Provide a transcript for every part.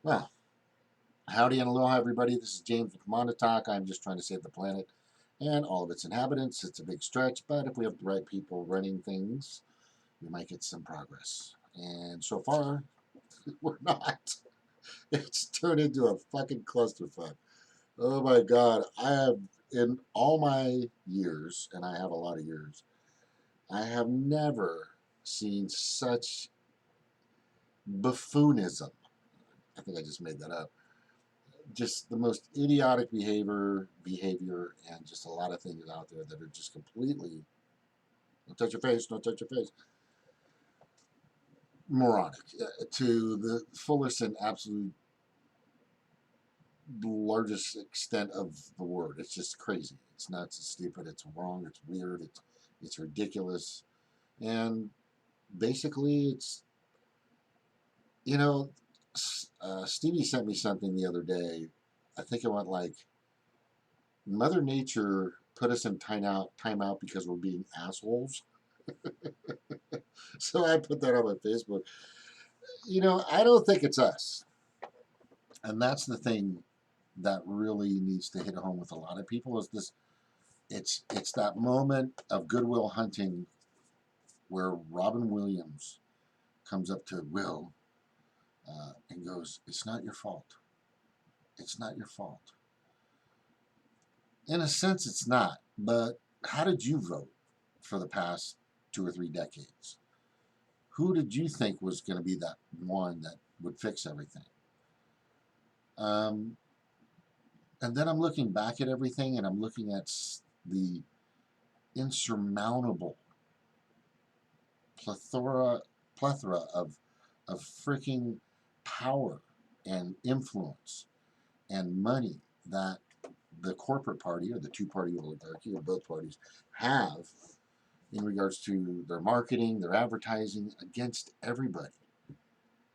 Well, howdy and aloha, everybody. This is James with Montauk. I'm just trying to save the planet and all of its inhabitants. It's a big stretch, but if we have the right people running things, we might get some progress. And so far, we're not. It's turned into a fucking clusterfuck. Oh my God. I have, in all my years, and I have a lot of years, I have never seen such buffoonism. I think I just made that up. Just the most idiotic behavior, and just a lot of things out there that are just completely don't touch your face, don't touch your face, moronic to the fullest and absolute largest extent of the word. It's just crazy. It's nuts. It's stupid. It's wrong. It's weird. It's ridiculous. And basically, it's you know, Stevie sent me something the other day. I think it went like Mother Nature put us in timeout because we're being assholes. So I put that on my Facebook. I don't think it's us. And that's the thing that really needs to hit home with a lot of people is this it's that moment of Goodwill Hunting where Robin Williams comes up to Will and goes, "It's not your fault. It's not your fault." In a sense, it's not. But how did you vote for the past 2 or 3 decades? Who did you think was going to be that one that would fix everything? Um, and then I'm looking back at everything, and I'm looking at the insurmountable plethora plethora of freaking power and influence and money that the corporate party or the two-party oligarchy or both parties have in regards to their marketing, their advertising against everybody.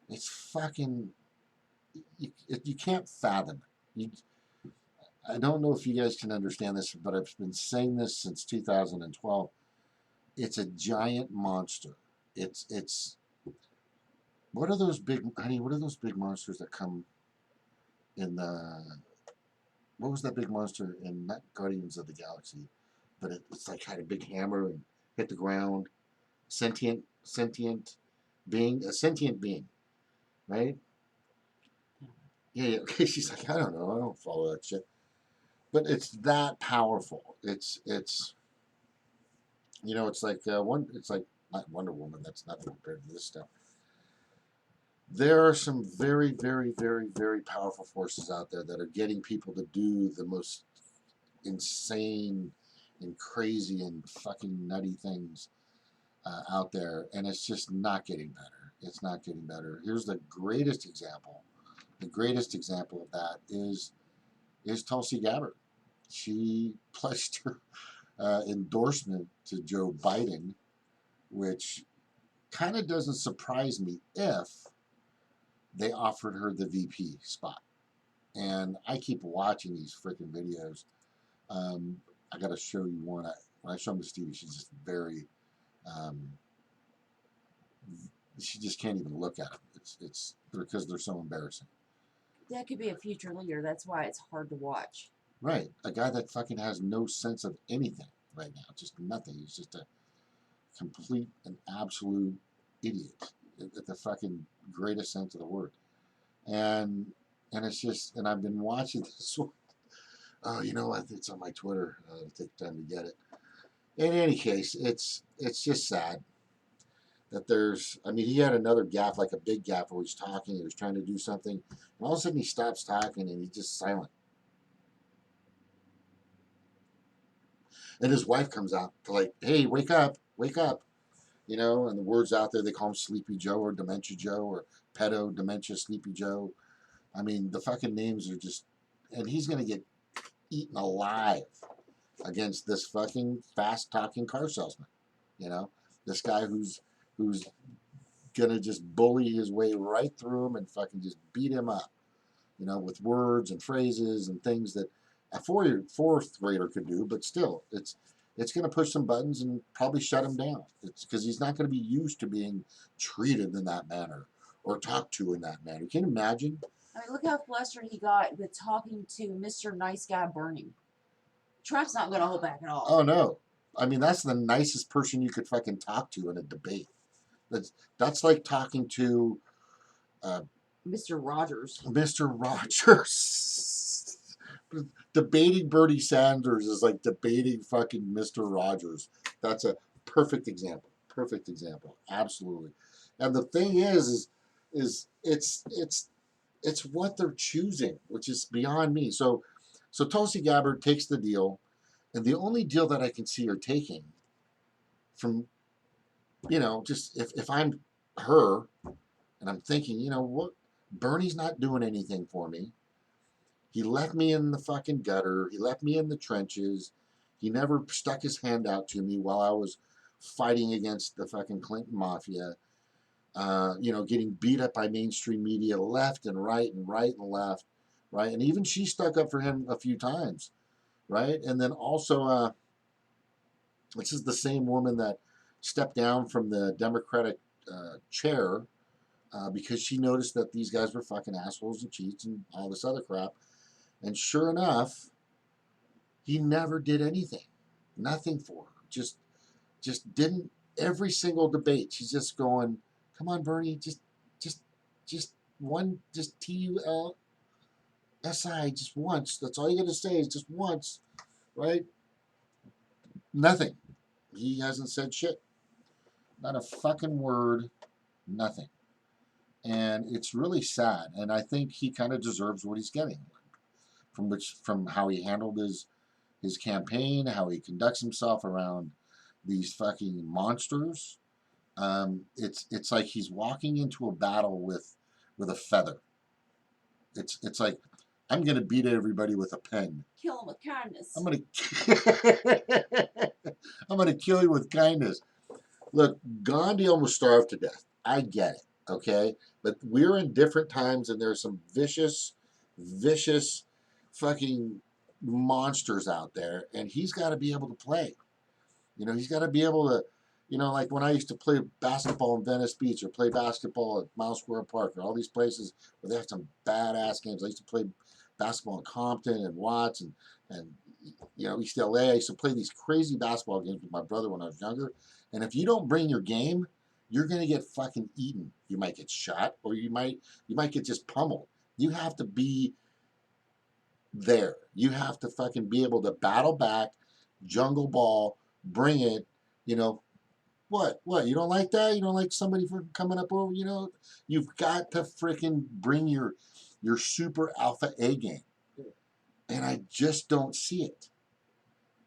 It's fucking you can't fathom it. I don't know if you guys can understand this, but I've been saying this since 2012. It's a giant monster. It's what are those big honey? What are those big monsters that come in the? What was that big monster in not Guardians of the Galaxy, but it's like had a big hammer and hit the ground. Sentient being, a sentient being, right? Yeah, yeah. Okay, she's like, I don't know, I don't follow that shit, but it's that powerful. It's like one. It's like not Wonder Woman. That's nothing compared to this stuff. There are some very, very, very, very powerful forces out there that are getting people to do the most insane and crazy and fucking nutty things out there, and it's just not getting better. It's not getting better. Here's the greatest example. The greatest example of that is Tulsi Gabbard. She pledged her endorsement to Joe Biden, which kind of doesn't surprise me if they offered her the VP spot. And I keep watching these freaking videos. Um, I got to show you one. When I show them to Stevie, she's just very. Um, she just can't even look at them. It's because they're so embarrassing. That could be a future leader. That's why it's hard to watch. Right, a guy that fucking has no sense of anything right now, just nothing. He's just a complete and absolute idiot at the fucking greatest sense of the word. And it's just, and I've been watching this one. Oh, it's on my Twitter. It'll take time to get it. In any case, it's just sad that there's. I mean, he had another gaffe, like a big gaffe, where he's talking. He was trying to do something, and all of a sudden he stops talking and he's just silent. And his wife comes out to like, "Hey, wake up, wake up!" And the words out there they call him Sleepy Joe or Dementia Joe or Pedo Dementia Sleepy Joe. I mean, the fucking names are just, and he's gonna get eaten alive against this fucking fast talking car salesman. You know, this guy who's gonna just bully his way right through him and fucking just beat him up. With words and phrases and things that a fourth grader could do, but still, it's going to push some buttons and probably shut him down. It's because he's not going to be used to being treated in that manner or talked to in that manner. Can you imagine? I mean, look how flustered he got with talking to Mr. Nice Guy Bernie. Trump's not going to hold back at all. Oh no. I mean, that's the nicest person you could fucking talk to in a debate. That's like talking to Mr. Rogers. Mr. Rogers. Debating Bernie Sanders is like debating fucking Mr. Rogers. That's a perfect example. Perfect example. Absolutely. And the thing is it's what they're choosing, which is beyond me. So Tulsi Gabbard takes the deal, and the only deal that I can see her taking from, just if I'm her and I'm thinking, what, Bernie's not doing anything for me. He left me in the fucking gutter. He left me in the trenches. He never stuck his hand out to me while I was fighting against the fucking Clinton Mafia. Getting beat up by mainstream media left and right and left, right? And even she stuck up for him a few times, right? And then also, this is the same woman that stepped down from the Democratic chair because she noticed that these guys were fucking assholes and cheats and all this other crap. And sure enough, he never did anything, nothing for her. Just didn't. Every single debate, she's just going, "Come on, Bernie, just one, just TULSI, just once. That's all you got to say is just once, right?" Nothing. He hasn't said shit. Not a fucking word. Nothing. And it's really sad. And I think he kind of deserves what he's getting, from how he handled his campaign, how he conducts himself around these fucking monsters. It's like he's walking into a battle with a feather. It's like, I'm gonna beat everybody with a pen. Kill him with kindness. I'm gonna kill you with kindness. Look, Gandhi almost starved to death. I get it, okay? But we're in different times, and there's some vicious fucking monsters out there, and he's got to be able to play. He's got to be able to, like when I used to play basketball in Venice Beach or play basketball at Miles Square Park or all these places where they have some badass games. I used to play basketball in Compton and Watts and East LA. I used to play these crazy basketball games with my brother when I was younger. And if you don't bring your game, you're gonna get fucking eaten. You might get shot, or you might get just pummeled. You have to be there. You have to fucking be able to battle back, jungle ball, bring it. What? You don't like that? You don't like somebody for coming up over? You've got to freaking bring your super alpha A game. And I just don't see it.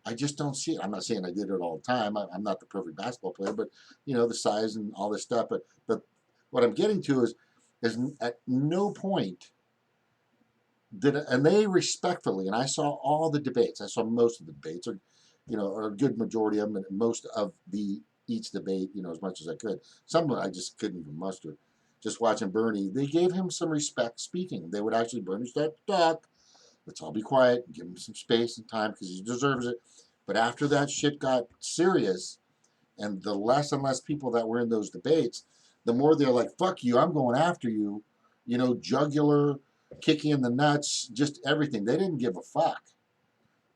I just don't see it. I'm not saying I did it all the time. I'm not the perfect basketball player, but the size and all this stuff. But what I'm getting to is at no point and they respectfully, and I saw all the debates. I saw most of the debates, or a good majority of them, and most of each debate, as much as I could. Some of it I just couldn't even muster. Just watching Bernie, they gave him some respect speaking. They would actually, Bernie start to talk. Let's all be quiet and give him some space and time because he deserves it. But after that shit got serious, and the less and less people that were in those debates, the more they're like, "Fuck you, I'm going after you," jugular, kicking in the nuts, just everything. They didn't give a fuck.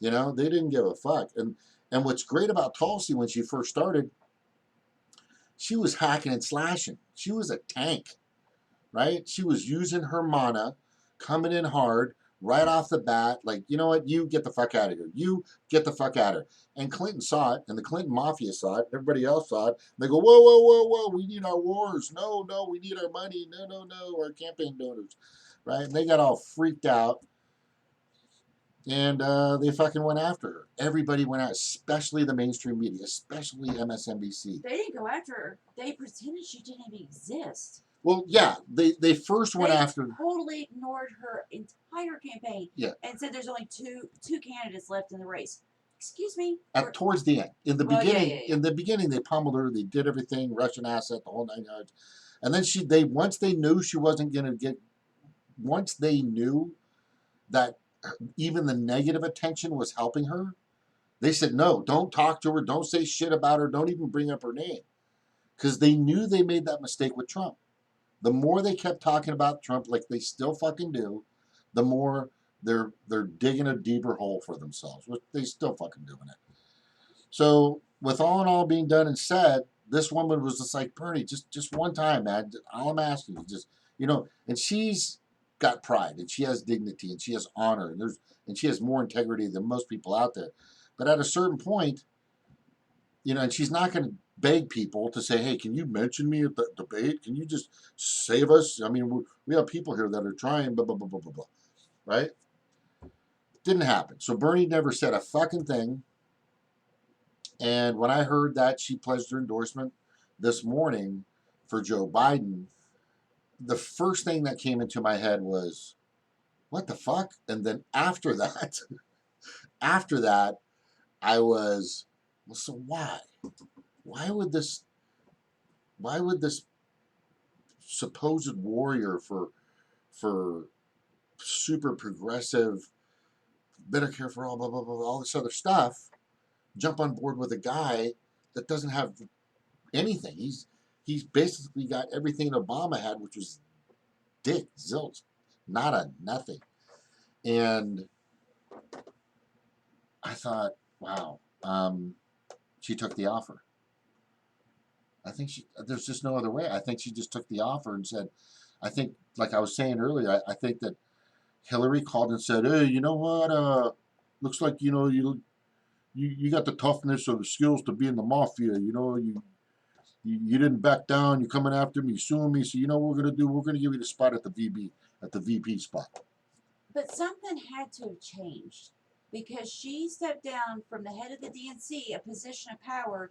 They didn't give a fuck. And what's great about Tulsi when she first started, she was hacking and slashing. She was a tank, right? She was using her mana, coming in hard, right off the bat, like, you know what, you get the fuck out of here. You get the fuck out of here. And Clinton saw it, and the Clinton Mafia saw it, everybody else saw it. They go, whoa, whoa, whoa, whoa, we need our wars. No, we need our money. No, our campaign donors, right? And they got all freaked out, and they fucking went after her. Everybody went out, especially the mainstream media, especially MSNBC. They didn't go after her. They pretended she didn't even exist. Well, yeah, they first went after. Totally ignored her entire campaign. Yeah. And said there's only two candidates left in the race. Excuse me. Towards the end, in the beginning, yeah. in the beginning, they pummeled her. They did everything, Russian asset, the whole 9 yards. And then once they knew she wasn't going to get, once they knew that even the negative attention was helping her, they said, no, don't talk to her, don't say shit about her, don't even bring up her name, because they knew they made that mistake with Trump. the more they kept talking about Trump, like they still fucking do, the more they're digging a deeper hole for themselves. Which they still fucking doing it. So with all in all being done and said, this woman was just like, Bernie, just one time, man. All I'm asking is just, and she's got pride and she has dignity and she has honor and she has more integrity than most people out there. But at a certain point, and she's not going to beg people to say, hey, can you mention me at the debate? Can you just save us? I mean, we have people here that are trying, blah, blah, blah, blah, blah, blah. Right? Didn't happen. So Bernie never said a fucking thing. And when I heard that she pledged her endorsement this morning for Joe Biden, the first thing that came into my head was, what the fuck? And then after that, after that, I was, well, so why? Why would this supposed warrior for super progressive, Medicare for all, blah, blah, blah, all this other stuff, jump on board with a guy that doesn't have anything? He's basically got everything Obama had, which was dick, zilch, nada, nothing. And I thought, wow, she took the offer. I think there's just no other way. I think she just took the offer and said, I think, like I was saying earlier, I think that Hillary called and said, hey, you know what, looks like, you got the toughness or the skills to be in the mafia, you didn't back down, you're coming after me, suing me, so you know what we're going to do? We're going to give you the spot at the VP spot. But something had to have changed because she stepped down from the head of the DNC, a position of power,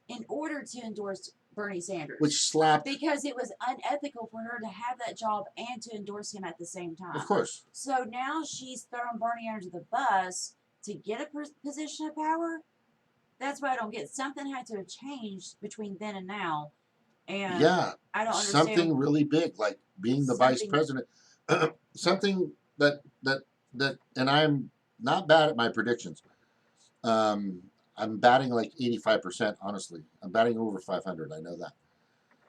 in order to endorse Bernie Sanders. Which slapped. Because it was unethical for her to have that job and to endorse him at the same time. Of course. So now she's thrown Bernie under the bus to get a position of power. That's what I don't get. Something had to have changed between then and now. And yeah, I don't understand. Something really big, like being the vice president. Something that, and I'm not bad at my predictions. I'm batting like 85%, honestly. I'm batting over 500. I know that.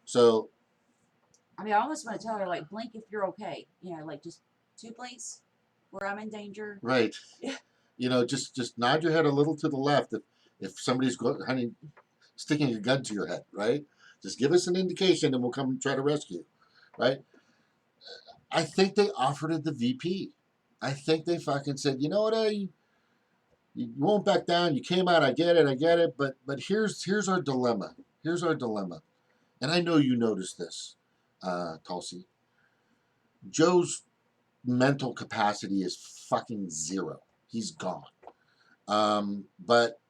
So. I mean, I almost want to tell her, like, blink if you're okay. Like just 2 blinks where I'm in danger. Right. Just nod your head a little to the left if somebody's sticking a gun to your head, right? Just give us an indication and we'll come and try to rescue you, right? I think they offered it the VP. I think they fucking said, you know what, you won't back down. You came out. I get it. But here's our dilemma. Here's our dilemma. And I know you noticed this, Tulsi. Joe's mental capacity is fucking zero. He's gone. But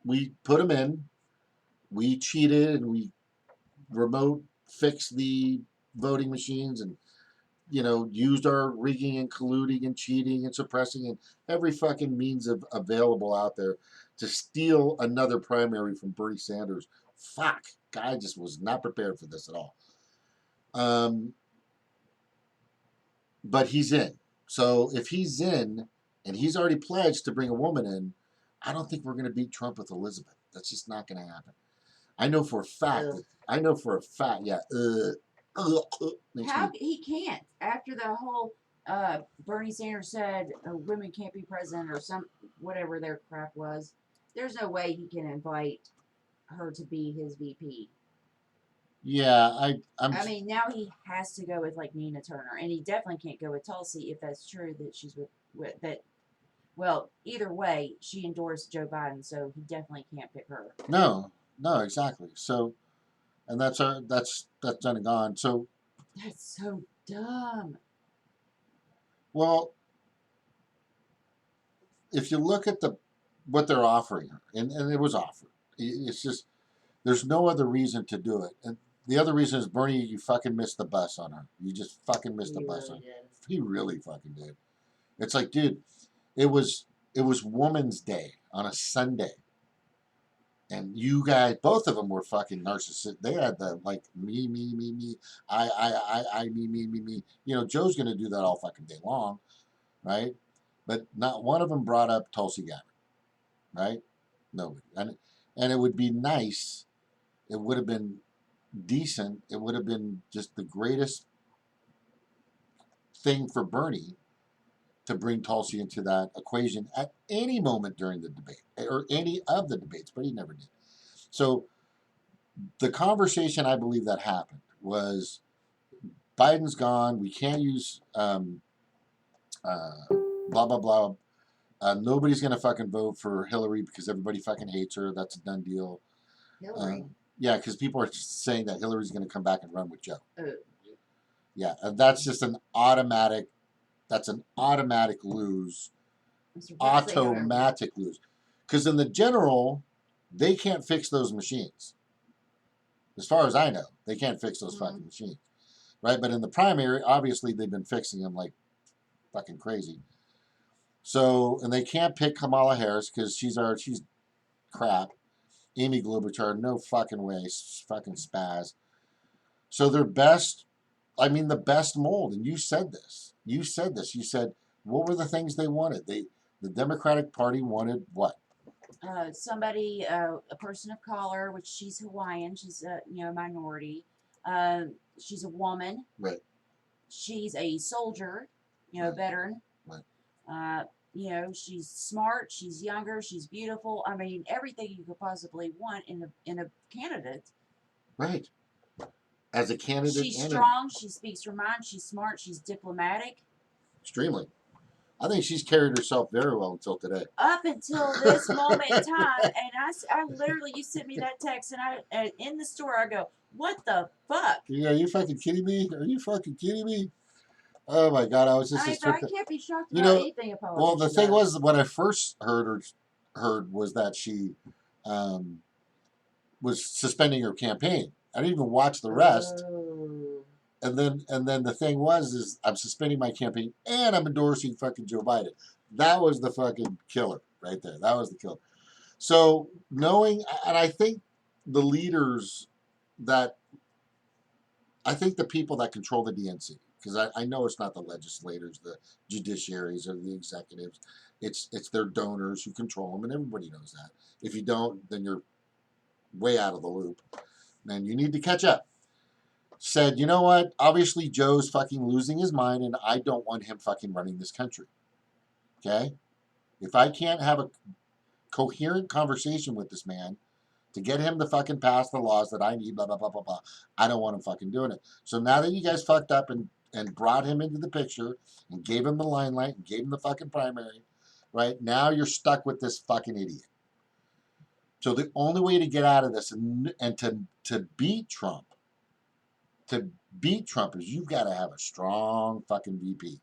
we put him in. We cheated and we remote fixed the voting machines and used our rigging and colluding and cheating and suppressing and every fucking means available out there to steal another primary from Bernie Sanders. Fuck, guy just was not prepared for this at all. But he's in. So if he's in and he's already pledged to bring a woman in, I don't think we're going to beat Trump with Elizabeth. That's just not going to happen. I know for a fact. Yeah. He can't. After the whole Bernie Sanders said women can't be president or whatever their crap was, there's no way he can invite her to be his VP. Yeah, I mean, now he has to go with like Nina Turner, and he definitely can't go with Tulsi if that's true that she's with that. Well, either way, she endorsed Joe Biden, so he definitely can't pick her. No, exactly. So, and that's done and gone. So that's so dumb. Well, if you look at what they're offering her, and it was offered, it's just there's no other reason to do it. And the other reason is, Bernie, you fucking missed the bus on her. You just fucking missed the bus on her. He really fucking did. It's like, dude, it was Woman's Day on a Sunday. And you guys, both of them were fucking narcissists. They had the, like, me, I, me. Joe's going to do that all fucking day long, right? But not one of them brought up Tulsi Gabbard, right? Nobody. And it would be nice, it would have been decent, it would have been just the greatest thing for Bernie to bring Tulsi into that equation at any moment during the debate or any of the debates, but he never did. So the conversation I believe that happened was Biden's gone. We can't use blah, blah, blah. Nobody's going to fucking vote for Hillary because everybody fucking hates her. That's a done deal. Hillary. Yeah, because people are saying that Hillary's going to come back and run with Joe. Oh. Yeah, and that's just an automatic. That's an automatic lose. Automatic lose. Because in the general, they can't fix those machines. As far as I know, they can't fix those fucking machines. Right? But in the primary, obviously, they've been fixing them like fucking crazy. So, and they can't pick Kamala Harris because she's crap. Amy Klobuchar, no fucking way. Fucking spaz. So their best, I mean, the best mold, and you said this. You said, what were the things they wanted? The Democratic Party wanted what? Somebody, a person of color, which she's Hawaiian. She's a minority. She's a woman. Right. She's a soldier. Right. Veteran. Right. She's smart. She's younger. She's beautiful. I mean, everything you could possibly want in a candidate. Right. As a candidate. She's strong. She speaks her mind. She's smart. She's diplomatic. Extremely. I think she's carried herself very well until today. Up until this moment in time, and I literally, you sent me that text, and in the store, I go, "What the fuck?" Yeah, are you fucking kidding me? Are you fucking kidding me? Oh my god, I was just. But I can't be shocked about anything a politician Well, the thing does. was, what I first heard was that she was suspending her campaign. I didn't even watch the rest. Oh. And then the thing is I'm suspending my campaign and I'm endorsing fucking Joe Biden. That was the fucking killer right there. That was the killer. So knowing, and I think the leaders that, I think the people that control the DNC, because I know it's not the legislators, the judiciaries, or the executives. It's their donors who control them, and everybody knows that. If you don't, then you're way out of the loop, and you need to catch up. Said, you know what? Obviously, Joe's fucking losing his mind, and I don't want him fucking running this country. Okay? If I can't have a coherent conversation with this man to get him to fucking pass the laws that I need, blah, blah, blah, blah, blah, I don't want him fucking doing it. So now that you guys fucked up and brought him into the picture and gave him the limelight and gave him the fucking primary, right? Now you're stuck with this fucking idiot. So the only way to get out of this and to beat Trump, is you've got to have a strong fucking VP,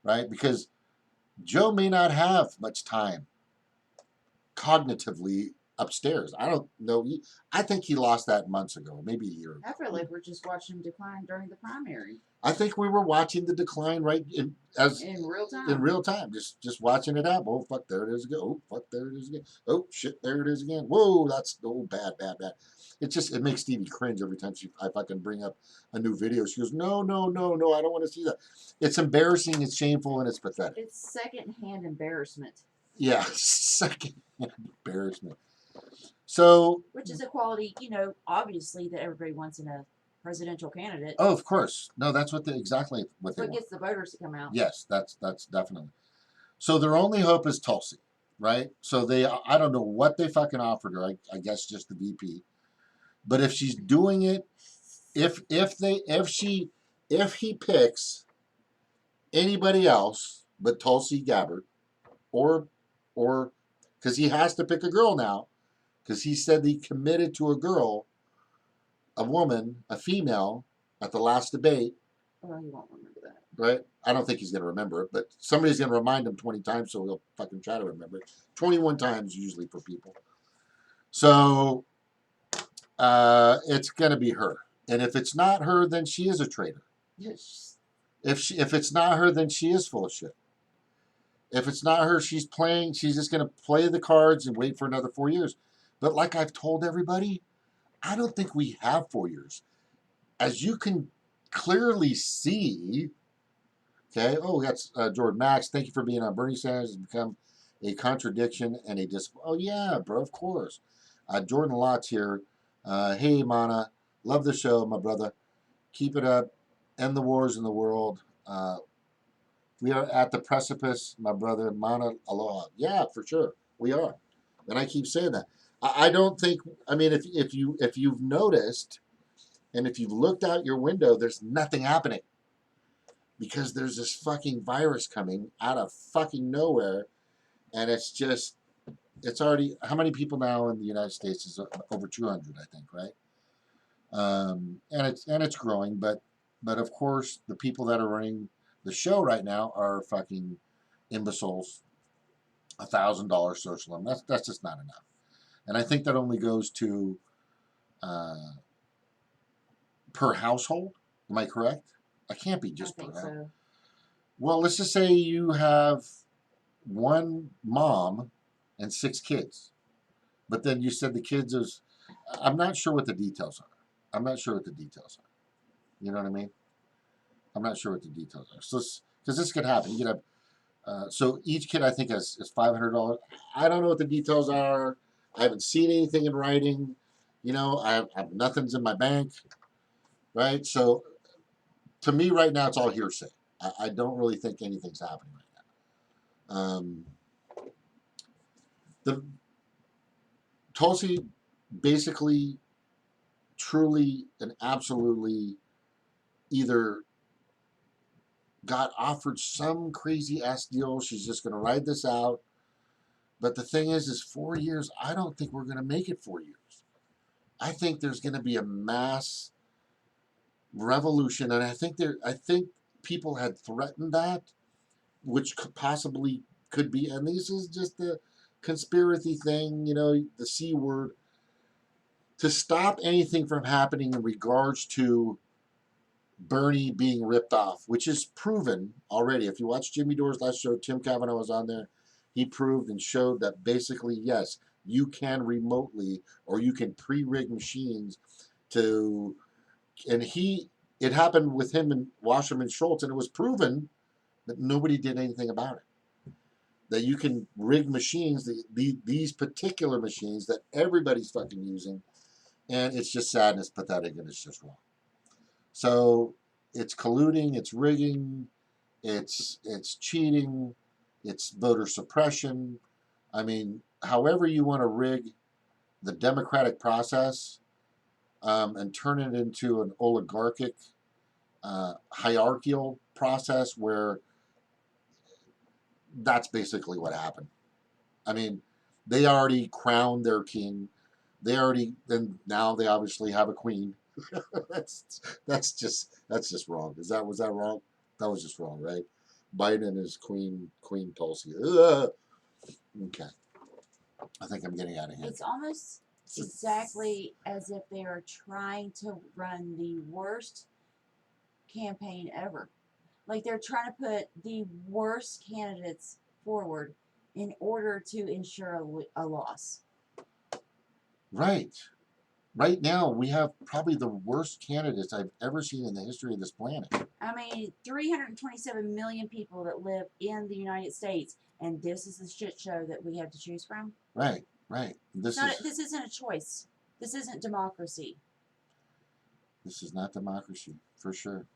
right? Because Joe may not have much time cognitively upstairs. I don't know. I think he lost that months ago, maybe a year ago. I feel like we're just watching him decline during the primary. I think we were watching the decline in real time. In real time, just watching it happen. Oh fuck, there it is again. Oh fuck, there it is again. Oh shit, there it is again. Whoa, that's bad. It makes Stevie cringe every time I fucking bring up a new video. She goes, no, I don't want to see that. It's embarrassing, it's shameful, and it's pathetic. It's secondhand embarrassment. Yeah, secondhand embarrassment. So, which is a quality, obviously that everybody wants in a presidential candidate. Oh, of course. No, that's exactly what they want. Gets the voters to come out. Yes, that's definitely. So their only hope is Tulsi, right? So I don't know what they fucking offered her. I guess just the VP. But if she's doing it, if he picks anybody else but Tulsi Gabbard, or because he has to pick a girl now, because he said he committed to a girl, a woman, a female, at the last debate. Oh, he won't remember that. Right? I don't think he's going to remember it, but somebody's going to remind him 20 times, so he'll fucking try to remember it. 21 times usually for people. So it's going to be her. And if it's not her, then she is a traitor. Yes. If it's not her, then she is full of shit. If it's not her, she's just going to play the cards and wait for another 4 years. But like I've told everybody, I don't think we have 4 years. As you can clearly see, okay, we got Jordan Max. Thank you for being on. Bernie Sanders has become a contradiction and a Oh, yeah, bro, of course. Jordan Lott's here. Hey, Mana. Love the show, my brother. Keep it up. End the wars in the world. We are at the precipice, my brother. Mana aloha. Yeah, for sure, we are. And I keep saying that. I don't think. I mean, if you've noticed, and if you've looked out your window, there's nothing happening because there's this fucking virus coming out of fucking nowhere, and it's already, how many people now in the United States is over 200, I think, right? And it's growing, but of course the people that are running the show right now are fucking imbeciles. $1,000 social limit. That's just not enough, and I think that only goes to uh, per household. Am I correct? I can't be I just per think household. so. Well, let's just say you have one mom and 6 kids, but then you said the kids is. I'm not sure what the details are. I'm not sure what the details are. You know what I mean? I'm not sure what the details are. So, because this could happen. You could have. So each kid, I think, is $500. I don't know what the details are. I haven't seen anything in writing. I have nothing's in my bank, right? So to me, right now, it's all hearsay. I don't really think anything's happening right now. The Tulsi basically, truly, and absolutely either got offered some crazy ass deal. She's just going to ride this out. But the thing is 4 years. I don't think we're going to make it 4 years. I think there's going to be a mass revolution, and I think people had threatened that, which possibly could be. And this is just the conspiracy thing, the C word, to stop anything from happening in regards to Bernie being ripped off, which is proven already. If you watch Jimmy Dore's last show, Tim Kavanaugh was on there. He proved and showed that basically, yes, you can remotely or you can pre-rig machines to, and it happened with him and Wasserman Schultz, and it was proven that nobody did anything about it. That you can rig machines, these particular machines that everybody's fucking using, and it's just sad and it's pathetic and it's just wrong. So it's colluding, it's rigging, it's cheating, it's voter suppression. I mean, however you want to rig the democratic process, and turn it into an oligarchic, hierarchical process where that's basically what happened. I mean, they already crowned their king. And now they obviously have a queen. that's just wrong. Was that wrong? That was just wrong, right? Biden and his Queen Tulsi. Ugh. Okay, I think I'm getting out of hand. It's almost exactly as if they are trying to run the worst campaign ever. Like they're trying to put the worst candidates forward in order to ensure a loss. Right. Right now, we have probably the worst candidates I've ever seen in the history of this planet. I mean, 327 million people that live in the United States, and this is the shit show that we have to choose from. Right. This isn't a choice. This isn't democracy. This is not democracy, for sure.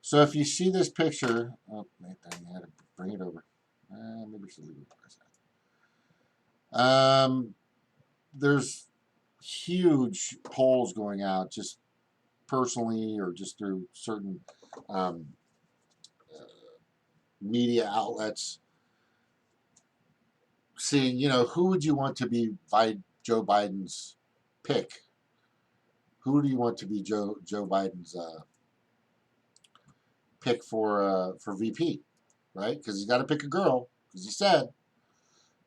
So if you see this picture, oh, I had to bring it over. Maybe we should leave it for a second. There's huge polls going out, just personally or just through certain um, media outlets, seeing, who would you want to be Joe Biden's pick? Who do you want to be Joe Biden's pick for VP, right? Because he's got to pick a girl, because he said.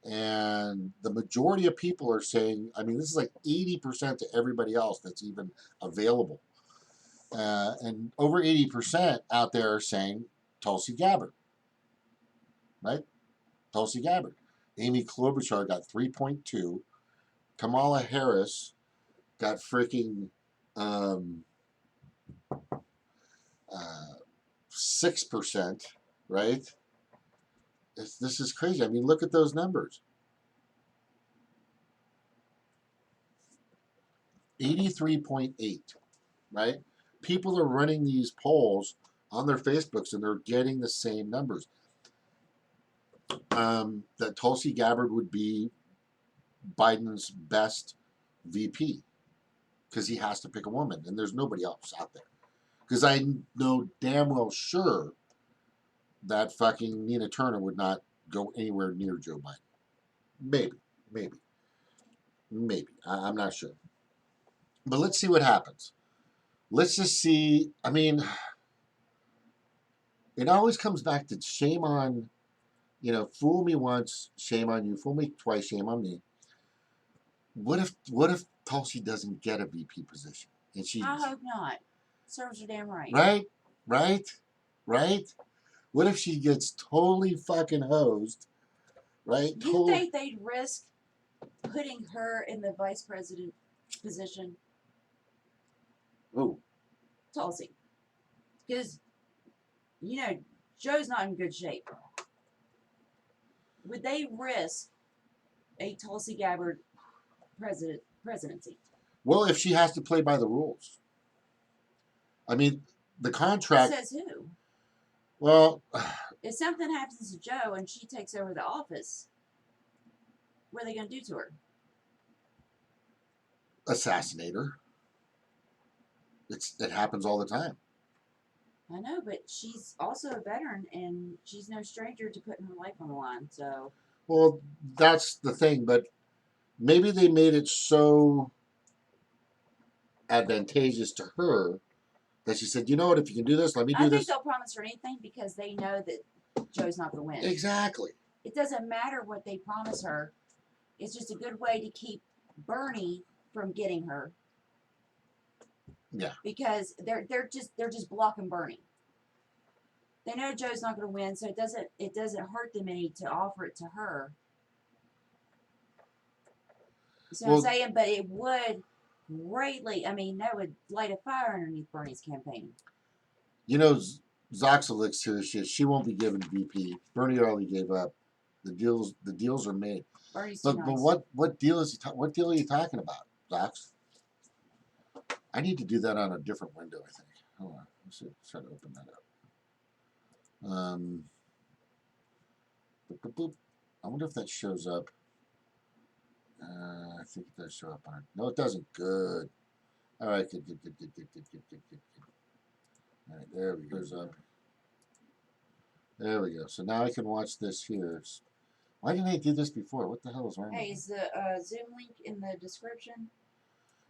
And the majority of people are saying, I mean, this is like 80% to everybody else that's even available. And over 80% out there are saying Tulsi Gabbard, right? Tulsi Gabbard. Amy Klobuchar got 3.2. Kamala Harris got freaking 6%, right? This is crazy. I mean, look at those numbers. 83.8, right? People are running these polls on their Facebooks and they're getting the same numbers. That Tulsi Gabbard would be Biden's best VP because he has to pick a woman and there's nobody else out there. Because I know damn well sure that fucking Nina Turner would not go anywhere near Joe Biden. Maybe. I'm not sure. But let's see what happens. Let's just see. I mean, it always comes back to shame on, fool me once, shame on you. Fool me twice, shame on me. What if Tulsi doesn't get a VP position? And she's I hope not. Serves her damn right. Right? What if she gets totally fucking hosed? Right? You think they'd risk putting her in the vice president position? Oh. Tulsi. Because, Joe's not in good shape. Would they risk a Tulsi Gabbard presidency? Well, if she has to play by the rules. I mean, the contract. It says who? Well, if something happens to Joe and she takes over the office, what are they going to do to her? Assassinate her. It happens all the time. I know, but she's also a veteran, and she's no stranger to putting her life on the line. So. Well, that's the thing, but maybe they made it so advantageous to her that she said, "You know what? If you can do this, let me do this." I think they'll promise her anything because they know that Joe's not going to win. Exactly. It doesn't matter what they promise her. It's just a good way to keep Bernie from getting her. Yeah. Because they're just blocking Bernie. They know Joe's not going to win, so it doesn't hurt them any to offer it to her. So I'm saying, but it would greatly. I mean, that would light a fire underneath Bernie's campaign. Zoxalix here, she won't be given VP. Bernie already gave up. The deals are made. Bernie's but nice. what deal is what deal are you talking about, Zox? I need to do that on a different window, I think. Hold on. Let's try to open that up. Boop, boop, boop. I wonder if that shows up. I think it does show up on it. No, it doesn't. Good. All right, good. All right, there we go. There we go. So now I can watch this here. Why didn't I do this before? What the hell is wrong? Hey, is the Zoom link in the description?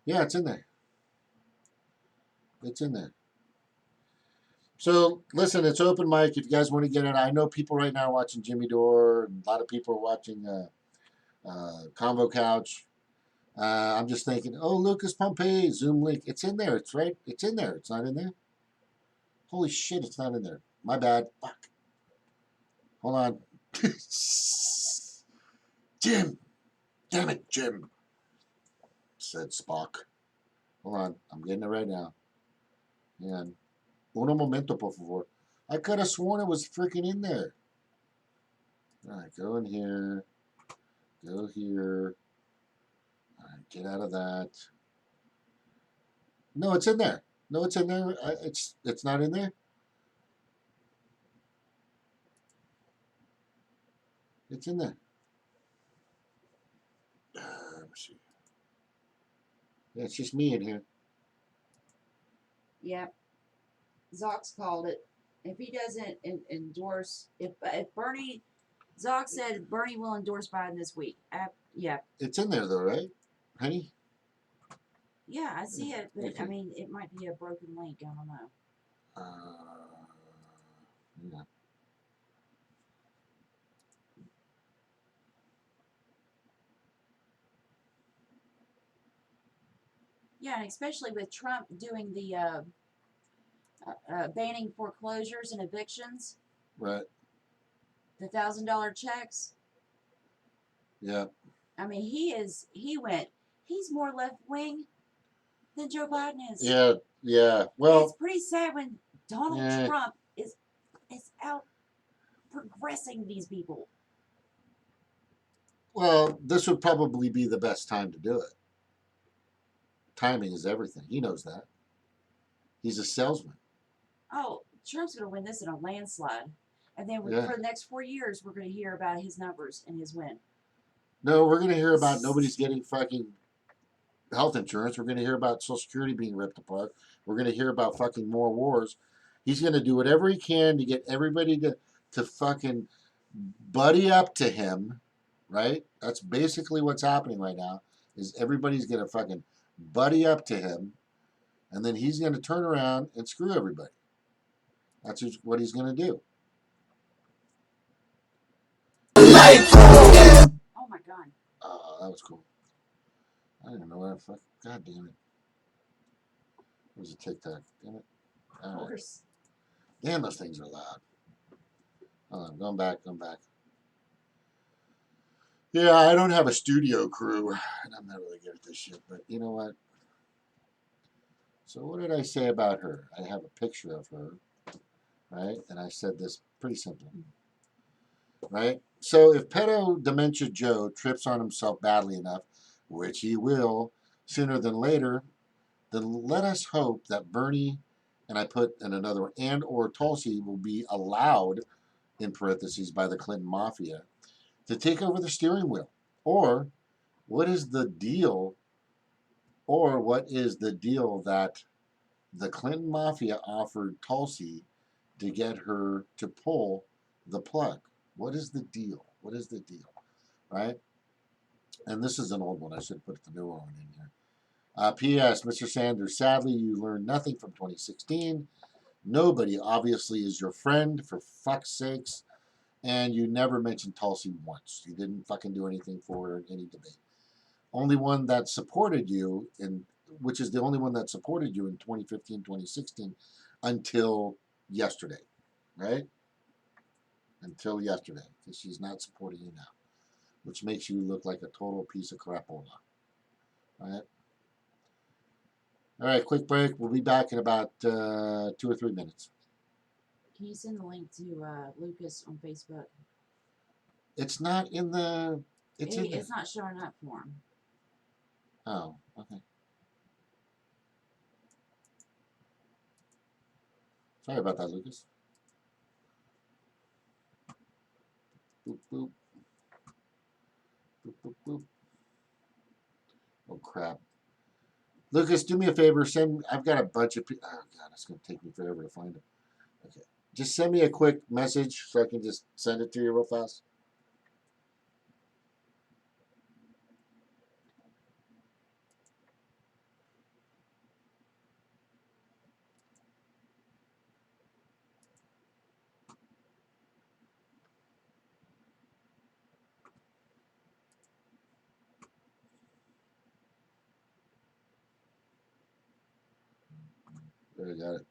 Yeah, it's in there. It's in there. So listen, it's open mic. If you guys want to get in, I know people right now are watching Jimmy Dore, and a lot of people are watching Combo Couch. I'm just thinking, oh, Lucas Pompey, Zoom link. It's in there. It's right. It's in there. It's not in there. Holy shit, it's not in there. My bad. Fuck. Hold on. Jim. Damn it, Jim. Said Spock. Hold on. I'm getting it right now. And uno momento, por favor. I could have sworn it was freaking in there. All right, go in here. Go here. All right, get out of that. No, it's in there. No, it's in there. It's not in there. It's in there. Let me see. Yeah, it's just me in here. Yep. Zox called it. If he doesn't endorse, if Bernie, Zox said Bernie will endorse Biden this week. Yeah. It's in there though, right, honey? Yeah, I see it, but I mean, it might be a broken link. I don't know. Yeah. Yeah, and especially with Trump doing the banning foreclosures and evictions. Right. The $1,000 checks. Yeah. I mean, he's more left wing than Joe Biden is. Yeah. Well, it's pretty sad when Donald Trump is out progressing these people. Well, this would probably be the best time to do it. Timing is everything. He knows that. He's a salesman. Oh, Trump's going to win this in a landslide. And then Yeah. for the next 4 years, we're going to hear about his numbers and his win. No, we're going to hear about nobody's getting fucking health insurance. We're going to hear about Social Security being ripped apart. We're going to hear about fucking more wars. He's going to do whatever he can to get everybody to fucking buddy up to him, right? That's basically what's happening right now, is everybody's going to fucking buddy up to him, and then he's going to turn around and screw everybody. That's what he's going to do. Oh my God. Oh, that was cool. I didn't know what the fuck. God damn it. It was a TikTok. Damn it. Of course. Damn, those things are loud. Hold on, going back. Yeah, I don't have a studio crew, and I'm not really good at this shit, but you know what? So what did I say about her? I have a picture of her, right? And I said this pretty simple, right? So if pedo dementia Joe trips on himself badly enough, which he will sooner than later, then let us hope that Bernie, and I put in another one, and or Tulsi will be allowed, in parentheses, by the Clinton Mafia to take over the steering wheel. Or what is the deal? Or what is the deal that the Clinton Mafia offered Tulsi to get her to pull the plug? What is the deal? What is the deal? Right? And this is an old one. I should have put the newer one in here. P.S. Mr. Sanders, sadly, you learned nothing from 2016. Nobody obviously is your friend, for fuck's sakes. And you never mentioned Tulsi once. You didn't fucking do anything for her in any debate. Only one that supported you, which is the only one that supported you in 2015, 2016, until yesterday, right? Until yesterday, because she's not supporting you now, which makes you look like a total piece of crapola, right? All right, quick break. We'll be back in about 2 or 3 minutes. Can you send the link to Lucas on Facebook? It's not in the. It's not showing up for him. Oh, okay. Sorry about that, Lucas. Boop, boop. Boop, boop, boop. Oh, crap. Lucas, do me a favor. I've got a bunch of people. Oh, God, it's going to take me forever to find them. Okay. Just send me a quick message so I can just send it to you real fast. There, I got it.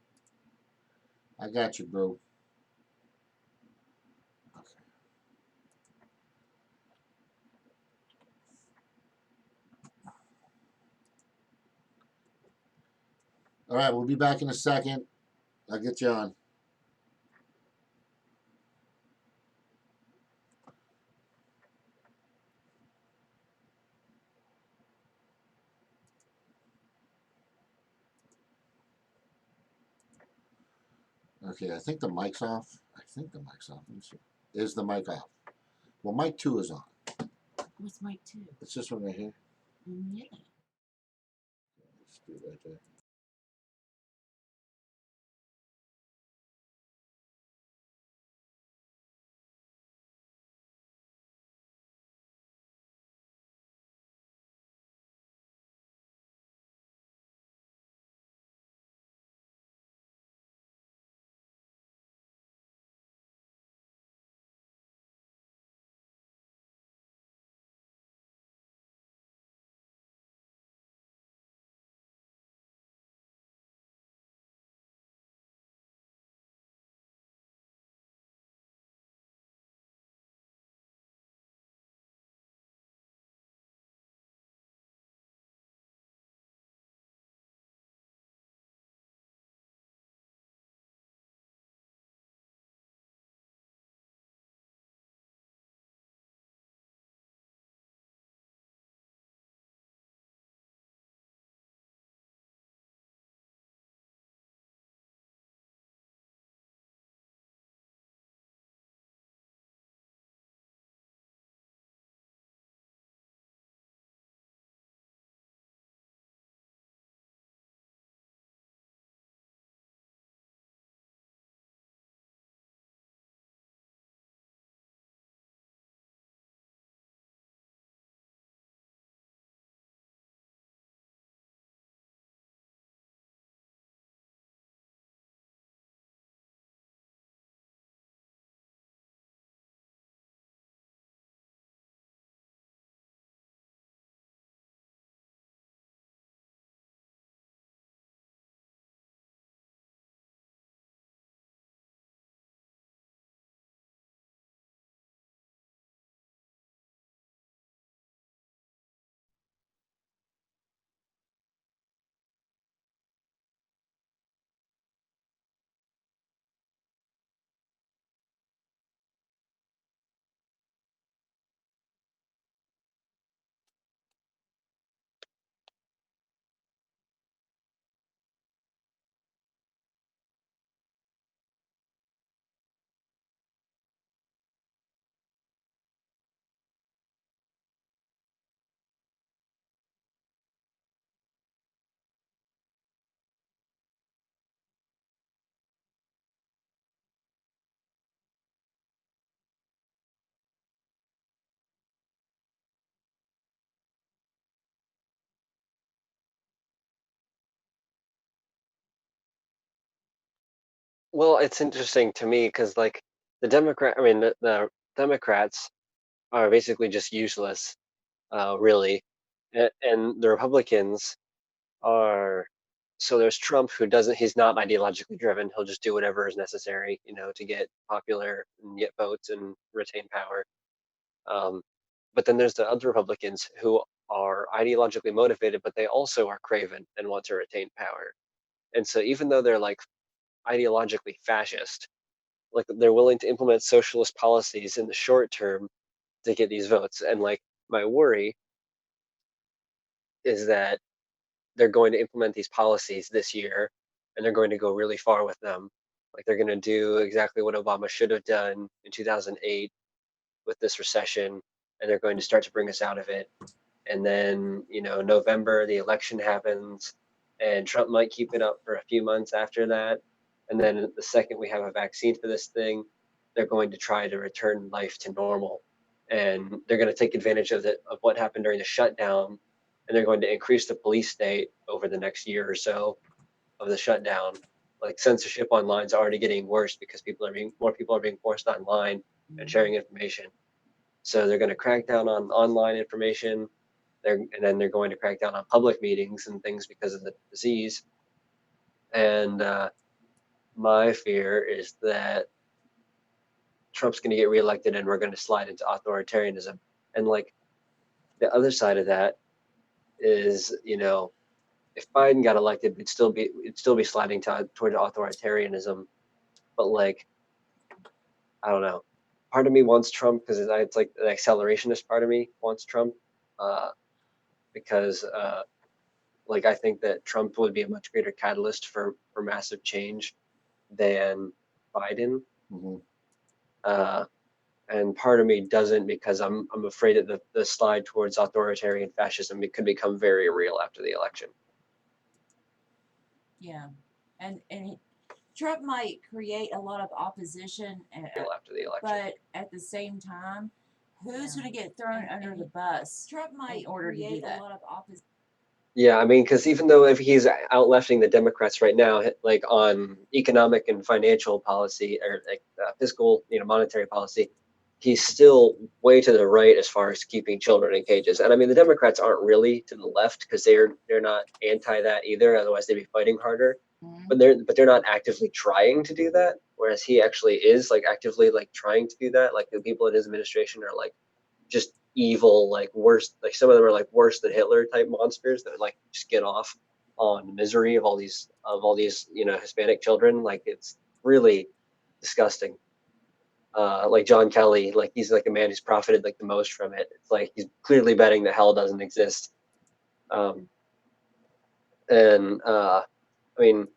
I got you, bro. Okay. All right, we'll be back in a second. I'll get you on. Okay, I think the mic's off. I think the mic's off. Let me see. Is the mic off? Well, mic 2 is on. What's mic 2? It's this one right here. Yeah. Let's do it right there. Well, it's interesting to me because like the Democrats are basically just useless, really, and the Republicans are. So there's Trump who doesn't. He's not ideologically driven. He'll just do whatever is necessary, to get popular and get votes and retain power. Um, but then there's the other Republicans who are ideologically motivated, but they also are craven and want to retain power. And so even though they're like ideologically fascist, like they're willing to implement socialist policies in the short term to get these votes. And like my worry is that they're going to implement these policies this year and they're going to go really far with them. Like they're going to do exactly what Obama should have done in 2008 with this recession, and they're going to start to bring us out of it. And then, November, the election happens, and Trump might keep it up for a few months after that. And then the second we have a vaccine for this thing, they're going to try to return life to normal. And they're going to take advantage of what happened during the shutdown, and they're going to increase the police state over the next year or so of the shutdown. Like censorship online is already getting worse because more people are being forced online and sharing information. So they're going to crack down on online information. And then they're going to crack down on public meetings and things because of the disease. And my fear is that Trump's going to get reelected and we're going to slide into authoritarianism. And like the other side of that is, if Biden got elected, it'd still be sliding toward authoritarianism. But like, I don't know. Part of me wants Trump because it's like the accelerationist part of me wants Trump, uh, because like I think that Trump would be a much greater catalyst for massive change than Biden. Hmm. Uh, and part of me doesn't because I'm afraid that the slide towards authoritarian fascism could become very real after the election. Yeah, and Trump might create a lot of opposition, Real after the election. but at the same time, who's going to get thrown under the bus? Trump might create a lot of opposition. Yeah, I mean, because even though if he's out-lefting the Democrats right now, like on economic and financial policy or like fiscal, monetary policy, he's still way to the right as far as keeping children in cages. And I mean, the Democrats aren't really to the left because they're not anti that either. Otherwise, they'd be fighting harder. Mhm. But they're not actively trying to do that. Whereas he actually is like actively like trying to do that. Like the people in his administration are like just evil, like worse. Like some of them are like worse than Hitler type monsters that like just get off on the misery of all these Hispanic children. Like it's really disgusting. Like John Kelly, like he's like a man who's profited like the most from it. It's like he's clearly betting that hell doesn't exist. Um, and I mean,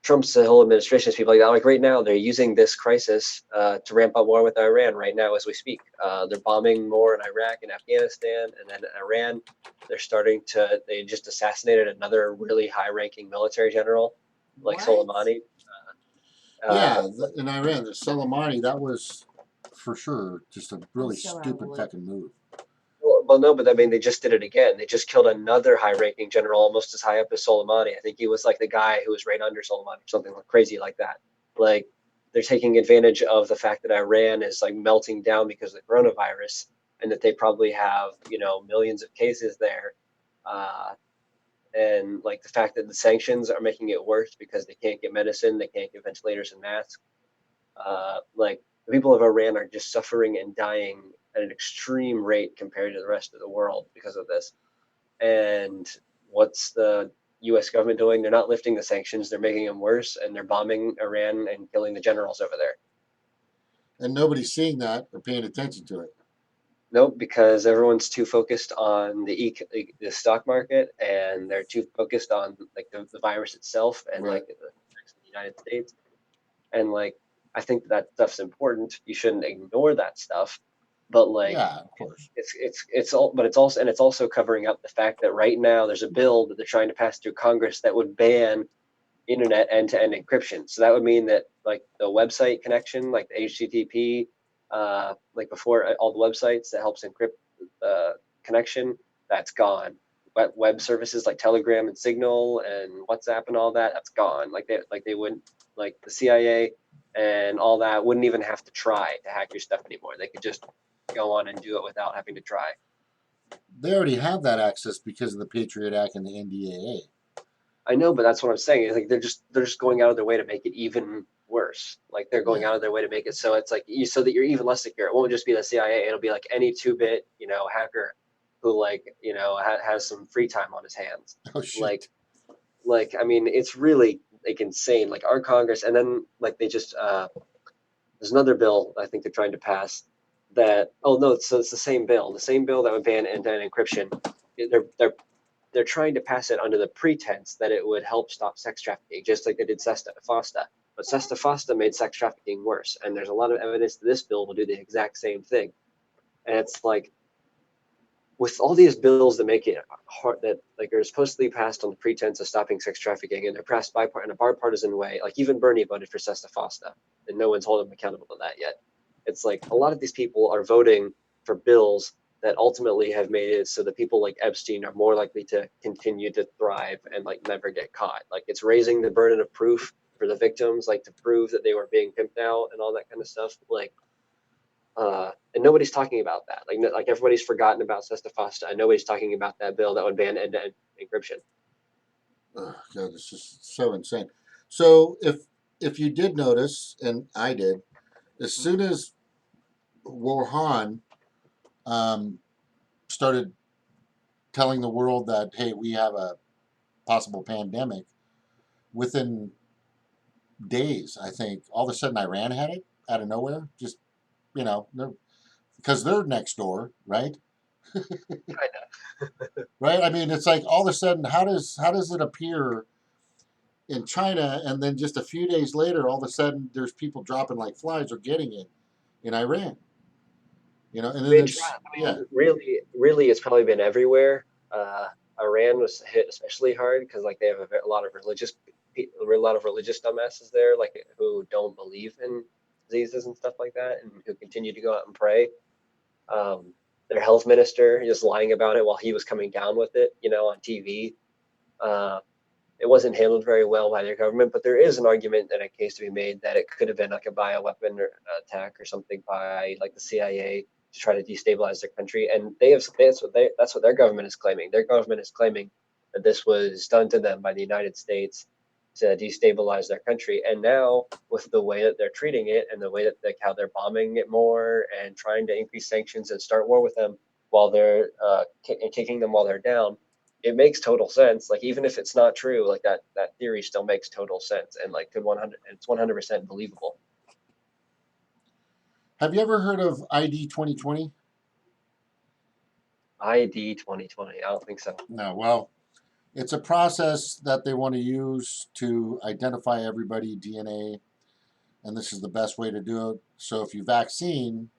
Trump's whole administration is people like that. Like right now, they're using this crisis to ramp up war with Iran right now as we speak. They're bombing more in Iraq and Afghanistan, and then Iran. They just assassinated another really high-ranking military general, like What? Soleimani. Yeah, in Iran, the Soleimani, that was for sure just a really So out of stupid the loop. fucking move. Well, no, but I mean, they just did it again. They just killed another high-ranking general, almost as high up as Soleimani. I think he was like the guy who was right under Soleimani, or something like crazy like that. Like they're taking advantage of the fact that Iran is like melting down because of the coronavirus, and that they probably have millions of cases there, and like the fact that the sanctions are making it worse because they can't get medicine, they can't get ventilators and masks. Like the people of Iran are just suffering and dying at an extreme rate compared to the rest of the world because of this. And what's the U.S. government doing? They're not lifting the sanctions; they're making them worse, and they're bombing Iran and killing the generals over there. And nobody's seeing that or paying attention to it. Nope, because everyone's too focused on the stock market, and they're too focused on like the virus itself and Right. like the effects in the United States. And like I think that stuff's important. You shouldn't ignore that stuff, but like Yeah, of course. it's also covering up the fact that right now there's a bill that they're trying to pass through Congress that would ban internet end-to-end encryption. So that would mean that like the website connection, like the HTTP, like before all the websites that helps encrypt the connection, that's gone. Web services like Telegram and Signal and WhatsApp and all that, that's gone. Like they wouldn't, like the CIA and all that wouldn't even have to try to hack your stuff anymore. They could just go on and do it without having to try. They already have that access because of the Patriot Act and the NDAA. I know, but that's what I'm saying. It's like they're just going out of their way to make it even worse. Like they're going Yeah. out of their way to make it so it's like so that you're even less secure. It won't just be the CIA. It'll be like any 2-bit, hacker who has some free time on his hands. Oh Like shit. I mean, it's really like insane. Like our Congress, and then like they just there's another bill I think they're trying to pass that. Oh no, so it's the same bill that would ban end-to-end encryption. They're trying to pass it under the pretense that it would help stop sex trafficking, just like they did Sesta Fosta. But Sesta Fosta made sex trafficking worse, and there's a lot of evidence that this bill will do the exact same thing. And it's like with all these bills that make it hard, that like are supposedly passed on the pretense of stopping sex trafficking, and they're passed in a bipartisan way. Like even Bernie voted for Sesta Fosta, and no one's holding him accountable to that yet. It's like a lot of these people are voting for bills that ultimately have made it so that people like Epstein are more likely to continue to thrive and like never get caught. Like it's raising the burden of proof for the victims, like to prove that they were being pimped out and all that kind of stuff. And nobody's talking about that. Like everybody's forgotten about Sesta Fosta, and nobody's talking about that bill that would ban end-to-end encryption. Oh god, it's just so insane. So if you did notice, and I did, as soon as Wuhan um, started telling the world that hey, we have a possible pandemic, within days, I think all of a sudden Iran had it out of nowhere. Just because they're next door, right? Right. I mean, it's like all of a sudden, how does it appear in China, and then just a few days later, all of a sudden, there's people dropping like flies or getting it in Iran. And then it's I yeah, mean, really, it's probably been everywhere. Iran was hit especially hard because like they have a lot of religious dumbasses there, like who don't believe in diseases and stuff like that, and who continue to go out and pray. Um, their health minister just lying about it while he was coming down with it, on TV. Uh, it wasn't handled very well by their government, but there is an argument and a case to be made that it could have been like a bioweapon or attack or something by like the CIA to try to destabilize their country. And that's what their government is claiming. Their government is claiming that this was done to them by the United States to destabilize their country. And now with the way that they're treating it and the way that like how they're bombing it more and trying to increase sanctions and start war with them while they're kicking them while they're down, it makes total sense. Like even if it's not true, like that theory still makes total sense and like it's 100% believable. have you ever heard of ID 2020? ID 2020. I don't think so. No. Well, it's a process that they want to use to identify everybody DNA, and this is the best way to do it. So if you vaccine,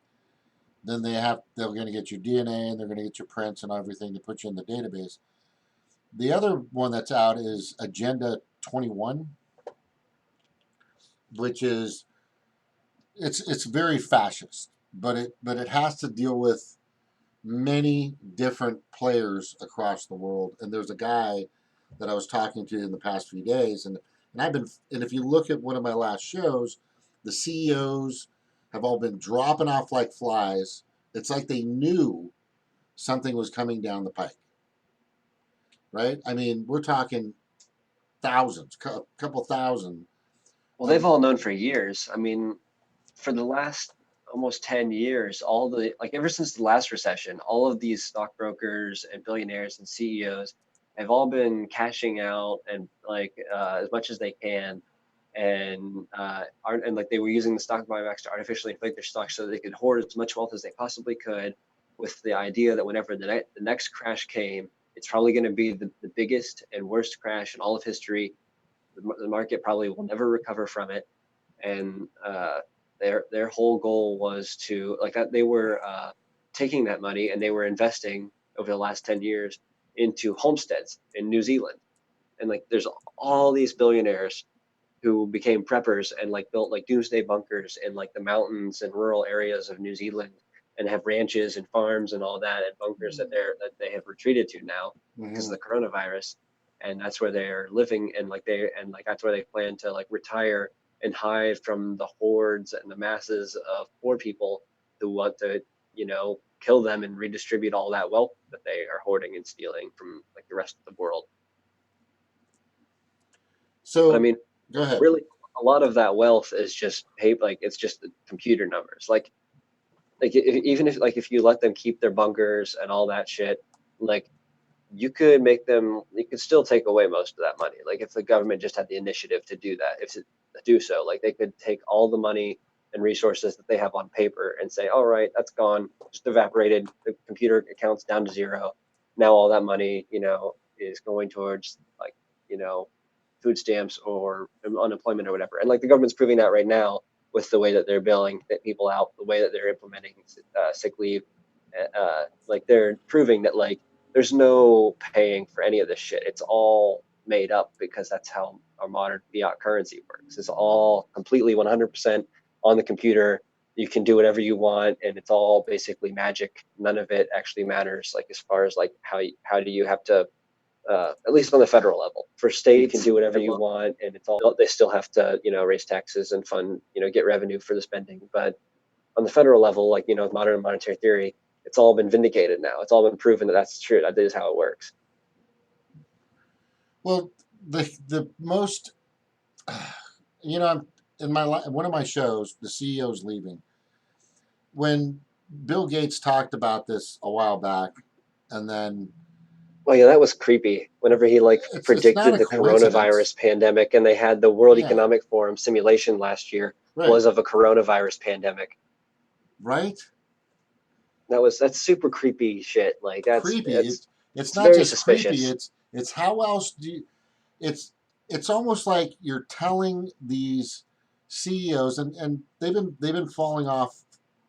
then they're going to get your DNA and they're going to get your prints and everything to put you in the database. The other one that's out is Agenda 21, which is it's very fascist, but it has to deal with many different players across the world. And there's a guy that I was talking to in the past few days, and if you look at one of my last shows, the CEOs have all been dropping off like flies. It's like they knew something was coming down the pike, right? I mean, we're talking thousands, couple thousand Well, they've of all known for years. I mean, for the last almost 10 years, all the like ever since the last recession, all of these stockbrokers and billionaires and CEOs have all been cashing out and like as much as they can and aren't and like they were using the stock buybacks to artificially inflate their stocks so that they could hoard as much wealth as they possibly could with the idea that whenever the next crash came, it's probably going to be the biggest and worst crash in all of history. The market probably will never recover from it, and their whole goal was to like that they were taking that money and they were investing over the last 10 years into homesteads in New Zealand, and like there's all these billionaires who became preppers and like built like doomsday bunkers in like the mountains and rural areas of New Zealand and have ranches and farms and all that and bunkers that they have retreated to now because of mhm. the coronavirus, and that's where they're living and like that's where they plan to like retire and hide from the hordes and the masses of poor people who want to, kill them and redistribute all that wealth that they are hoarding and stealing from like the rest of the world. But I So mean, go ahead. really, a lot of that wealth is just like it's just the computer numbers. Like even if you let them keep their bunkers and all that shit, like you could still take away most of that money. Like if the government just had the initiative to do that, if to do so, like they could take all the money and resources that they have on paper and say, all right, that's gone, just evaporated, the computer accounts down to zero. Now all that money, is going towards like, food stamps or unemployment or whatever. And like the government's proving that right now with the way that they're billing people out, the way that they're implementing sick leave. Like they're proving that like there's no paying for any of this shit. It's all made up because that's how our modern fiat currency works. It's all completely 100% on the computer. You can do whatever you want, and it's all basically magic. None of it actually matters. Like as far as like how do you have to, at least on the federal level, for state you can do whatever you want, and it's all they still have to raise taxes and fund get revenue for the spending. But on the federal level, like modern monetary theory, it's all been vindicated now. It's all been proven that that's true. That is how it works. Well, the most, I'm in one of my shows, the CEO's leaving. When Bill Gates talked about this a while back, and then Well, yeah, that was creepy. Whenever he like it's not predicted a the coincidence. coronavirus pandemic, and they had the World Yeah, Economic Forum simulation last year right, was of a coronavirus pandemic. right. That's super creepy shit. Like that's Creepy. it's It's it's not very just creepy. suspicious. It's how else do you, it's it's almost like you're telling these CEOs, and they've been falling off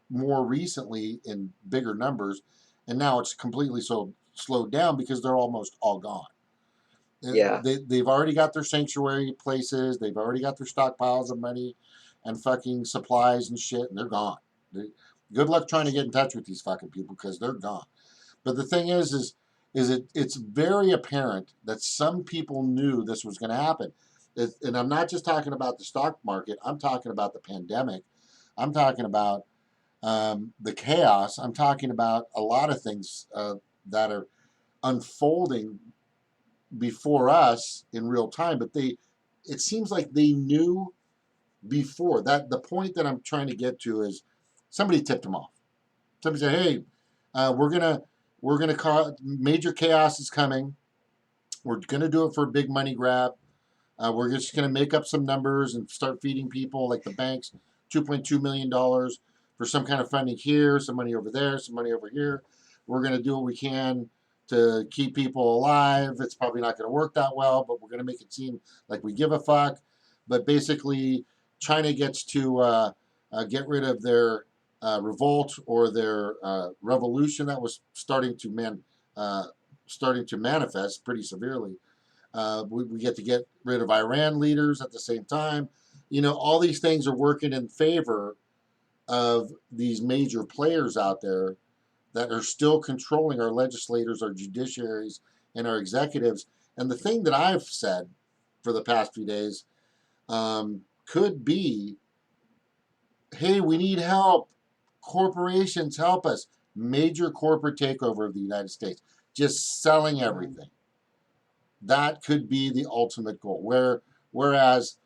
more recently in bigger numbers, and now it's completely slowed down because they're almost all gone. Yeah, They've already got their sanctuary places. They've already got their stockpiles of money and fucking supplies and shit, and they're gone. Good luck trying to get in touch with these fucking people because they're gone. But the thing it's very apparent that some people knew this was going to happen. And I'm not just talking about the stock market. I'm talking about the pandemic. I'm talking about the chaos. I'm talking about a lot of things that are unfolding before us in real time. But it seems like they knew before that. The point that I'm trying to get to is somebody tipped them off. Somebody said, "Hey, we're gonna call major chaos is coming. We're gonna do it for a big money grab. We're just gonna make up some numbers and start feeding people like the banks, $2.2 million for some kind of funding here, some money over there, some money over here. We're gonna do what we can to keep people alive. It's probably not gonna work that well, but we're gonna make it seem like we give a fuck." But basically, China gets to get rid of their revolt or their revolution that was starting to manifest pretty severely. We get to get rid of Iran leaders at the same time. All these things are working in favor of these major players out there that are still controlling our legislators, our judiciaries, and our executives. And the thing that I've said for the past few days could be, hey, we need help. Corporations help us. Major corporate takeover of the United States, just selling everything. That could be the ultimate goal. Whereas,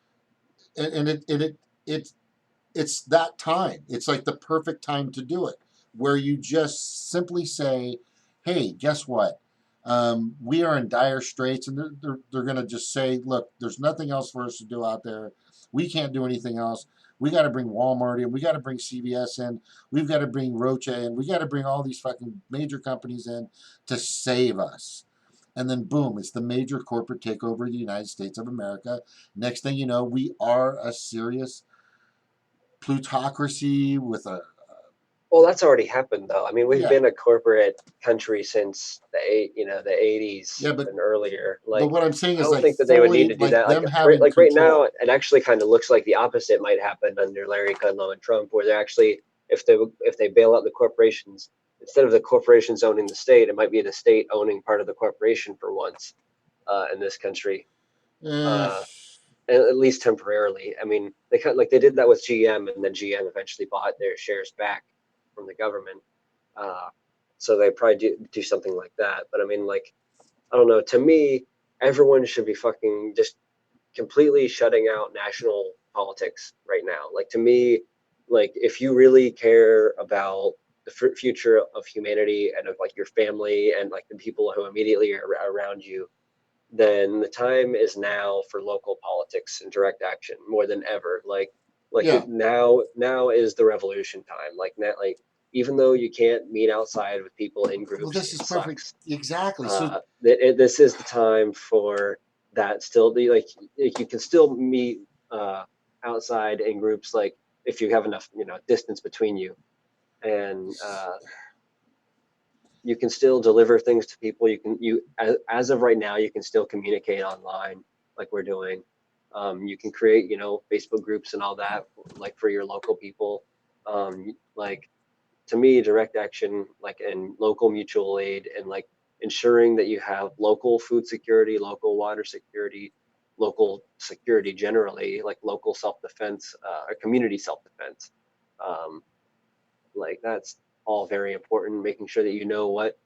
it it's that time. It's like the perfect time to do it, where you just simply say, "Hey, guess what? We are in dire straits," and they're going to just say, "Look, there's nothing else for us to do out there. We can't do anything else. We got to bring Walmart in. We got to bring CVS in. We've got to bring Rocha in. We got to bring all these fucking major companies in to save us." And then boom, it's the major corporate takeover of the United States of America. Next thing you know, we are a serious plutocracy with a well, that's already happened though. I mean, we've yeah, been a corporate country since the yeah, 80s and earlier. but Like, what I'm saying I is don't like think that they would need fully to do like that. them having Right now, control. it actually kind of looks like the opposite might happen under Larry Kudlow and Trump, where they're actually, if they bail out the corporations, instead of the corporations owning the state, it might be the state owning part of the corporation for once in this country. Eh, Uh, at least temporarily. I mean, they did that with GM, and then GM eventually bought their shares back from the government. Uh, so they probably do something like that. But I mean, like, I don't know. To me, everyone should be fucking just completely shutting out national politics right now. Like, to me, like, if you really care about the future of humanity and of like your family and like the people who immediately are around you, then the time is now for local politics and direct action more than ever. Yeah. Now is the revolution time. Like, now, like, even though you can't meet outside with people in Well, groups, this is it perfect. sucks. Exactly. So This is the time for that. Still, like you can still meet outside in groups, like if you have enough, distance between you, and you can still deliver things to people. As of right now, you can still communicate online like we're doing. You can create, Facebook groups and all that, like for your local people. Like, to me, direct action, like, and local mutual aid, and like ensuring that you have local food security, local water security, local security generally, like local self-defense, or community self-defense. Um, like, that's all very important. Making sure that you know what,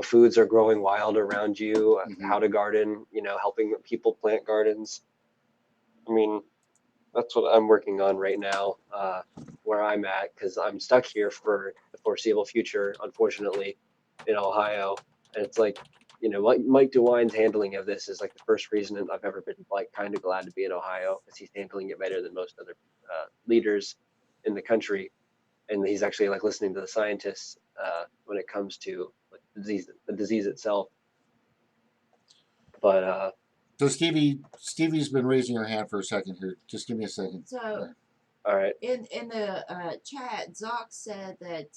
foods are growing wild around you, mhm. how to garden, helping people plant gardens. I mean, that's what I'm working on right now, where I'm at, because I'm stuck here for the foreseeable future, unfortunately, in Ohio. And it's like, Mike DeWine's handling of this is like the first reason I've ever been like kind of glad to be in Ohio, because he's handling it better than most other leaders in the country. And he's actually like listening to the scientists when it comes to like the disease itself. But So Stevie's been raising her hand for a second here. Just give me a second. So all right, in the chat, Zoc said that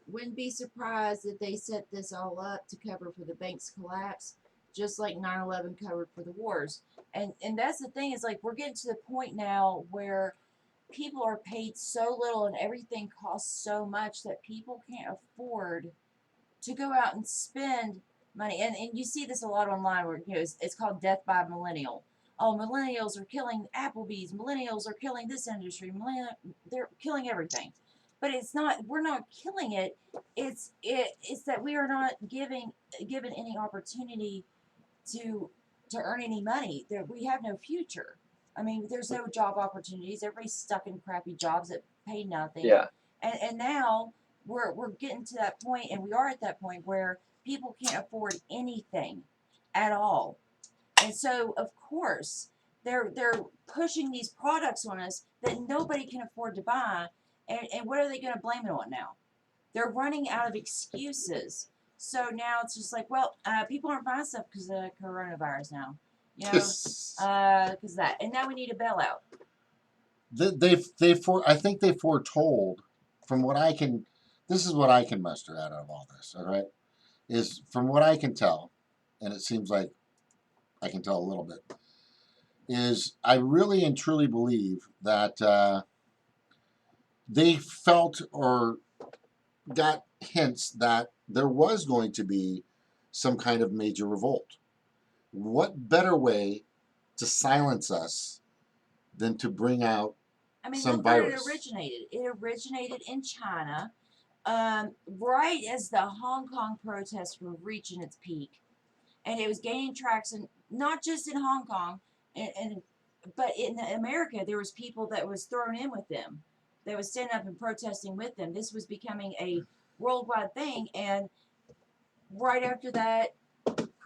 wouldn't be surprised that they set this all up to cover for the bank's collapse, just like 9/11 covered for the wars. And that's the thing, is like we're getting to the point now where people are paid so little and everything costs so much that people can't afford to go out and spend money. And you see this a lot online where it's called death by millennial. Oh, millennials are killing Applebee's. Millennials are killing this industry. They're killing everything. But it's not. We're not killing it. It's that we are not given any opportunity to earn any money. That we have no future. I mean, there's no job opportunities. Everybody's stuck in crappy jobs that pay nothing. yeah, And now we're getting to that point, and we are at that point where people can't afford anything at all. And so, of course, they're pushing these products on us that nobody can afford to buy. And what are they going to blame it on now? They're running out of excuses. So now it's just like, well, people aren't buying stuff because of coronavirus now, because that. And now we need a bailout. I think they foretold, from what I can, this is what I can muster out of all this. All right, is from what I can tell, and it seems like I can tell a little bit. Is I really and truly believe that they felt or got hints that there was going to be some kind of major revolt. What better way to silence us than to bring out I mean, some look where it virus? originated. It originated in China, right as the Hong Kong protests were reaching its peak, and it was gaining traction not just in Hong Kong, but in America. There was people that was thrown in with them, that was standing up and protesting with them. This was becoming a worldwide thing, and right after that,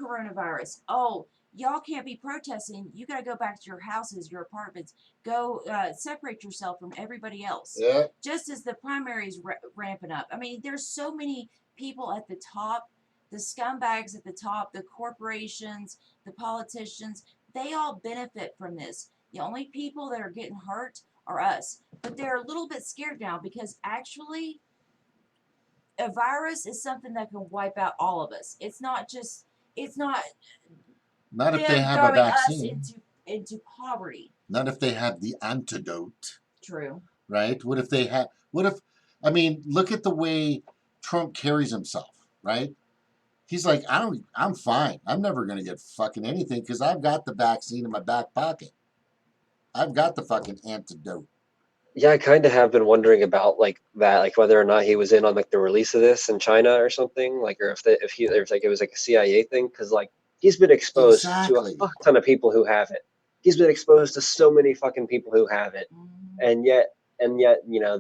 coronavirus. Oh, y'all can't be protesting. You got to go back to your houses, your apartments. Go separate yourself from everybody else. Yeah. Just as the primaries ramping up. I mean, there's so many people at the top, the scumbags at the top, the corporations, the politicians. They all benefit from this. The only people that are getting hurt are us. But they're a little bit scared now because actually, a virus is something that can wipe out all of us. It's not just. It's not Not if they them have a throwing us vaccine. into poverty. Not if they have the antidote. True. Right? What if they have? What if? I mean, look at the way Trump carries himself. Right? He's like, I'm fine. I'm never gonna get fucking anything because I've got the vaccine in my back pocket. I've got the fucking antidote. Yeah, I kind of have been wondering about like that, like whether or not he was in on like the release of this in China or something, like, or if like it was like a CIA thing, because like he's been exposed to a Exactly. fuck ton of people who have it. He's been exposed to so many fucking people who have it, Mhm. and yet,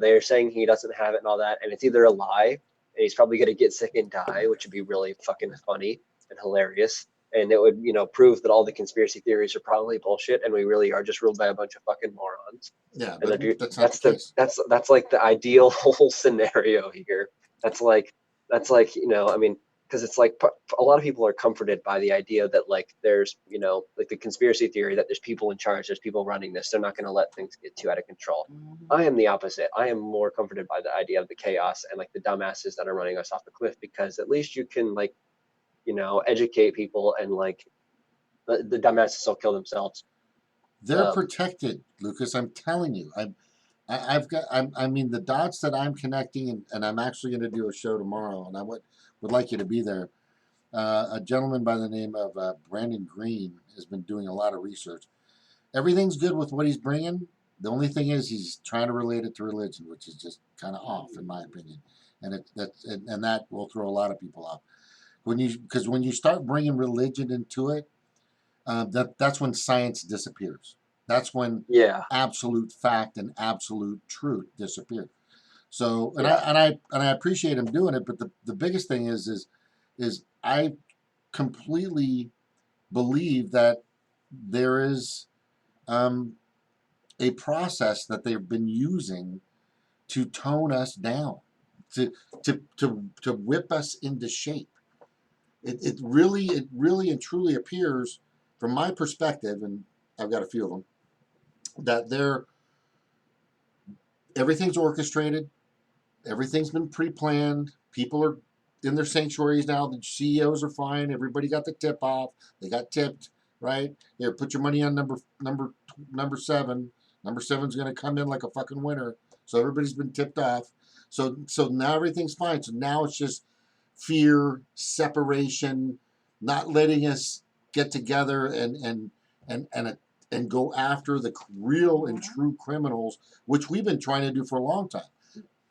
they're saying he doesn't have it and all that, and it's either a lie, and he's probably gonna get sick and die, which would be really fucking funny and hilarious, and it would, prove that all the conspiracy theories are probably bullshit, and we really are just ruled by a bunch of fucking morons. Yeah, And but that's not the case. that's like the ideal whole scenario here. That's like I mean, because it's like a lot of people are comforted by the idea that like there's like the conspiracy theory that there's people in charge, there's people running this, they're not going to let things get too out of control. Mhm. I am the opposite. I am more comforted by the idea of the chaos and like the dumbasses that are running us off the cliff, because at least you can like educate people, and like the dumbasses will kill themselves. They're um, protected, Lucas. I'm telling you. I've got. I mean, the dots that I'm connecting, and I'm actually going to do a show tomorrow, and I would like you to be there. A gentleman by the name of Brandon Green has been doing a lot of research. Everything's good with what he's bringing. The only thing is he's trying to relate it to religion, which is just kind of off, in my opinion, and that will throw a lot of people off. Because when you start bringing religion into it, that's when science disappears. That's when yeah, absolute fact and absolute truth disappear. So, and I yeah, and I and I appreciate him doing it, but the biggest thing is I completely believe that there is um, a process that they've been using to tone us down, to to whip us into shape. It really and truly appears, from my perspective, and I've got a few of them, that everything's orchestrated, everything's been pre-planned. People are in their sanctuaries now. The CEOs are fine. Everybody got the tip off. They got tipped, right? Here, put your money on number seven. Number seven's going to come in like a fucking winner. So everybody's been tipped off. So now everything's fine. So now it's just fear, separation, not letting us get together and go after the real and true criminals, which we've been trying to do for a long time.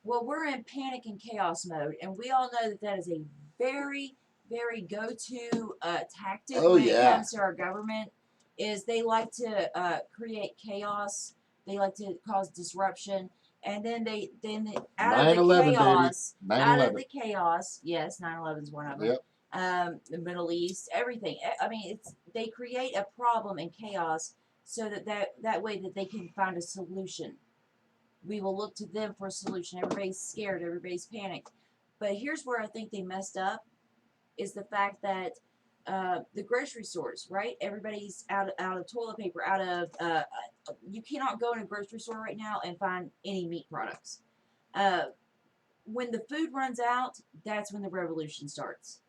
Well, we're in panic and chaos mode, and we all know that that is a very, very go-to tactic Oh when it yeah, comes to our government. Is they like to create chaos, they like to cause disruption, and then out of the 9/11, baby, chaos, out of 9/11. the chaos, yes, 9/11 is one of them. Yep. The Middle East, everything. I mean, they create a problem and chaos so that way that they can find a solution. We will look to them for a solution. Everybody's scared, everybody's panicked. But here's where I think they messed up is the fact that the grocery stores, right? Everybody's out of toilet paper, out of you cannot go in a grocery store right now and find any meat products. Uh, when the food runs out, that's when the revolution starts.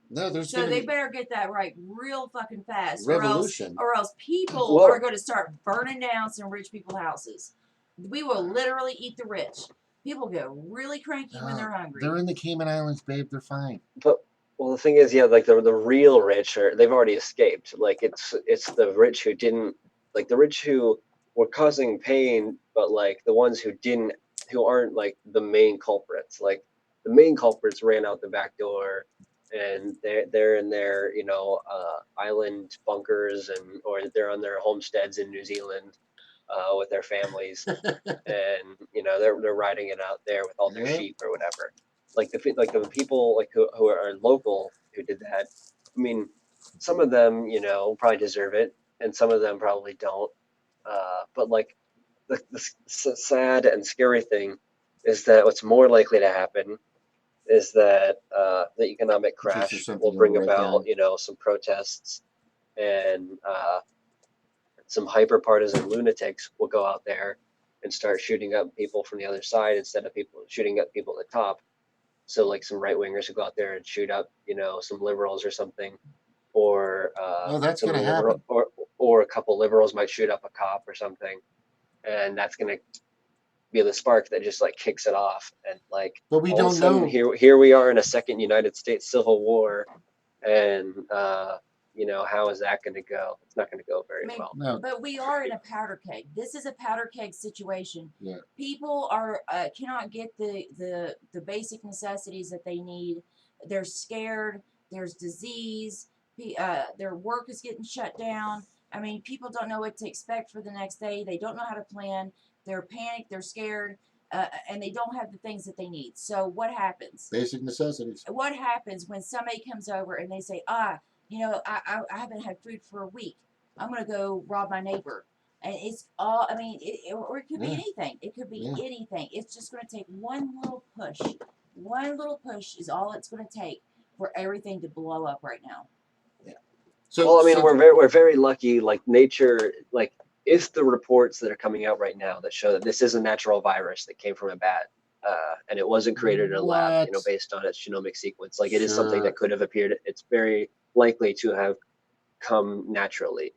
No, there's So going to they be better get that right real fucking fast, revolution. or else people are well, going to start burning down some rich people houses. We will literally eat the rich. People get really cranky when they're hungry. They're in the Cayman Islands, babe. They're fine. but well, the thing is, yeah, like the real rich are they've already escaped. Like it's the rich who didn't, like the rich who were causing pain, but like the ones who aren't like the main culprits. Like the main culprits ran out the back door, and they're in their island bunkers, and or they're on their homesteads in New Zealand with their families, and they're riding it out there with all their Yeah. sheep or whatever. Like the people like who are local who did that. I mean, some of them probably deserve it, and some of them probably don't. But like the sad and scary thing is that what's more likely to happen is that the economic In case there's crash will something you want bring to write about down. some protests, and some hyper partisan lunatics will go out there and start shooting up people from the other side instead of people shooting up people at the top. So like some right wingers who go out there and shoot up, some liberals or something, or Oh, that's some going to liberal happen. or a couple liberals might shoot up a cop or something, and that's gonna be the spark that just like kicks it off, and like But we all of a don't sudden know. here we are in a second United States Civil War, and you know, how is that going to go? It's not going to go very I mean, well. No. but we are in a powder keg. This is a powder keg situation. Yeah. People are cannot get the basic necessities that they need. They're scared. There's disease. Their work is getting shut down. I mean, people don't know what to expect for the next day. They don't know how to plan. They're panicked. They're scared, and they don't have the things that they need. So what happens? Basic necessities. What happens when somebody comes over and they say, you know, I haven't had food for a week. I'm going to go rob my neighbor. And it's all, I mean, or it could be Yeah. anything. It could be Yeah. anything. It's just going to take one little push. One little push is all it's going to take for everything to blow up right now. So, Well, I mean, so we're very lucky. Like nature, like if the reports that are coming out right now that show that this is a natural virus that came from a bat, and it wasn't created in a lab, you know, what? based on its genomic sequence, like it is something Sure. that could have appeared. It's very likely to have come naturally.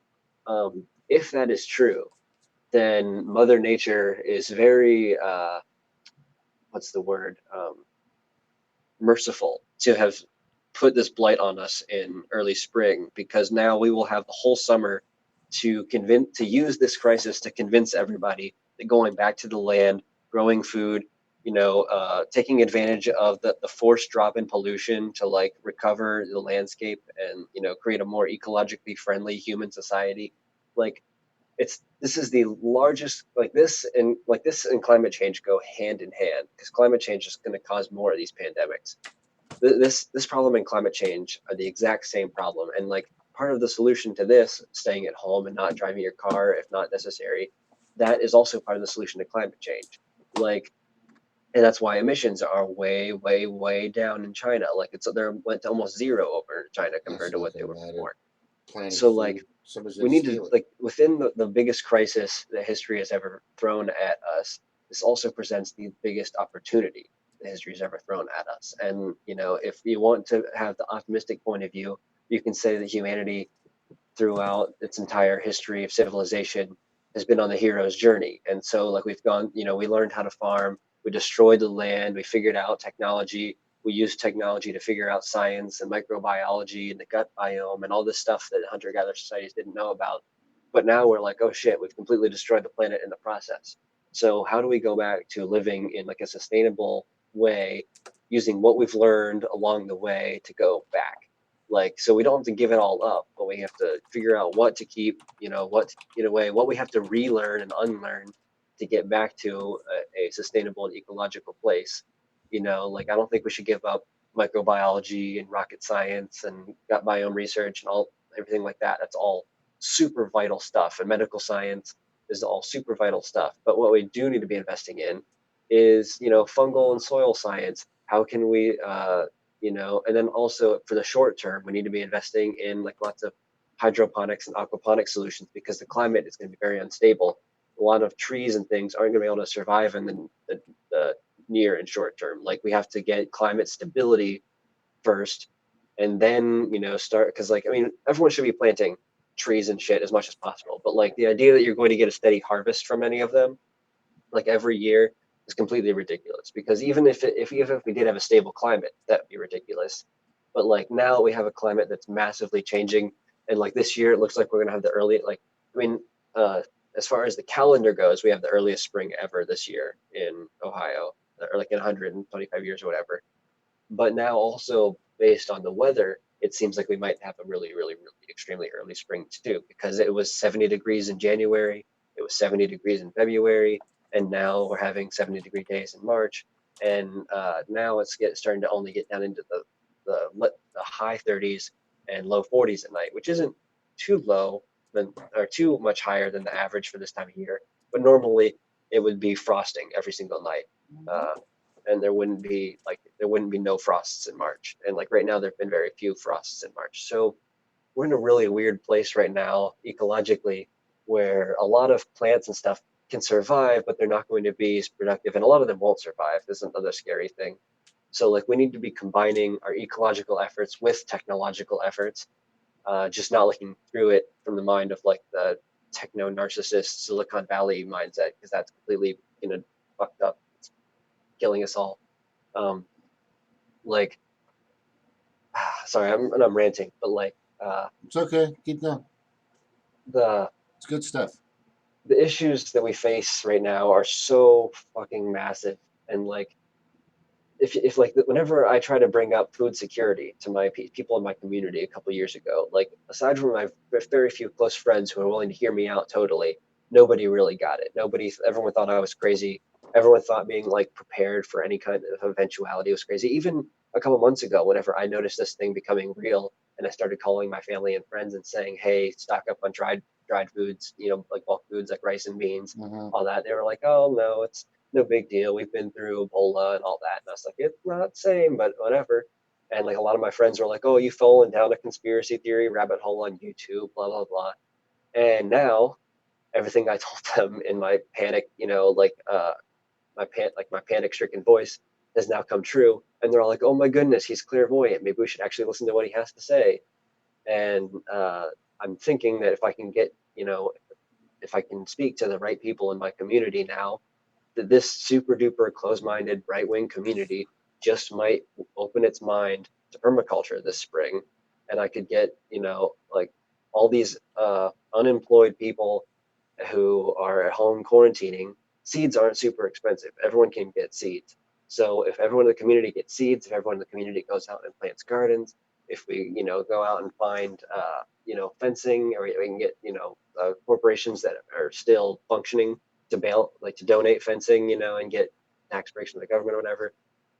If that is true, then Mother Nature is very, what's the word? Merciful to have put this blight on us in early spring, because now we will have the whole summer to use this crisis to convince everybody that going back to the land, growing food, you know, taking advantage of the forced drop in pollution to like recover the landscape and, you know, create a more ecologically friendly human society. Like this is the largest, this and climate change go hand in hand, because climate change is going to cause more of these pandemics. This problem and climate change are the exact same problem, and like part of the solution to this, staying at home and not driving your car if not necessary, that is also part of the solution to climate change. Like, and that's why emissions are way down in China. Like they're went to almost zero over in China compared That's to not what they going to were matter. before. Planting So food. like Somebody's we going to need to, steal it. like, within the biggest crisis that history has ever thrown at us, this also presents the biggest opportunity that history has ever thrown at us. And you know, if you want to have the optimistic point of view, you can say that humanity throughout its entire history of civilization has been on the hero's journey. And so like we've gone, you know, we learned how to farm, we destroyed the land, we figured out technology, we used technology to figure out science and microbiology and the gut biome and all this stuff that hunter-gatherer societies didn't know about. But now we're like, oh shit, we've completely destroyed the planet in the process. So how do we go back to living in like a sustainable way, using what we've learned along the way to go back? Like, so we don't have to give it all up, but we have to figure out what to keep, you know, what to get away, what we have to relearn and unlearn to get back to a sustainable and ecological place. You know, like I don't think we should give up microbiology and rocket science and gut biome research and all everything like that. That's all super vital stuff, and medical science is all super vital stuff. But what we do need to be investing in is, you know, fungal and soil science. How can we you know, and then also for the short term, we need to be investing in like lots of hydroponics and aquaponics solutions, because the climate is going to be very unstable. A lot of trees and things aren't going to be able to survive in the near and short term. Like we have to get climate stability first, and then, you know, start, because like I mean everyone should be planting trees and shit as much as possible, but like the idea that you're going to get a steady harvest from any of them like every year is completely ridiculous, because even if we did have a stable climate, that'd be ridiculous. But like now we have a climate that's massively changing, and like this year it looks like we're gonna have the early, like, I mean, uh as far as the calendar goes, we have the earliest spring ever this year in Ohio, or like in 125 years or whatever. But now also based on the weather, it seems like we might have a really extremely early spring too, because it was 70 degrees in January, it was 70 degrees in February, and now we're having 70-degree days in March. And now starting to only get down into the high 30s and low 40s at night, which isn't too low or too much higher than the average for this time of year. But normally it would be frosting every single night. Mm-hmm. Uh, and there wouldn't be no frosts in March. And like right now there've been very few frosts in March. So we're in a really weird place right now ecologically, where a lot of plants and stuff can survive, but they're not going to be as productive, and a lot of them won't survive. This is another scary thing. So like we need to be combining our ecological efforts with technological efforts, just not looking through it from the mind of like the techno narcissist Silicon Valley mindset, because that's completely, you know, fucked up. It's killing us all. Like, sorry, I'm ranting, but like, It's okay. Keep going. the It's good stuff. the issues that we face right now are so fucking massive, and like, if like whenever I try to bring up food security to my people in my community a couple years ago, like aside from my very few close friends who are willing to hear me out totally, nobody really got it. Everyone thought I was crazy. Everyone thought being like prepared for any kind of eventuality was crazy. Even a couple months ago, whenever I noticed this thing becoming real, and I started calling my family and friends and saying, "Hey, stock up on dried foods, like bulk foods like rice and beans, Hmm. all that." They were like, "Oh no, it's no big deal. We've been through Ebola and all that." And I was like, it's not same, but whatever. And like a lot of my friends were like, "Oh, you've fallen down a conspiracy theory rabbit hole on YouTube, blah blah blah." And now everything I told them in my panic, my panic stricken voice has now come true. And they're all like, "Oh my goodness, he's clairvoyant. Maybe we should actually listen to what he has to say." And I'm thinking that if I can speak to the right people in my community now, that this super duper close minded right wing community just might open its mind to permaculture this spring. And I could get, like all these unemployed people who are at home quarantining. Seeds aren't super expensive. Everyone can get seeds. So if everyone in the community gets seeds, if everyone in the community goes out and plants gardens, if we, go out and find, fencing, or we can get, corporations that are still functioning to to donate fencing, and get tax breaks from the government or whatever.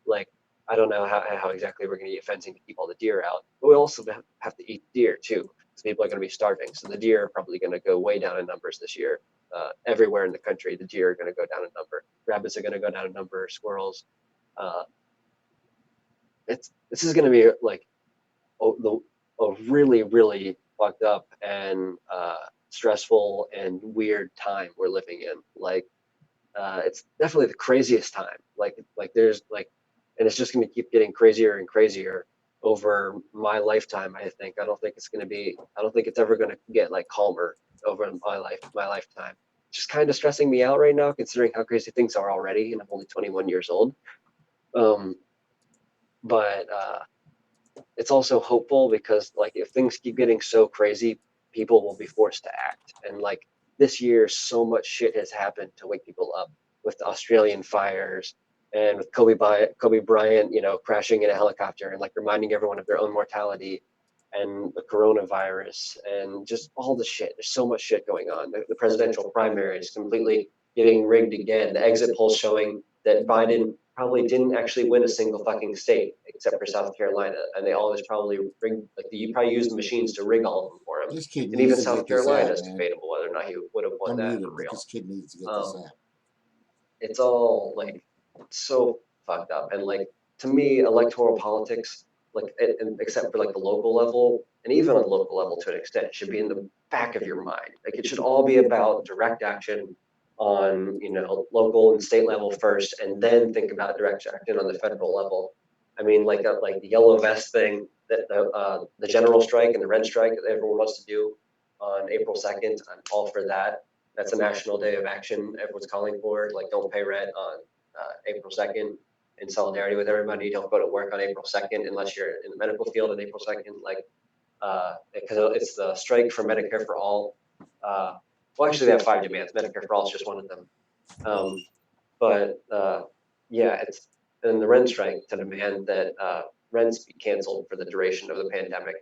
Like, I don't know how exactly we're going to get fencing to keep all the deer out, but we also have to eat deer too, because people are going to be starving. So the deer are probably going to go way down in numbers this year. Everywhere in the country, the deer are going to go down in number. Rabbits are going to go down in number. Squirrels. Uh, this is going to be like a really really fucked up and stressful and weird time we're living in. Like, it's definitely the craziest time. Like there's like, and it's just going to keep getting crazier and crazier over my lifetime. I think. I don't think it's going to be. I don't think it's ever going to get like calmer over my lifetime. Just kind of stressing me out right now, considering how crazy things are already, and I'm only 21 years old. Um, but it's also hopeful because like if things keep getting so crazy, people will be forced to act. And like this year, so much shit has happened to wake people up, with the Australian fires and with Kobe Bryant, crashing in a helicopter and like reminding everyone of their own mortality, and the coronavirus and just all the shit. There's so much shit going on. The presidential primaries completely getting rigged again. The exit polls showing that Biden probably didn't actually win a single fucking state except for South Carolina, and they always probably rigged, like you probably used the machines to rig all of them for him. This kid And even needs to South get this Carolina app, is man. debatable whether or not he would have won I'm that for muted, but real. this kid needs to get this app. It's all like so fucked up, and like to me, electoral politics, like and except for like the local level, and even on the local level to an extent, should be in the back of your mind. Like it should all be about direct action on local and state level first, and then think about direct action on the federal level. I mean, like the yellow vest thing, that the general strike and the red strike that everyone wants to do on April 2nd. I'm all for that. That's a national day of action. Everyone's calling for it. Like, don't pay rent on April 2nd, in solidarity with everybody. Don't go to work on April 2nd unless you're in the medical field on April 2nd. Like, because it's the strike for Medicare for all. Well, actually, they have 5 demands. Medicare for all is just one of them. But yeah, it's and the rent strike to demand that rents be canceled for the duration of the pandemic.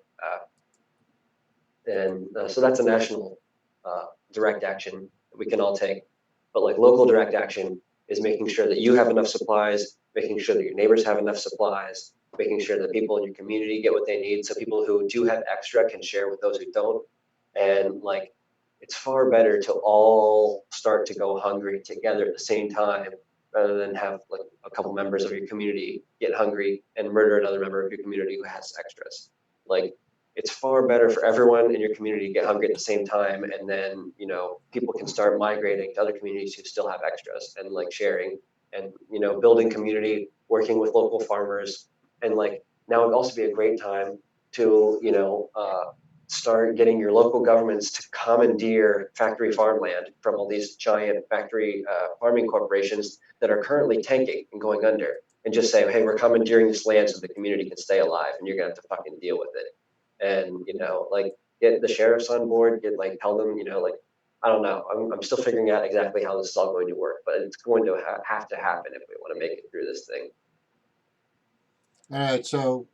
And so that's a national direct action that we can all take. But like local direct action is making sure that you have enough supplies, making sure that your neighbors have enough supplies, making sure that people in your community get what they need. So people who do have extra can share with those who don't. And like, it's far better to all start to go hungry together at the same time, rather than have like a couple members of your community get hungry and murder another member of your community who has extras. Like, it's far better for everyone in your community to get hungry at the same time, and then people can start migrating to other communities who still have extras, and like sharing, and building community, working with local farmers. And like, now would also be a great time to start getting your local governments to commandeer factory farmland from all these giant factory farming corporations that are currently tanking and going under, and just say, hey, we're commandeering this land so the community can stay alive, and you're gonna have to fucking deal with it. And like get the sheriffs on board, tell them, like, I don't know. I'm still figuring out exactly how this is all going to work, but it's going to have to happen if we want to make it through this thing. All right, so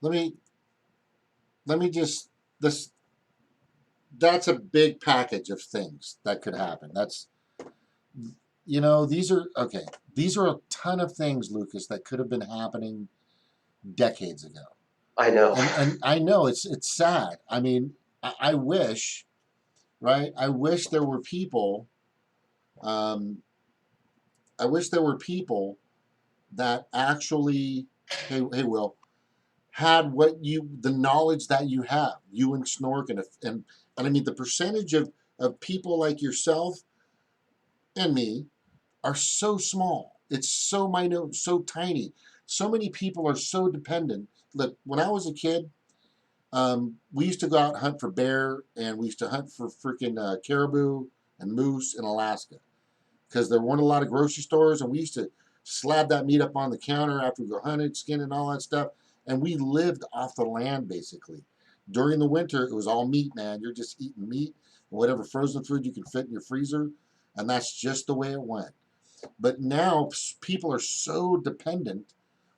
let me just that's a big package of things that could happen. That's these are okay. These are a ton of things, Lucas, that could have been happening decades ago. I know. And I know it's sad. I mean, I wish, right? I wish there were people. I wish there were people that actually, hey Will, had the knowledge that you have, you and Snork, and I mean the percentage of people like yourself and me are so small. It's so minute, so tiny. So many people are so dependent. Look, when I was a kid, we used to go out and hunt for bear, and we used to hunt for freaking caribou and moose in Alaska, because there weren't a lot of grocery stores, and we used to slab that meat up on the counter after we go hunting, skin and all that stuff, and we lived off the land basically. During the winter, it was all meat, man. You're just eating meat and whatever frozen food you can fit in your freezer, and that's just the way it went. But now people are so dependent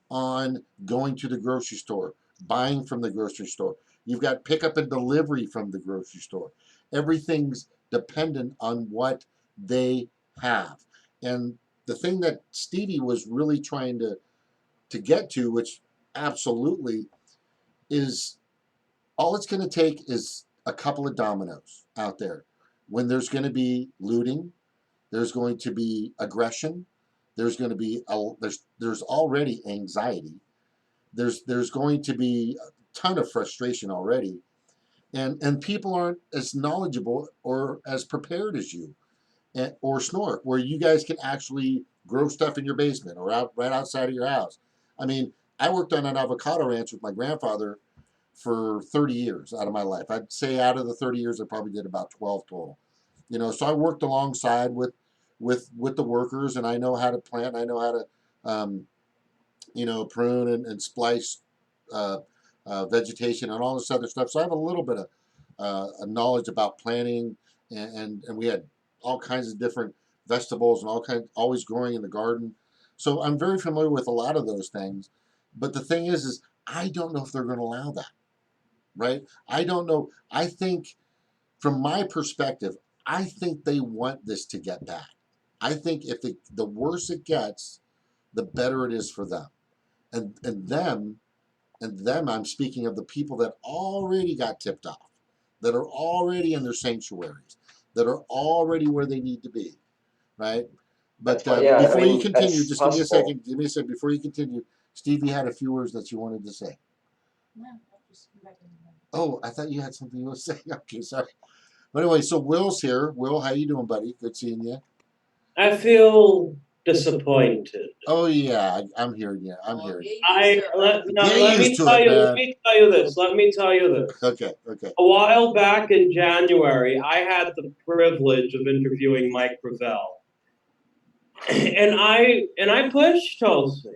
on going to the grocery store, buying from the grocery store. You've got pickup and delivery from the grocery store. Everything's dependent on what they have. And the thing that Stevie was really trying to get to, which absolutely is all it's going to take is a couple of dominoes out there. When there's going to be looting, there's going to be aggression, there's going to be there's already anxiety, there's going to be a ton of frustration already, and people aren't as knowledgeable or as prepared as you or Snork, where you guys can actually grow stuff in your basement or right outside of your house. I mean, I worked on an avocado ranch with my grandfather for 30 years out of my life. I'd say out of the 30 years, I probably did about 12 total. So I worked alongside with the workers, and I know how to plant. I know how to prune and splice vegetation and all this other stuff. So I have a little bit of knowledge about planting, and we had all kinds of different vegetables and always growing in the garden. So I'm very familiar with a lot of those things. But the thing is I don't know if they're going to allow that, right? I don't know. I think, from my perspective, I think they want this to get bad. I think if the worse it gets, the better it is for them. And them, I'm speaking of the people that already got tipped off, that are already in their sanctuaries, that are already where they need to be, right? But before you continue, just give me a second. Give me a second before you continue. Stevie had a few words that you wanted to say. No, I'll just go back in the room. Oh, I thought you had something you were saying. Okay, sorry. But anyway, so Will's here. Will, how you doing, buddy? Good seeing you. I feel disappointed. Oh yeah, I'm hearing you. I'm hearing you. Let Get me used to tell it, you. man. Let me tell you this. Let me tell you this. Okay. A while back in January, I had the privilege of interviewing Mike Gravel, and I pushed Tulsi.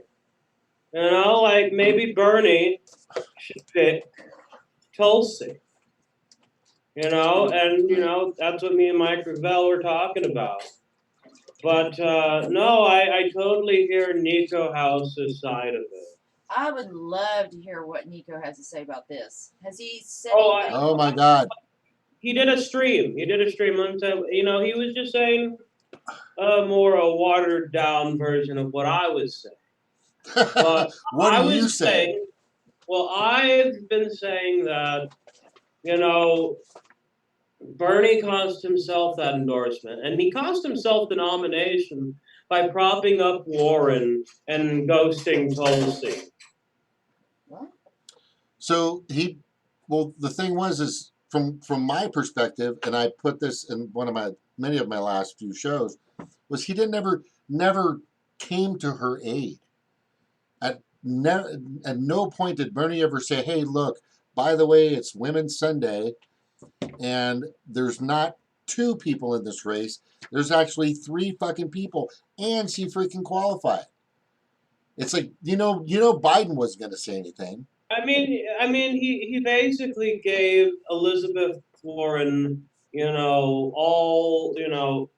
Like maybe Bernie should pick Tulsi. And that's what me and Mike Gravel were talking about. But no, I totally hear Nico House's side of it. I would love to hear what Nico has to say about this. Has he said anything? Oh my God. He did a stream. One time. He was just saying more a watered down version of what I was saying. But What do you say? Well, I've been saying that, Bernie cost himself that endorsement, and he cost himself the nomination by propping up Warren and ghosting Tulsi. What? So the thing is from my perspective, and I put this in many of my last few shows, was he never came to her aid. at no point did Bernie ever say, "Hey, look, by the way, it's Women's Sunday, and there's not 2 people in this race. There's actually 3 fucking people, and she freaking qualified." It's like Biden wasn't going to say anything. He basically gave Elizabeth Warren, all the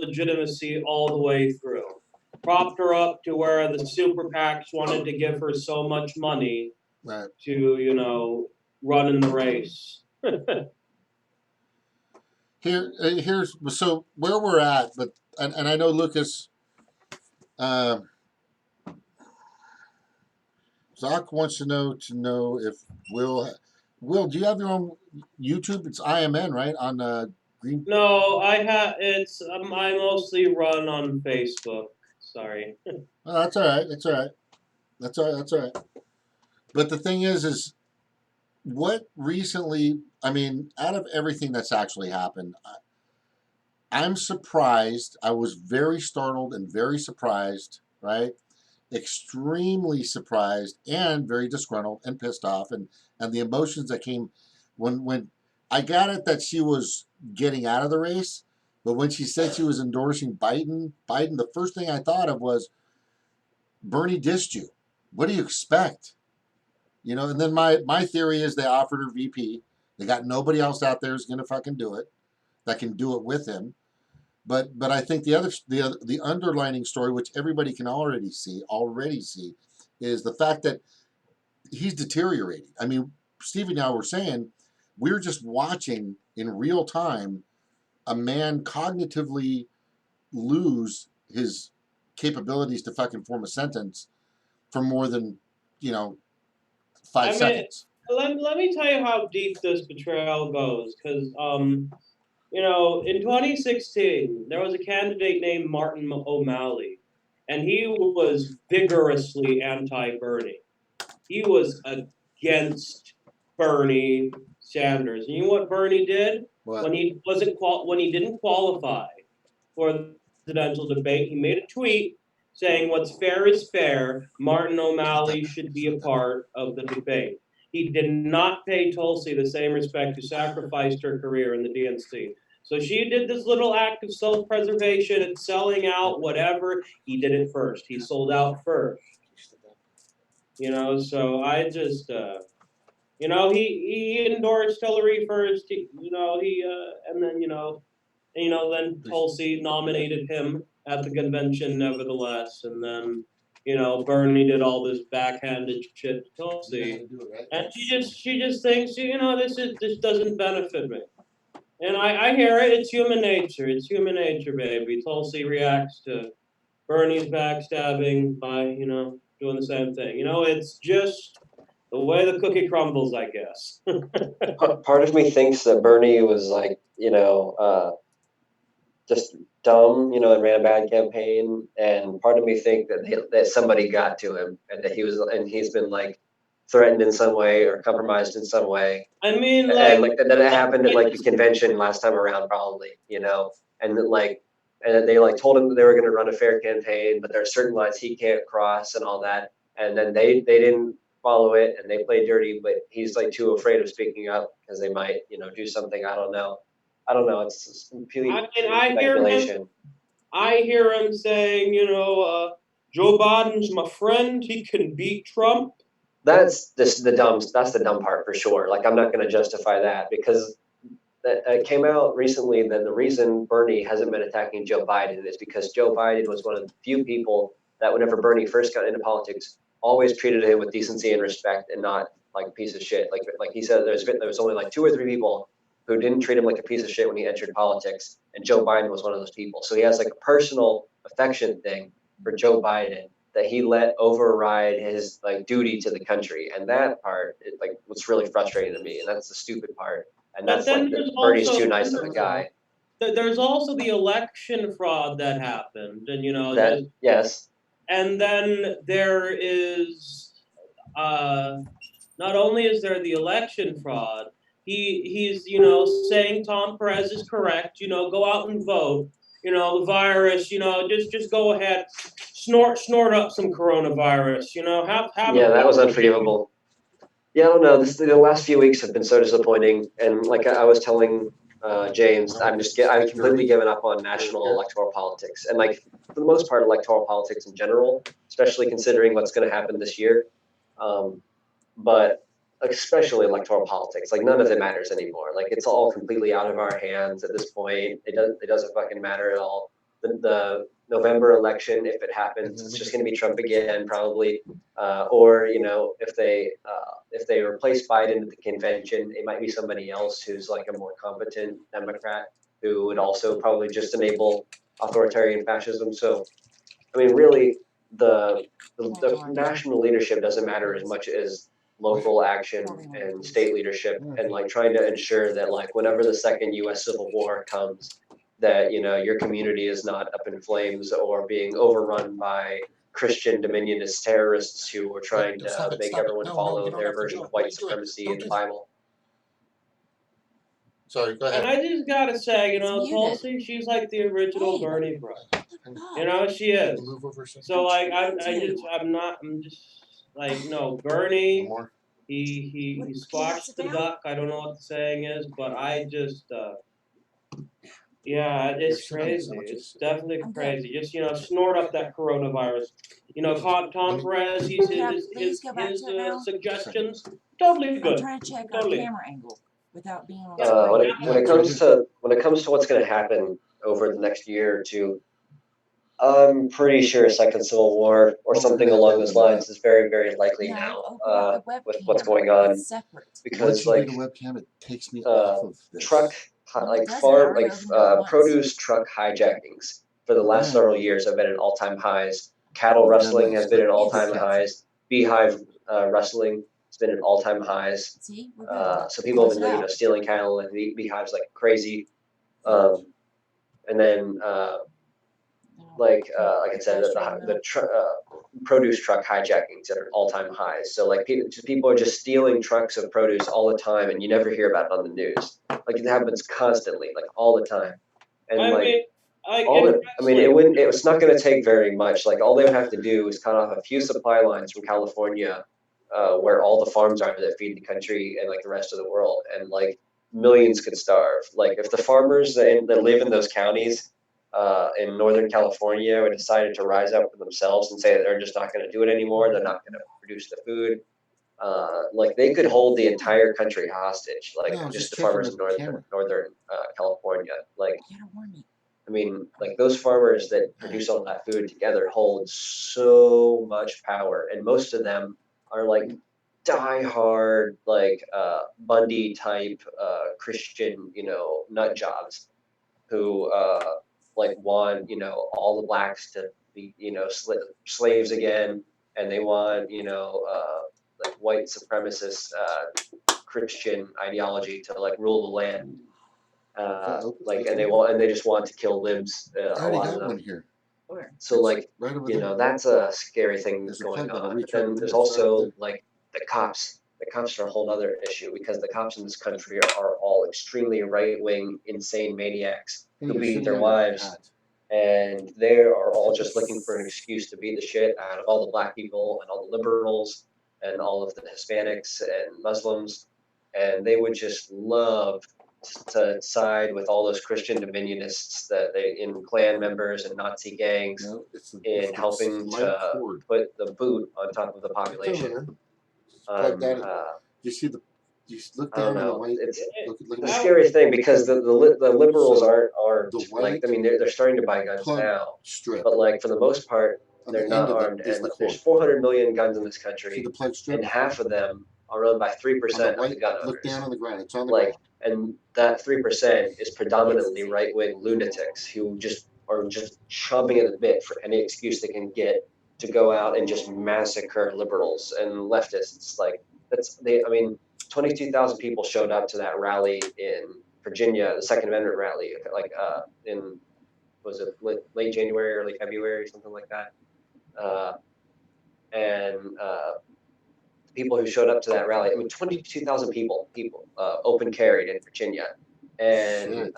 legitimacy all the way through. Propped her up to where the super PACs wanted to give her so much money Right. to, run in the race. Here's so where we're at, but and I know Lucas. Zach wants to know if Will, do you have your own YouTube? It's IMN, right? On Green. No, I mostly run on Facebook. Sorry. Oh, that's all right. That's all right. That's all right. That's all right. But the thing is what recently? I mean, out of everything that's actually happened, I'm surprised. I was very startled and very surprised. Right? Extremely surprised and very disgruntled and pissed off, and the emotions that came when I got it that she was getting out of the race, but when she said she was endorsing Biden, the first thing I thought of was Bernie dissed you. What do you expect? And then my theory is they offered her VP. They got nobody else out there who's gonna fucking do it that can do it with him. But I think the underlining story, which everybody can already see, is the fact that he's deteriorating. I mean, Steve and I were saying we're just watching in real time a man cognitively lose his capabilities to fucking form a sentence for more than 5 seconds. Let me tell you how deep this betrayal goes, because in 2016, there was a candidate named Martin O'Malley, and he was vigorously anti-Bernie. He was against Bernie Sanders. And you know what Bernie did? What? When he didn't qualify for the presidential debate, he made a tweet saying, "What's fair is fair. Martin O'Malley should be a part of the debate." He did not pay Tulsi the same respect who sacrificed her career in the DNC. So she did this little act of self-preservation and selling out, whatever. He did it first. He sold out first. So I just, he endorsed Hillary first. And then Tulsi nominated him at the convention, nevertheless, and then Bernie did all this backhanded shit to Tulsi, and she just thinks this doesn't benefit me, and I hear it. It's human nature. It's human nature, baby. Tulsi reacts to Bernie's backstabbing by doing the same thing. It's just the way the cookie crumbles, I guess. Part of me thinks that Bernie was like, just dumb, and ran a bad campaign. And part of me think that somebody got to him and that he's been like threatened in some way or compromised in some way. I mean, and like that it happened at like the convention last time around, probably, and they like told him that they were going to run a fair campaign, but there are certain lines he can't cross and all that. And then they didn't follow it and they played dirty, but he's like too afraid of speaking up because they might, do something. I don't know. It's complete speculation. I hear him saying, Joe Biden's my friend. He can beat Trump. That's the dumb part for sure. Like, I'm not going to justify that because it came out recently that the reason Bernie hasn't been attacking Joe Biden is because Joe Biden was one of the few people that whenever Bernie first got into politics, always treated him with decency and respect and not like a piece of shit. Like he said, there was only like 2 or 3 people who didn't treat him like a piece of shit when he entered politics, and Joe Biden was one of those people. So he has like a personal affection thing for Joe Biden that he let override his like duty to the country, and that part is like what's really frustrating to me, and that's the stupid part. And that's like Bernie's too nice of a guy. There's also the election fraud that happened, and that yes. And then there is not only is there the election fraud, he's saying Tom Perez is correct. Go out and vote. The virus. Just go ahead, snort up some coronavirus. You know, have Yeah, a that was couple. unforgivable. Yeah, I don't know. The last few weeks have been so disappointing, and like I was telling James, I've completely given up on national electoral politics, and like for the most part, electoral politics in general, especially considering what's going to happen this year. But especially electoral politics, like none of it matters anymore. Like it's all completely out of our hands at this point. It doesn't fucking matter at all. The November election, if it happens, it's just going to be Trump again, probably. Or you know, if they replace Biden at the convention, it might be somebody else who's like a more competent Democrat who would also probably just enable authoritarian fascism. So, I mean, really, the national leadership doesn't matter as much as local action and state leadership, and like trying to ensure that like whenever the second U.S. Civil War comes, that you know your community is not up in flames or being overrun by Christian dominionist terrorists who are trying to make everyone follow their version of white supremacy in the Bible. Sorry, go And ahead. I just gotta say, you know, It's muted. Tulsi, she's like the original Hey. Bernie bro. Fuck. You know, she is. Move over a second. So like, I'm I'm just like, no, One Bernie. more. He squashed the duck. I don't know what the saying is, but I just yeah, it's crazy. It's definitely I'm good. crazy. Just you know, snort up that coronavirus. You know, Tom Perez, his Can I please go back to it now? suggestions, totally I'm good. trying to check our Totally. camera angle without being on Yeah, screen. When it comes to what's going to happen over the next year or two, I'm pretty sure a second civil war or something along those lines is very, very likely now open up the with webcam. what's going on. It's separate. Because Once you like do the webcam, it takes me off of this. truck No, it like doesn't. I farm already like opened it once. produce truck hijackings for the last several years have been at all-time highs. Cattle rustling has been at all-time highs. Beehive rustling has been at all-time highs. See, we're good. So people have Close been it out. stealing cattle and beehives like crazy. And then like I said, the produce truck hijackings at all-time highs. So like people are just stealing trucks of produce all the time, and you never hear about it on the news. Like it happens constantly, like all the time. And it's not going to take very much. Like all they would have to do is cut off a few supply lines from California, where all the farms are that feed the country and like the rest of the world, and like millions could starve. Like if the farmers that live in those counties in Northern California decided to rise up for themselves and say that they're just not going to do it anymore, they're not going to produce the food. Like they could hold the entire country hostage, like just the farmers in northern California. Like, I mean, like those farmers that produce all that food together hold so much power, and most of them are like diehard, like Bundy type Christian, you know, nut jobs who like want all the blacks to be slaves again, and they want like white supremacist Christian ideology to like rule the land. And they just want to kill libs. A lot of them. Here. So like Right over there. that's a scary thing going on. But then there's also like the cops. The cops are a whole other issue because the cops in this country are all extremely right-wing, insane maniacs who beat their wives, and they are all just looking for an excuse to beat the shit out of all the black people and all the liberals and all of the Hispanics and Muslims, and they would just love to side with all those Christian dominionists that they in Klan members and Nazi gangs in helping to put the boot on top of the population. You see the. You look I don't down on the know. white. It's look a scary thing because the liberals aren't like, I mean, they're starting to buy guns now, but like for the most part they're not armed, and like, there's 400 million guns in this country, and half of them are owned by 3% of the gun owners. Look down on the ground. It's on the Like, and that 3% is predominantly right-wing lunatics who just are just chomping at the bit for any excuse they can get to go out and just massacre liberals and leftists. Like I mean, 22,000 people showed up to that rally in Virginia, the Second Amendment rally, like in was it late January, early February, something like that. And people who showed up to that rally, I mean, 22,000 people open carried in Virginia, and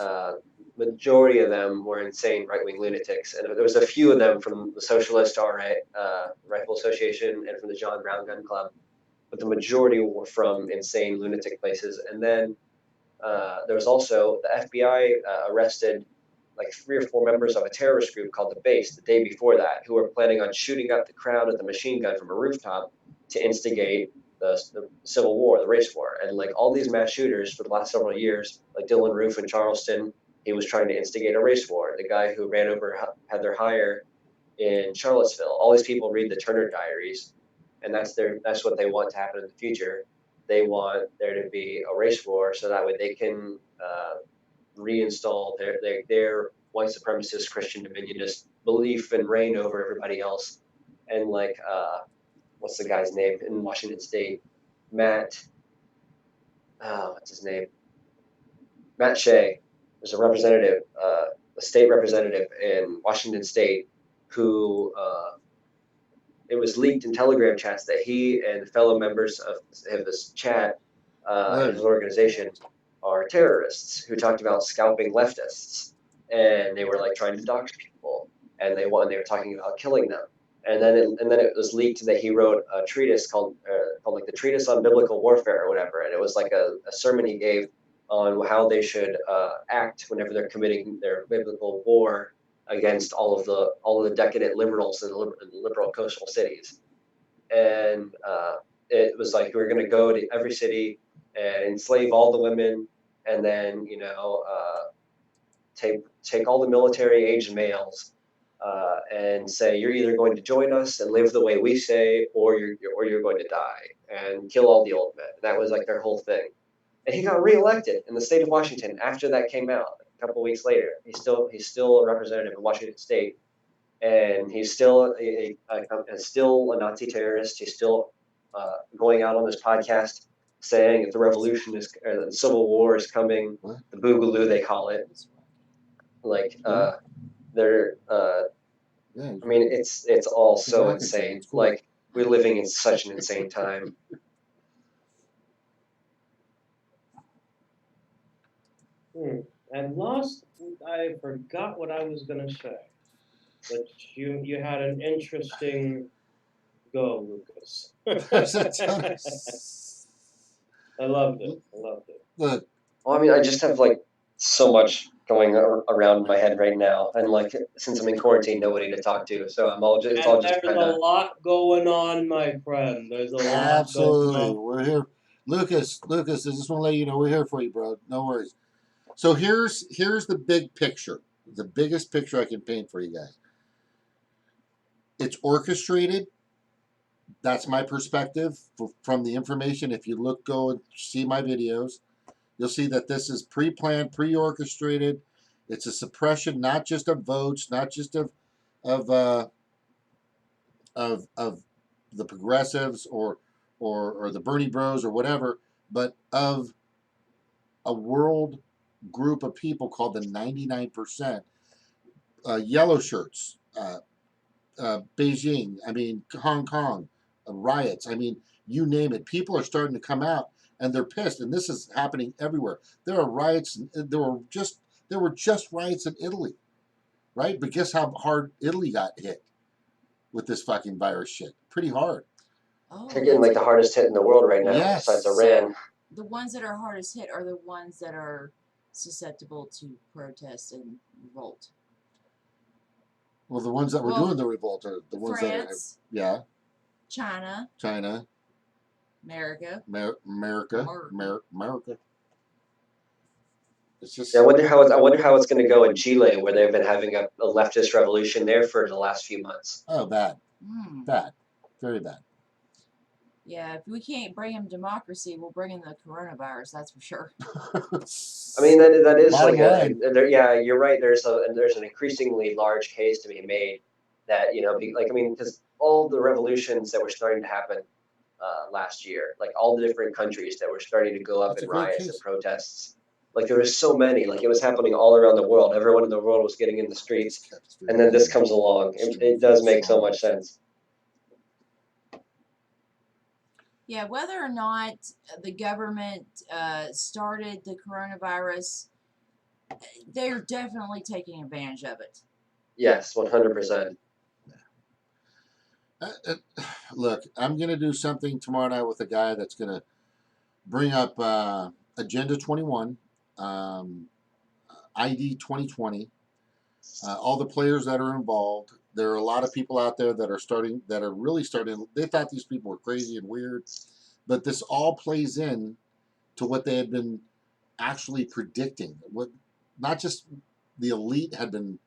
majority of them were insane right-wing lunatics, and there was a few of them from the Socialist Rifle Association and from the John Brown Gun Club, but the majority were from insane lunatic places. And then there was also the FBI arrested like 3 or 4 members of a terrorist group called the Base the day before that, who were planning on shooting up the crowd with a machine gun from a rooftop to instigate the Civil War, the race war. And like all these mass shooters for the last several years, like Dylan Roof in Charleston, he was trying to instigate a race war. The guy who ran over Heather Heyer in Charlottesville, all these people read the Turner Diaries, and that's what they want to happen in the future. They want there to be a race war so that way they can reinstall their white supremacist Christian dominionist belief and reign over everybody else. And like what's the guy's name in Washington State? What's his name? Matt Shea. There's a representative, a state representative in Washington State who it was leaked in Telegram chats that he and fellow members of this chat, his organization, are terrorists who talked about scalping leftists, and they were like trying to dox people, and they were talking about killing them. And then it was leaked that he wrote a treatise called like the Treatise on Biblical Warfare or whatever, and it was like a sermon he gave on how they should act whenever they're committing their biblical war against all of the decadent liberals in the liberal coastal cities. And it was like we're going to go to every city and enslave all the women, and then take all the military aged males and say you're either going to join us and live the way we say, or you're going to die and kill all the old men. And that was like their whole thing. And he got reelected in the state of Washington after that came out. A couple of weeks later, he's still a representative of Washington State, and he's still still a Nazi terrorist. He's still going out on this podcast saying if the revolution is or the Civil War is coming, the boogaloo they call it. Like they're I mean it's all so insane. Like we're living in such an insane time. I forgot what I was gonna say. But you had an interesting go, Lucas. I loved it. Look, Well, I mean, I just have like so much going around my head right now, and like since I'm in quarantine, nobody to talk to, so it's all just There's kind a of. lot going on, my friend. There's a lot absolutely, going on. we're here. Lucas, I just want to let you know we're here for you, bro. No worries. So here's the big picture, the biggest picture I can paint for you guys. It's orchestrated. That's my perspective from the information. If you go and see my videos, you'll see that this is pre-planned, pre-orchestrated. It's a suppression, not just of votes, not just of the progressives or the Bernie Bros or whatever, but of a world group of people called the 99%. Yellow shirts, Beijing, I mean Hong Kong, riots. I mean, you name it. People are starting to come out and they're pissed, and this is happening everywhere. There are riots. There were just riots in Italy, right? But guess how hard Italy got hit with this fucking virus shit? Pretty hard. Oh, They're getting like the hardest hit in the world right now, Yes. besides Iran. the ones that are hardest hit are the ones that are susceptible to protest and revolt. Well, the ones that were doing the revolt are the ones France, that are, China, America. America. It's just. Yeah, I wonder how it's going to go in Chile, where they've been having a leftist revolution there for the last few months. Oh, bad, bad, very bad. Yeah, if we can't bring in democracy, we'll bring in the coronavirus. That's for sure. I mean, that is Bottom like line. yeah, you're right. There's an increasingly large case to be made that because all the revolutions that were starting to happen last year, like all the different countries that were starting to go up That's in a great riots case. and protests, like there was so many, like it was happening all around the world. Everyone in the world was getting in the streets, and then this comes along. It does make so much sense. Yeah, whether or not the government started the coronavirus, they're definitely taking advantage of it. Yes, 100%. Look, I'm going to do something tomorrow night with a guy that's going to bring up Agenda 21, ID 2020, all the players that are involved. There are a lot of people out there that are really starting. They thought these people were crazy and weird, but this all plays in to what they had been actually predicting. What, not just the elite had been,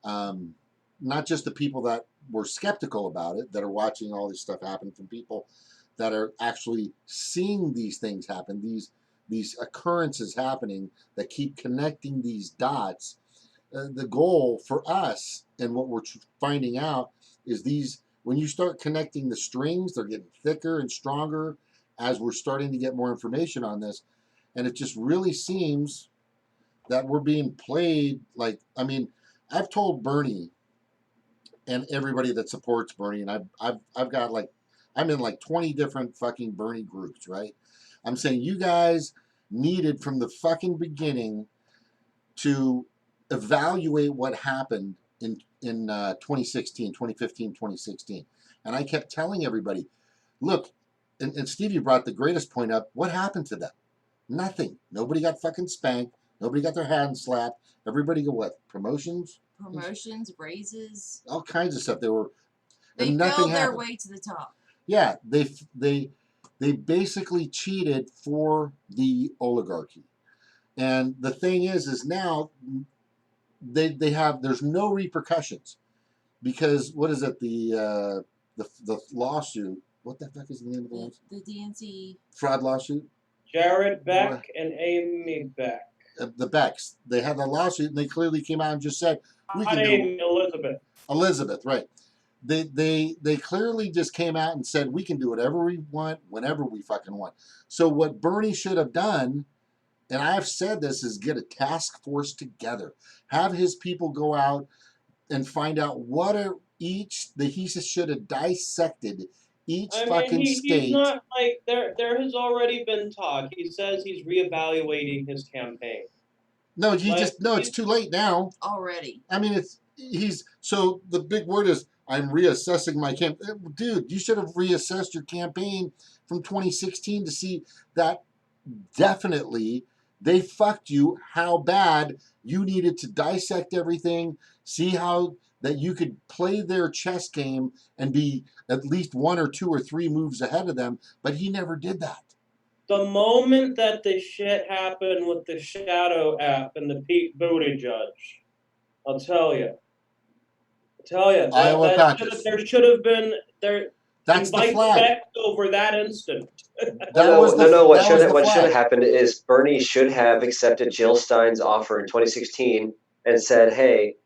not just the people that were skeptical about it, that are watching all this stuff happen, from people that are actually seeing these things happen, these occurrences happening that keep connecting these dots. The goal for us and what we're finding out is these, when you start connecting the strings, they're getting thicker and stronger as we're starting to get more information on this. And it just really seems that we're being played like, I mean, I've told Bernie and everybody that supports Bernie, and I've got like, I'm in like 20 different fucking Bernie groups, right? I'm saying you guys needed from the fucking beginning to evaluate what happened in 2016, 2015, 2016. And I kept telling everybody, look, and Steve, you brought the greatest point up. What happened to them? Nothing. Nobody got fucking spanked. Nobody got their hand slapped. Everybody got what? Promotions? Promotions, raises. All kinds of stuff. They were, They and fell nothing their happened. way to the top. Yeah, they basically cheated for the oligarchy. And the thing is now they have, there's no repercussions because what is it, the lawsuit? What the fuck is the name of the lawsuit? The DNC. Fraud lawsuit. Jared Beck and Amy Beck. The Becks. They had the lawsuit, and they clearly came out and just said we Not can do Amy, Elizabeth. Elizabeth, right? They clearly just came out and said we can do whatever we want, whenever we fucking want. So what Bernie should have done, and I've said this, is get a task force together, have his people go out and find out what are each, that he should have dissected each I fucking mean, state. he's not like there has already been talk. He says he's reevaluating his campaign. No, Like, it's too late now. Already. I mean, so the big word is I'm reassessing my campaign. Dude, you should have reassessed your campaign from 2016 to see that definitely they fucked you, how bad you needed to dissect everything, see how that you could play their chess game and be at least 1 or 2 or 3 moves ahead of them, but he never did that. the moment that the shit happened with the Shadow app and the Pete Buttigieg, I'll tell you. Iowa caucus. There should have been there. That's the Invite flag. Beck over that instant. No. What should have flag. happened is Bernie should have accepted Jill Stein's offer in 2016 and said, "Hey,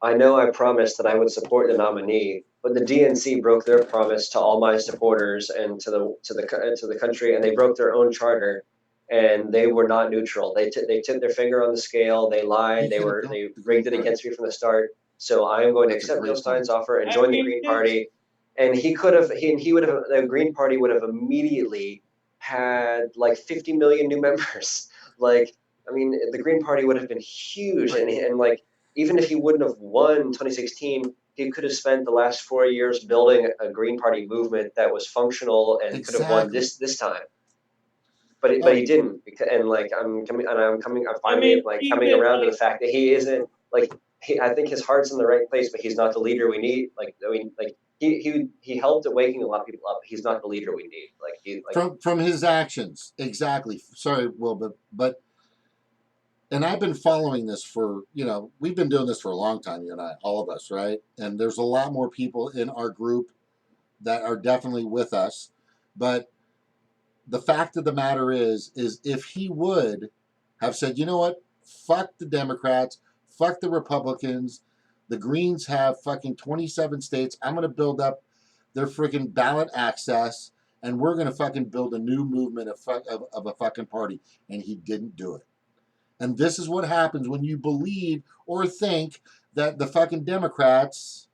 I know I promised that I would support the nominee, but the DNC broke their promise to all my supporters and to the country, and they broke their own charter, and they were not neutral. They tipped their finger on the scale. They lied. They rigged it against me from the start. So I am going to accept Jill Stein's offer and join the Green Party." And he would have, the Green Party would have immediately had like 50 million new members. Like, I mean, the Green Party would have been huge, and like, even if he wouldn't have won 2016, he could have spent the last 4 years building a Green Party movement that was functional and could have won this time. But he didn't, and like I'm finally coming around to the fact that he isn't like I think his heart's in the right place, but he's not the leader we need. He helped at waking a lot of people up. He's not the leader we need. From his actions, exactly. Sorry, Will, but and I've been following this for, we've been doing this for a long time, you and I, all of us, right? And there's a lot more people in our group that are definitely with us. But the fact of the matter is if he would have said, you know what, fuck the Democrats, fuck the Republicans, the Greens have fucking 27 states, I'm going to build up their freaking ballot access, and we're going to fucking build a new movement of a fucking party. And he didn't do it. And this is what happens when you believe or think that the fucking Democrats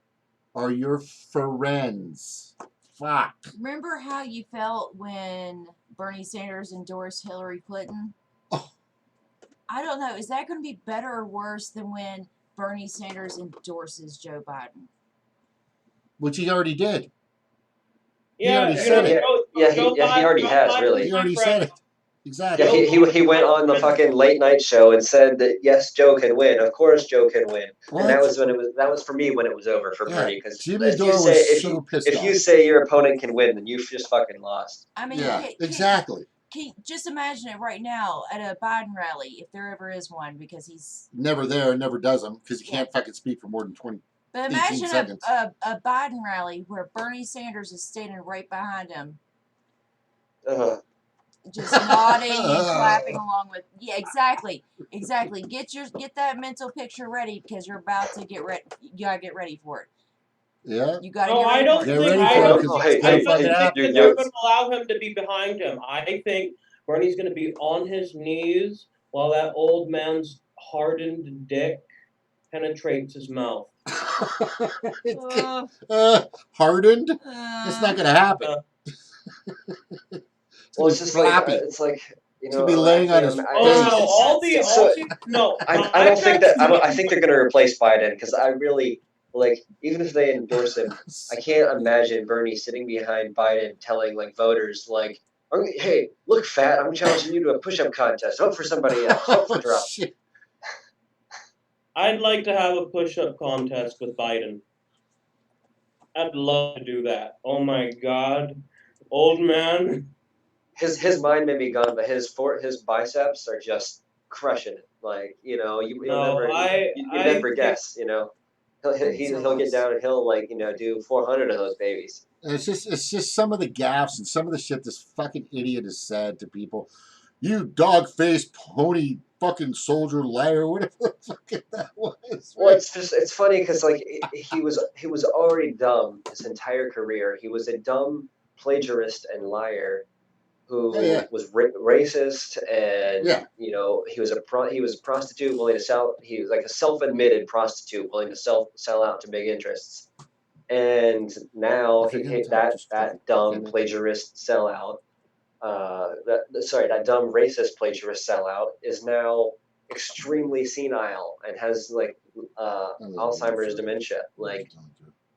are your friends. Fuck. Remember how you felt when Bernie Sanders endorsed Hillary Clinton? Oh. I don't know. Is that going to be better or worse than when Bernie Sanders endorses Joe Biden? Which he already did. Yeah, already you said know, it. He already Joe has, Biden really. He is my already friend. said it. Exactly. Yeah, he went on the fucking late night show and said that yes, Joe can win. Of course, Joe can win. What? And that was for me when it was over for Yeah, Bernie, because Jimmy Dore was so pissed if you off. say your opponent can win, then you've just fucking lost. I mean, Yeah, exactly. Just imagine it right now at a Biden rally, if there ever is one, because he's Never there, never does them, because he Yeah. can't fucking speak for more than 20. But 18 imagine seconds. a Biden rally where Bernie Sanders is standing right behind him, just nodding and clapping along with. Yeah, exactly. Get that mental picture ready because you're about to get ready. You gotta get ready for it. Yeah. You gotta No, get ready I don't for Get it. think. ready I for it, don't. because hey, it's I going hey, to don't fucking think happen. that they're going to allow him to be behind him. I think Bernie's going to be on his knees while that old man's hardened dick penetrates his mouth. Hardened? It's not going to happen. Well, it's just like flappy. it's like you It's know. gonna be laying on his Oh face. no! I don't think that I think they're going to replace Biden, because I really like, even if they endorse him, I can't imagine Bernie sitting behind Biden telling like voters like, "Hey, look, fat! I'm challenging you to a push-up contest. Vote for somebody else. Vote for Trump." Shit. I'd like to have a push-up contest with Biden. I'd love to do that. Oh my God, old man. His mind may be gone, but his biceps are just crushing it. Like, you'll No, never I never think guess. He'll get down and he'll do 400 of those babies. And it's just some of the gaffes and some of the shit this fucking idiot has said to people. You dog-faced pony fucking soldier liar, whatever the fuck that was. Well, it's funny because like he was already dumb his entire career. He was a dumb plagiarist and liar who was racist, and he was a prostitute willing to sell. He was like a self-admitted prostitute willing to sell out to big interests. And now that dumb plagiarist sellout, that dumb racist plagiarist sellout is now extremely senile and has like Alzheimer's dementia. Like,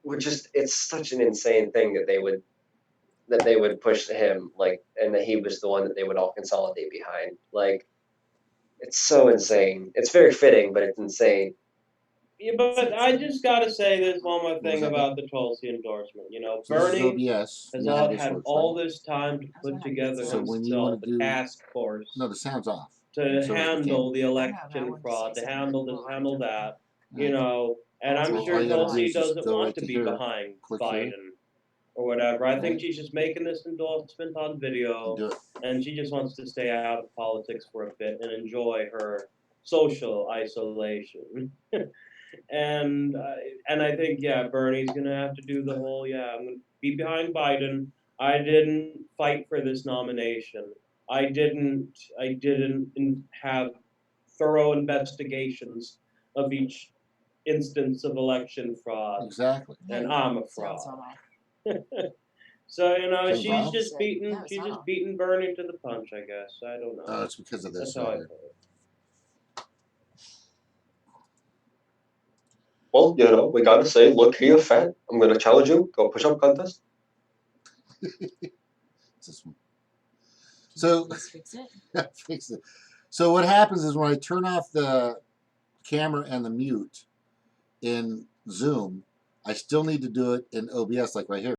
it's such an insane thing that they would push him, like, and that he was the one that they would all consolidate behind. Like, it's so insane. It's very fitting, but it's insane. Yeah, but I just gotta say this one more thing about the Tulsi endorsement. Bernie has had all this time to put together himself a task force. No, the sound's off. To handle the election fraud, to handle that, and I'm sure Tulsi doesn't want to be behind Biden or whatever. I think she's just making this endorsement on video, and she just wants to stay out of politics for a bit and enjoy her social isolation. And I think Bernie's gonna have to do the whole I'm gonna be behind Biden. I didn't fight for this nomination. I didn't have thorough investigations of each instance of election fraud. Exactly. And I'm a fraud. So she's just beating Bernie to the punch, I guess. I don't know. It's because of this. That's how I put it. Well, we gotta say, look here, fat. I'm gonna challenge you. Go push-up contest. So fix it. Fix it. So what happens is when I turn off the camera and the mute in Zoom, I still need to do it in OBS, like right here.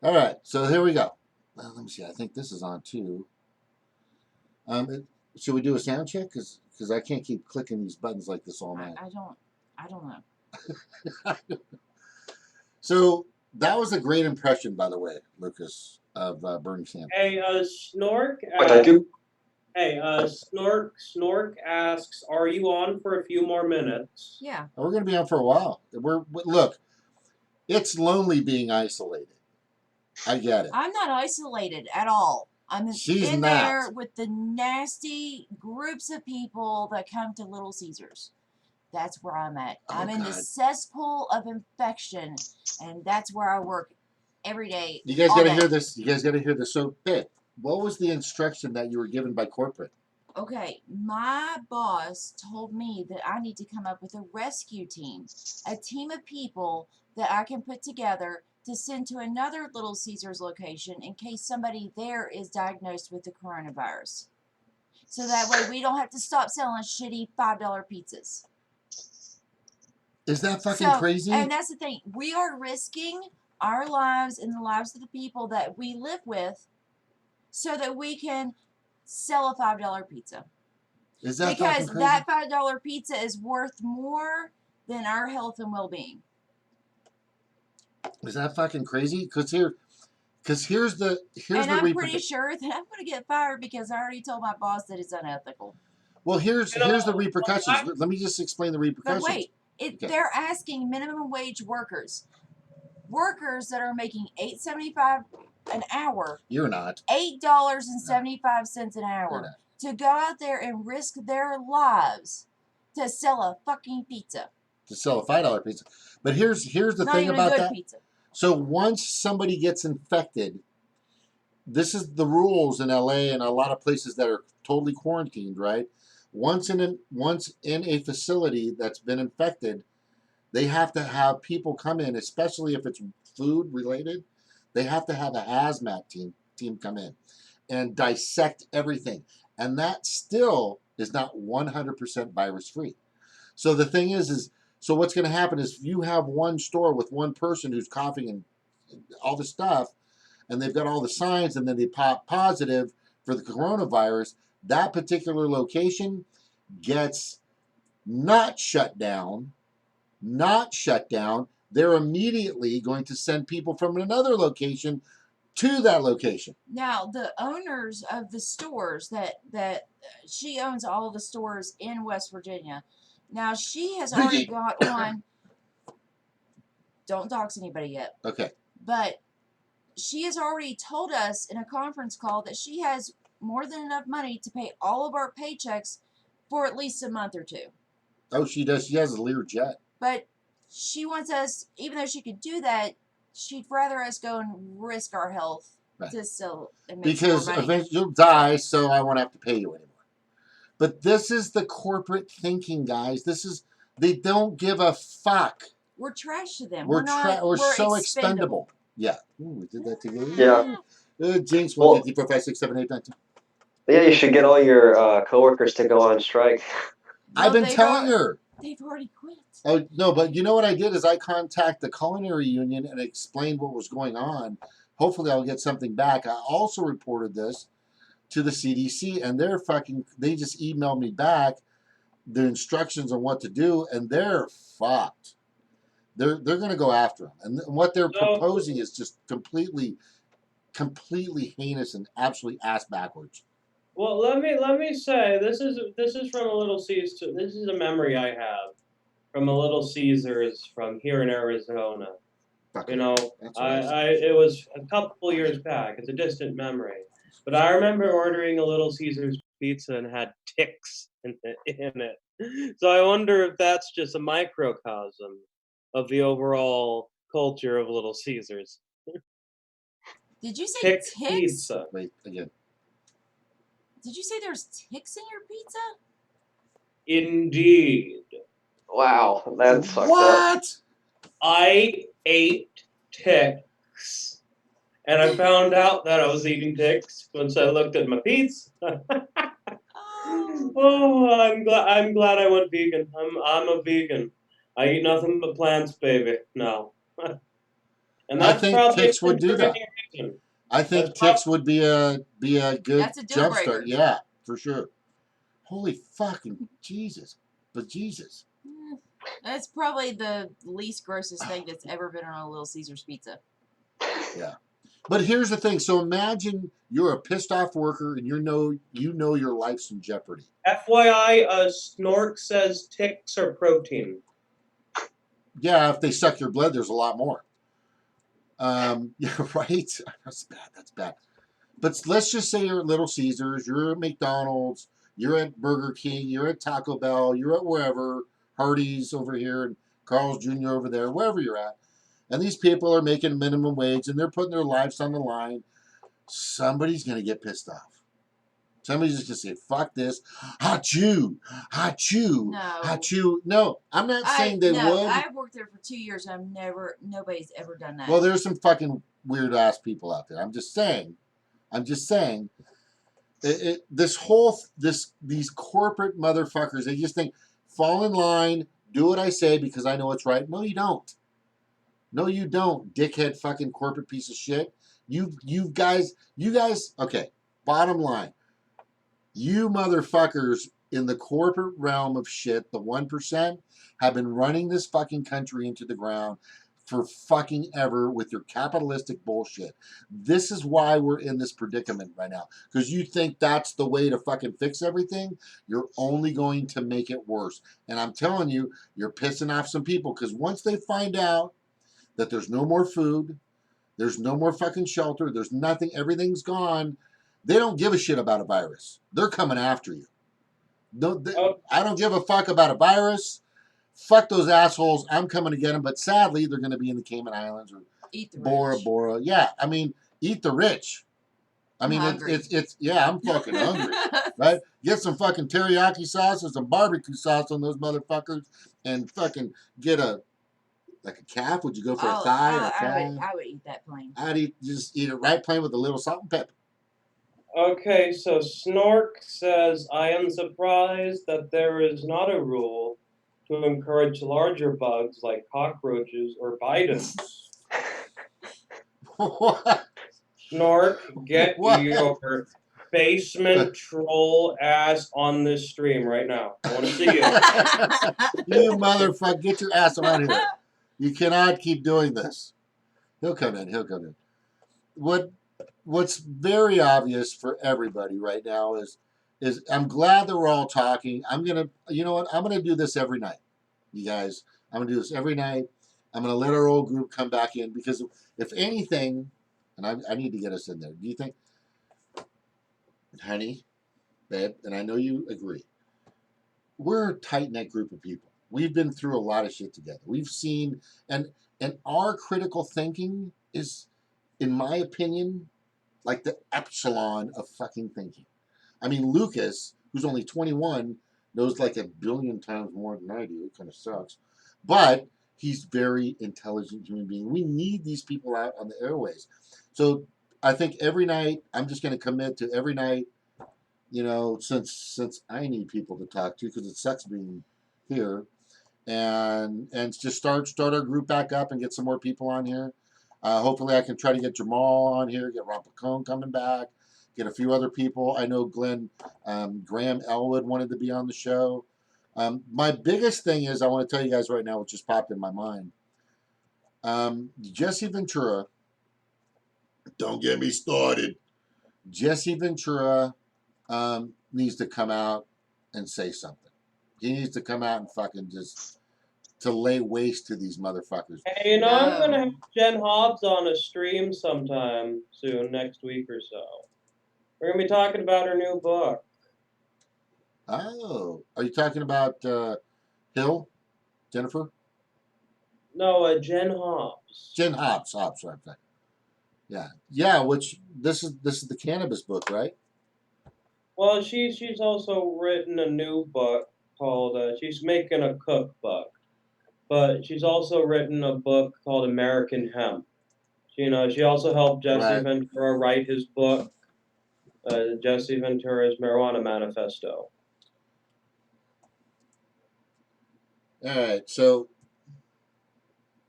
All right, so here we go. Let me see. I think this is on too. Should we do a sound check? Because I can't keep clicking these buttons like this all night. I don't know. So that was a great impression, by the way, Lucas, of Bernie Sanders. Hey, Snork. Thank you. Hey, Snork asks, "Are you on for a few more minutes?" Yeah. We're going to be on for a while. Look, it's lonely being isolated. I get it. I'm not isolated at all. I'm in there with the nasty groups of people that come to Little Caesars. That's where I'm at. Oh, I'm in the God. cesspool of infection, and that's where I work every day. You guys all got to day. hear this. You guys got to hear this. So, babe, what was the instruction that you were given by corporate? Okay, my boss told me that I need to come up with a rescue team, a team of people that I can put together to send to another Little Caesars location in case somebody there is diagnosed with the coronavirus. So that way we don't have to stop selling shitty $5 pizzas. Is that fucking So, crazy? and that's the thing. We are risking our lives and the lives of the people that we live with so that we can sell a $5 pizza. Is that Because fucking crazy? that $5 pizza is worth more than our health and well-being. Is that fucking crazy? Because here's the And I'm pretty repercussion. sure that I'm going to get fired because I already told my boss that it's unethical. Well, here's You know, the repercussions. Let me just explain the But repercussions. wait, Okay. they're asking minimum wage workers that are making $8.75 an hour, You're not. $8.75 an You're hour, not. to go out there and risk their lives to sell a fucking pizza. To sell a $5 pizza. But here's the Not thing even about a good that. pizza. So once somebody gets infected, this is the rules in LA and a lot of places that are totally quarantined, right? Once in a facility that's been infected, they have to have people come in, especially if it's food related. They have to have a hazmat team come in and dissect everything. And that still is not 100% virus free. So the thing is so what's going to happen is if you have one store with one person who's coughing and all the stuff, and they've got all the signs, and then they pop positive for the coronavirus, that particular location gets not shut down. They're immediately going to send people from another location to that location. Now, the owners of the stores that she owns all the stores in West Virginia. Now, she has already got on. Don't dox anybody yet. Okay. But she has already told us in a conference call that she has more than enough money to pay all of our paychecks for at least a month or two. Oh, she does. She has a Learjet. But she wants us, even though she could do that, she'd rather us go and risk our health to sell and make because more money. eventually you'll die, so I won't have to pay you anymore. But this is the corporate thinking, guys. They don't give a fuck. We're trash to them. We're so expendable. Yeah. Ooh, we did that together. Yeah. Jinx, Well- 1, 2, 3, 4, 5, 6, 7, 8, 9, 10. Yeah, you should get all your coworkers to go on strike. I've been telling her. They've already quit. Oh, no, but you know what I did is I contacted the culinary union and explained what was going on. Hopefully I'll get something back. I also reported this to the CDC, and they just emailed me back the instructions on what to do, and they're fucked. They're going to go after them. And what they're proposing is just completely heinous and absolutely ass backwards. Well, let me say this is from a Little Caesars. This is a memory I have from a Little Caesars from here in Arizona. Fuck You it. know, That's what I said. it was a couple years back. It's a distant memory, but I remember ordering a Little Caesars pizza and had ticks in it. So I wonder if that's just a microcosm of the overall culture of Little Caesars. Did you say Tick ticks? pizza. Wait, again. Did you say there's ticks in your pizza? Indeed. Wow, that's fucked up. What? I ate ticks, and I found out that I was eating ticks once I looked at my pizza. Oh, I'm glad I went vegan. I'm a vegan. I eat nothing but plants, baby. No. And I that's think probably ticks would do that. reason. I think That's ticks would be a good That's a deal jump breaker. start. Yeah, for sure. Holy fucking Jesus. But Jesus. That's probably the least grossest thing that's ever been on a Little Caesars pizza. Yeah. But here's the thing. So imagine you're a pissed off worker and you know your life's in jeopardy. FYI, Snork says ticks are protein. Yeah, if they suck your blood, there's a lot more. Yeah, right? That's bad. But let's just say you're at Little Caesars, you're at McDonald's, you're at Burger King, you're at Taco Bell, you're at wherever, Hardee's over here and Carl's Jr. over there, wherever you're at, and these people are making minimum wage and they're putting their lives on the line, somebody's going to get pissed off. Somebody's just going to say, fuck this. Achoo! Achoo! No. Achoo! No, I'm not saying they would. I've worked there for 2 years. Nobody's ever done that. Well, there's some fucking weird ass people out there. I'm just saying. These corporate motherfuckers, they just think, fall in line, do what I say because I know it's right. No, you don't. No, you don't, dickhead fucking corporate piece of shit. You guys, okay, bottom line. You motherfuckers in the corporate realm of shit, the 1%, have been running this fucking country into the ground for fucking ever with your capitalistic bullshit. This is why we're in this predicament right now. Because you think that's the way to fucking fix everything. You're only going to make it worse. And I'm telling you, you're pissing off some people. Because once they find out that there's no more food, there's no more fucking shelter, there's nothing, everything's gone, they don't give a shit about a virus. They're coming after you. I don't give a fuck about a virus. Fuck those assholes. I'm coming to get them. But sadly, they're going to be in the Cayman Islands or Eat the Bora rich. Bora. Yeah, I mean, eat the rich. I mean, it's yeah, I'm fucking hungry, right? Get some fucking teriyaki sauce or some barbecue sauce on those motherfuckers, and fucking get a calf. Would you go for a thigh or a calf? I would eat that plain. Just eat it right plain with a little salt and pepper. Okay, so Snork says, I am surprised that there is not a rule to encourage larger bugs like cockroaches or biters. What? Snork, get What? your basement troll ass on this stream right now. I want to see you. You motherfucker, get your ass around here. You cannot keep doing this. He'll come in. What's very obvious for everybody right now is I'm glad that we're all talking. You know what? I'm gonna do this every night, you guys. I'm gonna do this every night. I'm gonna let our old group come back in because if anything, and I need to get us in there. Do you think, honey, babe, and I know you agree, we're a tight-knit group of people. We've been through a lot of shit together. We've seen, and our critical thinking is, in my opinion, like the epsilon of fucking thinking. I mean, Lucas, who's only 21, knows like 1 billion times more than I do. It kind of sucks. But he's very intelligent human being. We need these people out on the airways. So I think every night, I'm just going to commit to every night, you know, since I need people to talk to because it sucks being here, and just start our group back up and get some more people on here. Hopefully I can try to get Jamal on here, get Ron Pacone coming back, get a few other people. I know Graham Elwood wanted to be on the show. My biggest thing is I want to tell you guys right now what just popped in my mind. Jesse Ventura, don't get me started. Jesse Ventura needs to come out and say something. He needs to come out and fucking just to lay waste to these motherfuckers. Hey, you know, I'm going to have Jen Hobbs on a stream sometime soon, next week or so. We're going to be talking about her new book. Oh, are you talking about Hill, Jennifer? No, Jen Hobbs. Jen Hobbs, sorry. Yeah. Which this is the cannabis book, right? Well, she's also written a new book called. She's making a cookbook, but she's also written a book called American Hemp. You know, she also helped Jesse Ventura write his book, Jesse Ventura's Marijuana Manifesto. All right, so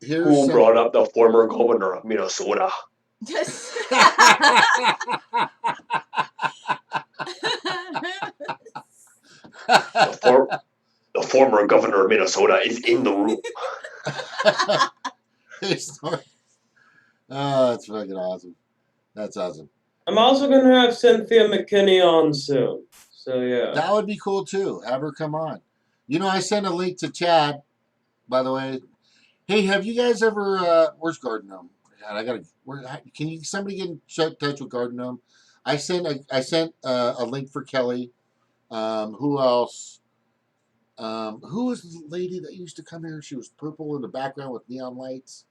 here's who brought up the former governor of Minnesota. The former governor of Minnesota is in the room. Oh, that's fucking awesome. That's awesome. I'm also going to have Cynthia McKinney on soon. So, yeah. That would be cool, too. Have her come on. You know, I sent a link to Chad, by the way. Hey, have you guys ever, where's Garden Gnome? God, can somebody get in touch with Garden Gnome? I sent a link for Kelly. Who else? Who was the lady that used to come here? She was purple in the background with neon lights.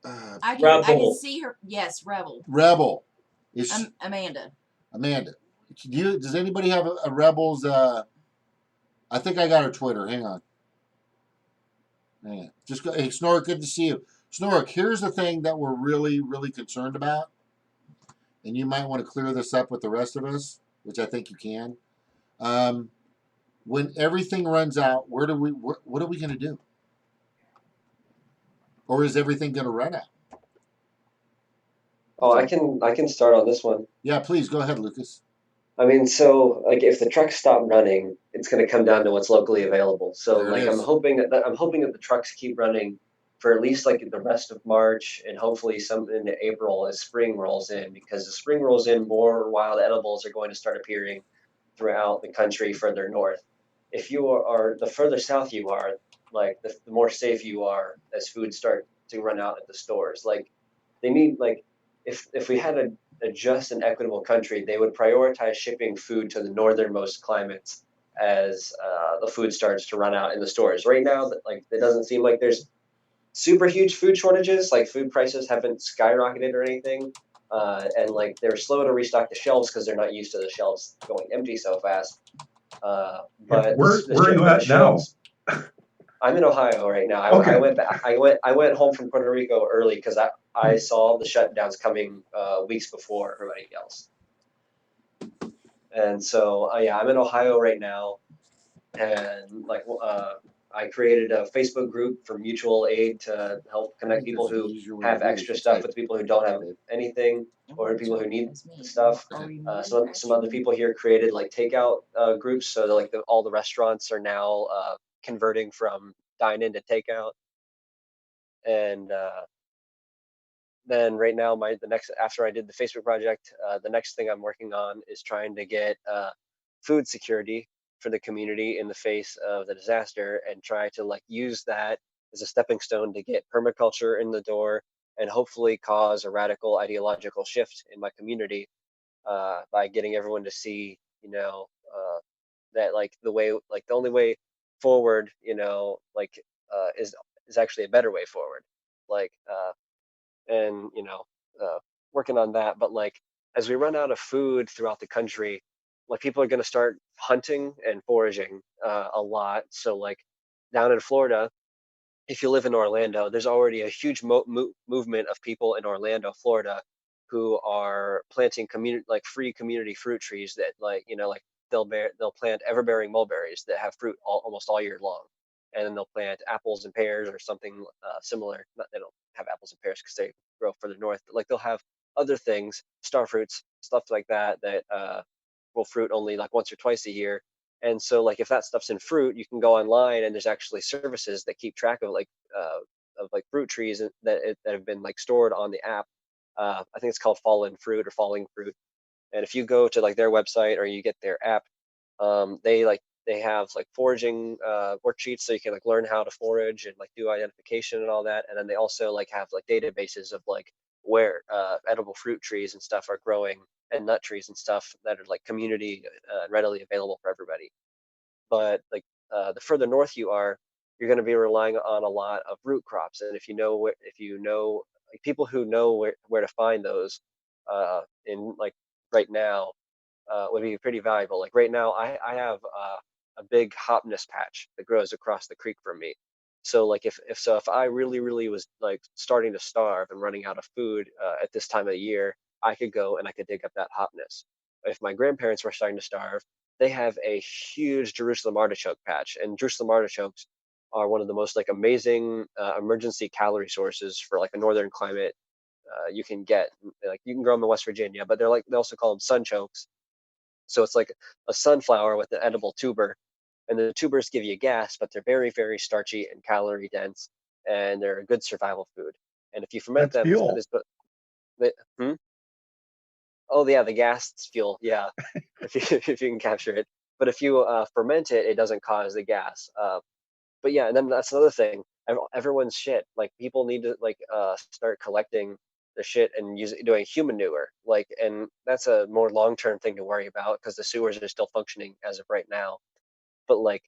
I can Rebel. see her. Yes, Rebel. Rebel. Is she, Amanda. Amanda? Does anybody have a Rebel's? I think I got her Twitter. Hang on. Just go. Hey, Snork, good to see you. Snork, here's the thing that we're really, really concerned about, and you might want to clear this up with the rest of us, which I think you can. When everything runs out, what are we going to do? Or is everything going to run out? Oh, I can start on this one. Yeah, please go ahead, Lucas. I mean, so like if the trucks stop running, it's going to come down to what's locally available. So There it like is. I'm hoping that the trucks keep running for at least like the rest of March and hopefully some into April as spring rolls in, because as spring rolls in, more wild edibles are going to start appearing throughout the country further north. If you are the further south you are, like the more safe you are as food start to run out at the stores. Like they need like if we had a just and equitable country, they would prioritize shipping food to the northernmost climates as the food starts to run out in the stores. Right now, like it doesn't seem like there's super huge food shortages. Like food prices haven't skyrocketed or anything, and like they're slow to restock the shelves because they're not used to the shelves going empty so fast. But Where are you at now? I'm in Ohio right now. Okay. I went home from Puerto Rico early because I saw the shutdowns coming weeks before everybody else. And so yeah, I'm in Ohio right now, and like I created a Facebook group for mutual aid to help connect people who have extra stuff with people who don't have anything, or people who need stuff. Some other people here created like takeout groups, so that, like all the restaurants are now converting from dine in to takeout. And then right now, the next after I did the Facebook project, the next thing I'm working on is trying to get food security for the community in the face of the disaster, and try to like use that as a stepping stone to get permaculture in the door and hopefully cause a radical ideological shift in my community by getting everyone to see, that like the only way forward, is actually a better way forward. Like and working on that. But like as we run out of food throughout the country, like people are going to start hunting and foraging a lot. So like down in Florida, if you live in Orlando, there's already a huge movement of people in Orlando, Florida, who are planting free community fruit trees that like they'll plant ever-bearing mulberries that have fruit almost all year long, and then they'll plant apples and pears or something similar. They don't have apples and pears because they grow further north, but like they'll have other things, star fruits, stuff like that will fruit only like once or twice a year. And so like if that stuff's in fruit, you can go online and there's actually services that keep track of like fruit trees that have been like stored on the app. I think it's called Fallen Fruit or Falling Fruit. And if you go to like their website or you get their app, they have like foraging worksheets, so you can like learn how to forage and like do identification and all that. And then they also like have like databases of like where edible fruit trees and stuff are growing, and nut trees and stuff that are like community readily available for everybody. But like the further north you are, you're going to be relying on a lot of root crops. And if you know like people who know where to find those in like right now would be pretty valuable. Like right now, I have a big hopness patch that grows across the creek from me. So like if I really was like starting to starve and running out of food at this time of the year, I could go and I could dig up that hopness. If my grandparents were starting to starve, they have a huge Jerusalem artichoke patch, and Jerusalem artichokes are one of the most like amazing emergency calorie sources for like a northern climate you can get. Like you can grow them in West Virginia, but they also call them sunchokes. So it's like a sunflower with an edible tuber, and the tubers give you gas, but they're very, very starchy and calorie dense, and they're a good survival food. And if you ferment That's them, fuel. hmm? Oh yeah, the gas fuel, yeah, if you if you can capture it. But if you ferment it, it doesn't cause the gas. But yeah, and then that's another thing. Everyone's shit. Like people need to like start collecting the shit and doing human manure. Like, and that's a more long term thing to worry about because the sewers are still functioning as of right now. But like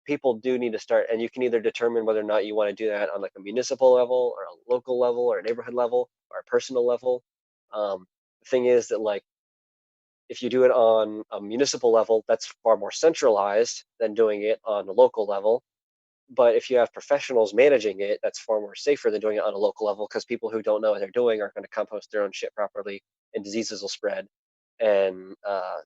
people do need to start, and you can either determine whether or not you want to do that on like a municipal level or a local level or a neighborhood level or a personal level. The thing is that like if you do it on a municipal level, that's far more centralized than doing it on a local level. But if you have professionals managing it, that's far more safer than doing it on a local level, because people who don't know what they're doing aren't going to compost their own shit properly, and diseases will spread. And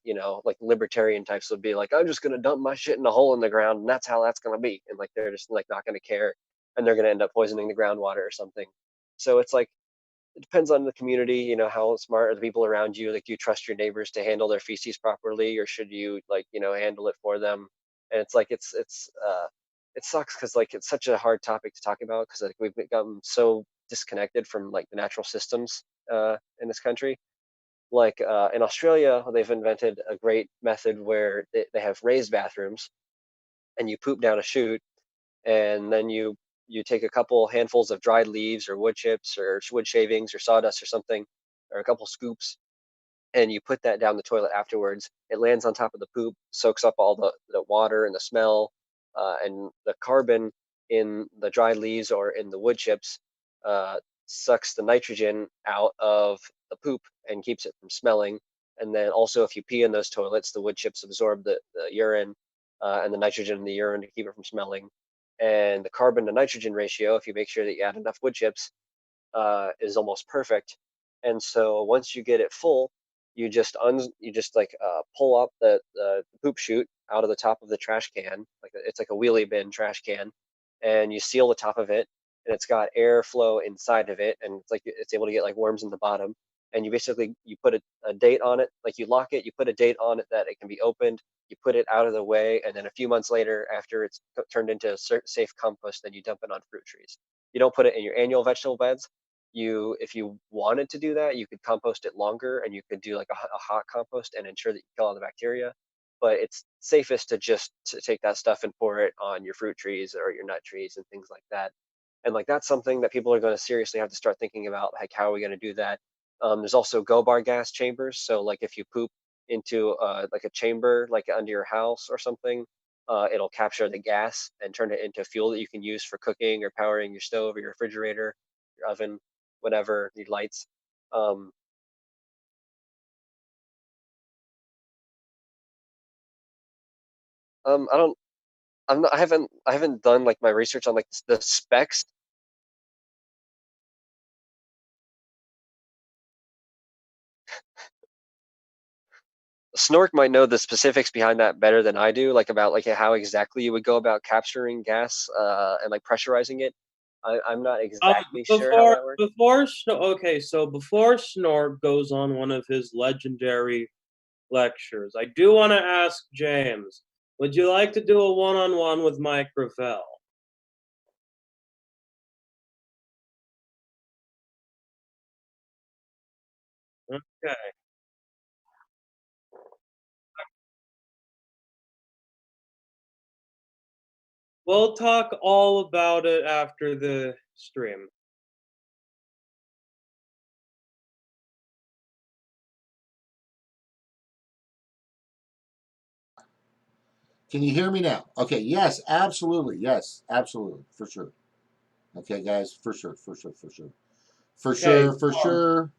you know, like libertarian types would be like, I'm just going to dump my shit in a hole in the ground, and that's how that's going to be. And like they're just like not going to care, and they're going to end up poisoning the groundwater or something. So it's like it depends on the community, you know, how smart are the people around you. Like, do you trust your neighbors to handle their feces properly, or should you like, you know, handle it for them? And it's like it sucks because like it's such a hard topic to talk about, because like we've become so disconnected from like the natural systems in this country. Like in Australia, they've invented a great method where they have raised bathrooms, and you poop down a chute, and then you take a couple handfuls of dried leaves or wood chips or wood shavings or sawdust or something, or a couple scoops, and you put that down the toilet afterwards. It lands on top of the poop, soaks up all the water and the smell, and the carbon in the dried leaves or in the wood chips uh, sucks the nitrogen out of the poop and keeps it from smelling. And then also, if you pee in those toilets, the wood chips absorb the urine and the nitrogen in the urine to keep it from smelling. And the carbon to nitrogen ratio, if you make sure that you add enough wood chips, is almost perfect. And so once you get it full, you just like pull up the poop chute out of the top of the trash can, like it's like a wheelie bin trash can, and you seal the top of it, and it's got airflow inside of it, and it's like it's able to get like worms in the bottom. And you basically you put a date on it, like you lock it, you put a date on it that it can be opened, you put it out of the way, and then a few months later, after it's turned into safe compost, then you dump it on fruit trees. You don't put it in your annual vegetable beds. You, if you wanted to do that, you could compost it longer, and you could do like a hot compost and ensure that you kill all the bacteria. But it's safest to just to take that stuff and pour it on your fruit trees or your nut trees and things like that. And like that's something that people are going to seriously have to start thinking about, like how are we going to do that. There's also go bar gas chambers, so like if you poop into like a chamber like under your house or something, it'll capture the gas and turn it into fuel that you can use for cooking or powering your stove or your refrigerator, your oven, whatever, need lights. Um, I don't, I'm not, I haven't done like my research on like the specs. Snork might know the specifics behind that better than I do, like about like how exactly you would go about capturing gas and like pressurizing it. I'm not exactly sure how that works. Okay, so before Snork goes on one of his legendary lectures, I do want to ask James, would you like to do a one-on-one with Mike Gravel? Okay. We'll talk all about it after the stream. Can you hear me now? Okay, yes, absolutely. Yes, absolutely. For sure. Okay, guys, for sure, for sure, for sure. For Okay, sure, for sure.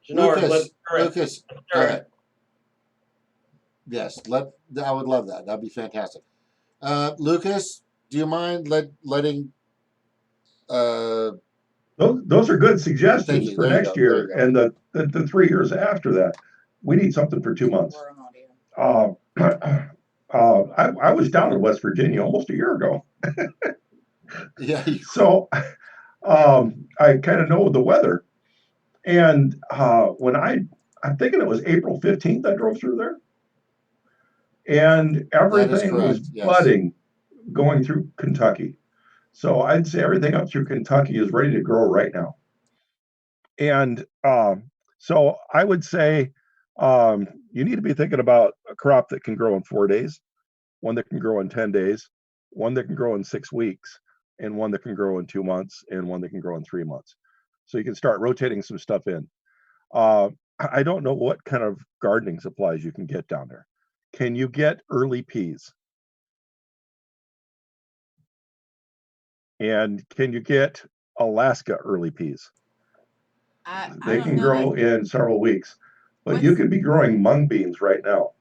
Snork, let's hear it. Lucas, Let's go hear it. ahead. Yes, I would love that. That'd be fantastic. Lucas, do you mind letting uh Those are good thank suggestions you. for There you next go. There you year go. and the 3 years after that. We need something for 2 months. I was down in West Virginia almost a year ago, Yeah, so I kind of know the weather. And I'm thinking it was April 15th, I drove through there, and that is everything was correct. Yes. budding going through Kentucky. So I'd say everything up through Kentucky is ready to grow right now. And so I would say you need to be thinking about a crop that can grow in 4 days, one that can grow in 10 days, one that can grow in 6 weeks, and one that can grow in 2 months, and one that can grow in 3 months. So you can start rotating some stuff in. I don't know what kind of gardening supplies you can get down there. Can you get early peas? And can you get Alaska early peas? I They don't can know grow that. in several weeks, but What's you could be growing mung beans right now.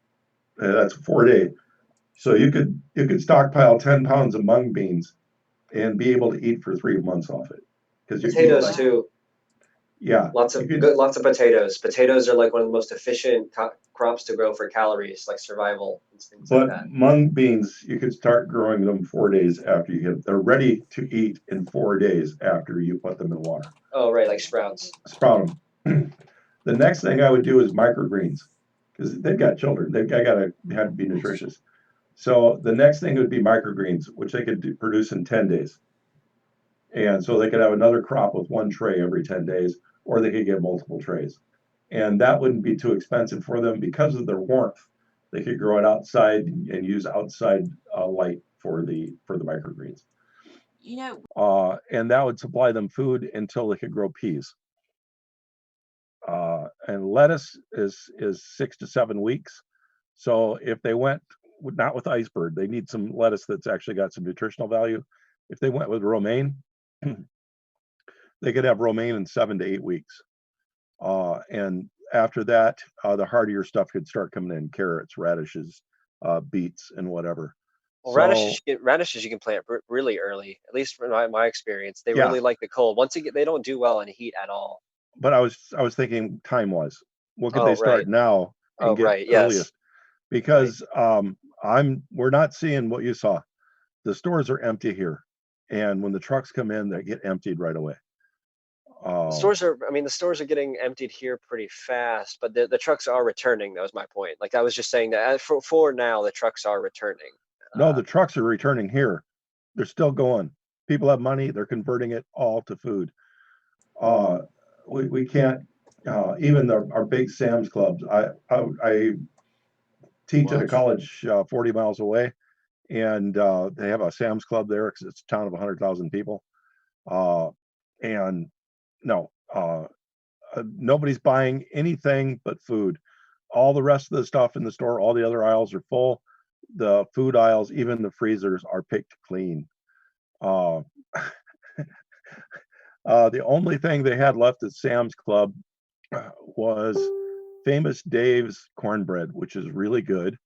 That's 4 day. So you could stockpile 10 pounds of mung beans and be able to eat for 3 months off it. Because you keep Potatoes like, wow. too. yeah, Lots you of could, good, lots of potatoes. Potatoes are like one of the most efficient crops to grow for calories, like survival and things like but that. mung beans, you could start growing them 4 days after you get, they're ready to eat in 4 days after you put them in water. Oh, right, like sprouts. Sprout them. The next thing I would do is microgreens because they've got children. They've got to have to be nutritious. So the next thing would be microgreens, which they could produce in 10 days. And so they could have another crop with one tray every 10 days, or they could get multiple trays. And that wouldn't be too expensive for them because of their warmth. They could grow it outside and use outside light for the microgreens. You know, And that would supply them food until they could grow peas. And lettuce is 6 to 7 weeks. So if they went not with iceberg, they need some lettuce that's actually got some nutritional value. If they went with romaine, they could have romaine in 7 to 8 weeks. And after that, the hardier stuff could start coming in: carrots, radishes, beets, and whatever. Well, So radishes you can plant really early. At least from my experience, they yeah, really like the cold. Once you get, they don't do well in heat at all. but I was thinking time-wise, what could they Oh, start right. now and Oh, get right. Yes. earliest? Right. Because we're not seeing what you saw. The stores are empty here, and when the trucks come in, they get emptied right away. The stores are getting emptied here pretty fast, but the trucks are returning. That was my point. Like I was just saying that for now, the trucks are returning. No, the trucks are returning here. They're still going. People have money. They're converting it all to food. We can't, even our big Sam's clubs. I teach at a Watch. college 40 miles away, and they have a Sam's Club there because it's a town of 100,000 people. And no, nobody's buying anything but food. All the rest of the stuff in the store, all the other aisles are full. The food aisles, even the freezers, are picked clean. Uh, the only thing they had left at Sam's Club was Famous Dave's cornbread, which is really good.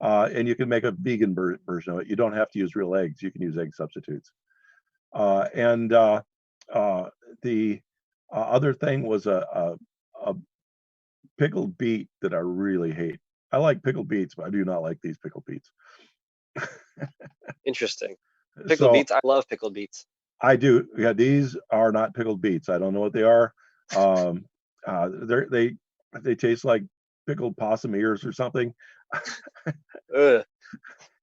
And you can make a vegan version of it. You don't have to use real eggs. You can use egg substitutes. And the other thing was a pickled beet that I really hate. I like pickled beets, but I do not like these pickled beets. Interesting. Pickled So beets. I love pickled beets. I do. Yeah, these are not pickled beets. I don't know what they are. Um, they taste like pickled possum ears or something. Ugh.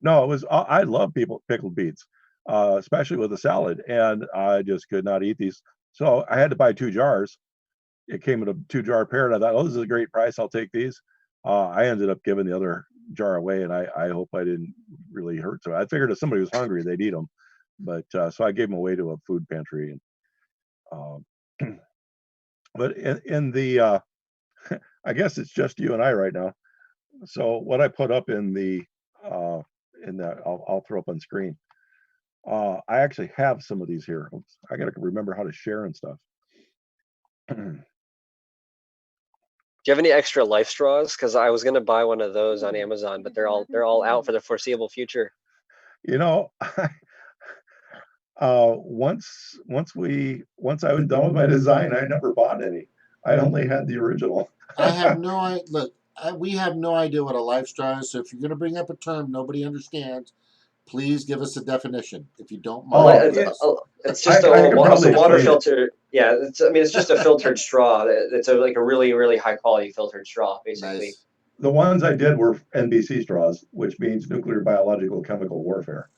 No, it was. I love pickled beets, especially with a salad, and I just could not eat these. So I had to buy 2 jars. It came in a 2-jar pair, and I thought, oh, this is a great price. I'll take these. I ended up giving the other jar away, and I hope I didn't really hurt. So I figured if somebody was hungry, they'd eat them. But so I gave them away to a food pantry. And but in the I guess it's just you and I right now. So what I put up uh, in that I'll throw up on screen. I actually have some of these here. Oops, I got to remember how to share and stuff. Do you have any extra life straws? Because I was gonna buy one of those on Amazon, but they're all out for the foreseeable future. You know, once I was done with my design, I never bought any. I only had the original. I have no idea. Look, we have no idea what a life straw is. So if you're going to bring up a term nobody understands, please give us a definition, if you don't A mind. li- yeah, it's just I could it's probably a water explain it. filter. Yeah, it's just a filtered straw. It's like a really, really high quality filtered straw, basically. Nice. The ones I did were NBC straws, which means nuclear, biological, chemical warfare.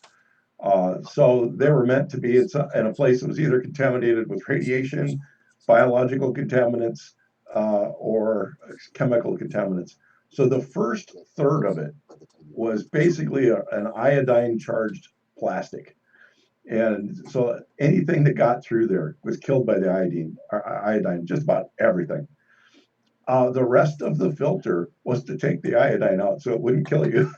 So they were meant to be in a place that was either contaminated with radiation, biological contaminants, or chemical contaminants. So the first third of it was basically an iodine charged plastic. And so anything that got through there was killed by the iodine, just about everything. The rest of the filter was to take the iodine out so it wouldn't kill you.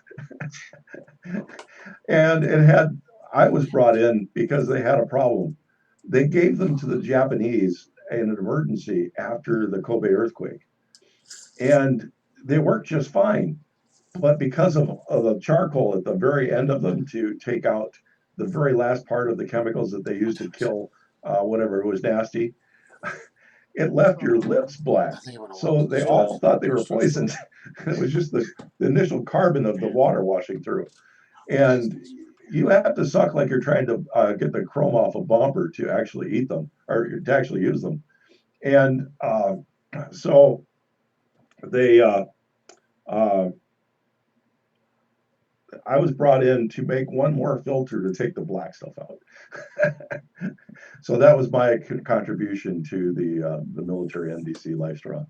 And it had, I was brought in because they had a problem. They gave them to the Japanese in an emergency after the Kobe earthquake, and they worked just fine. But because of the charcoal at the very end of them to take out the very last part of the chemicals that they used to kill whatever was nasty, it left your lips black. I think I'm gonna walk So to the they all stores. thought they were poisoned. It was just the initial carbon of the water washing through. And you have to suck like you're trying to get the chrome off a bumper to actually eat them or to actually use them. And so they, I was brought in to make one more filter to take the black stuff out. So that was my contribution to the military NDC lifestyle.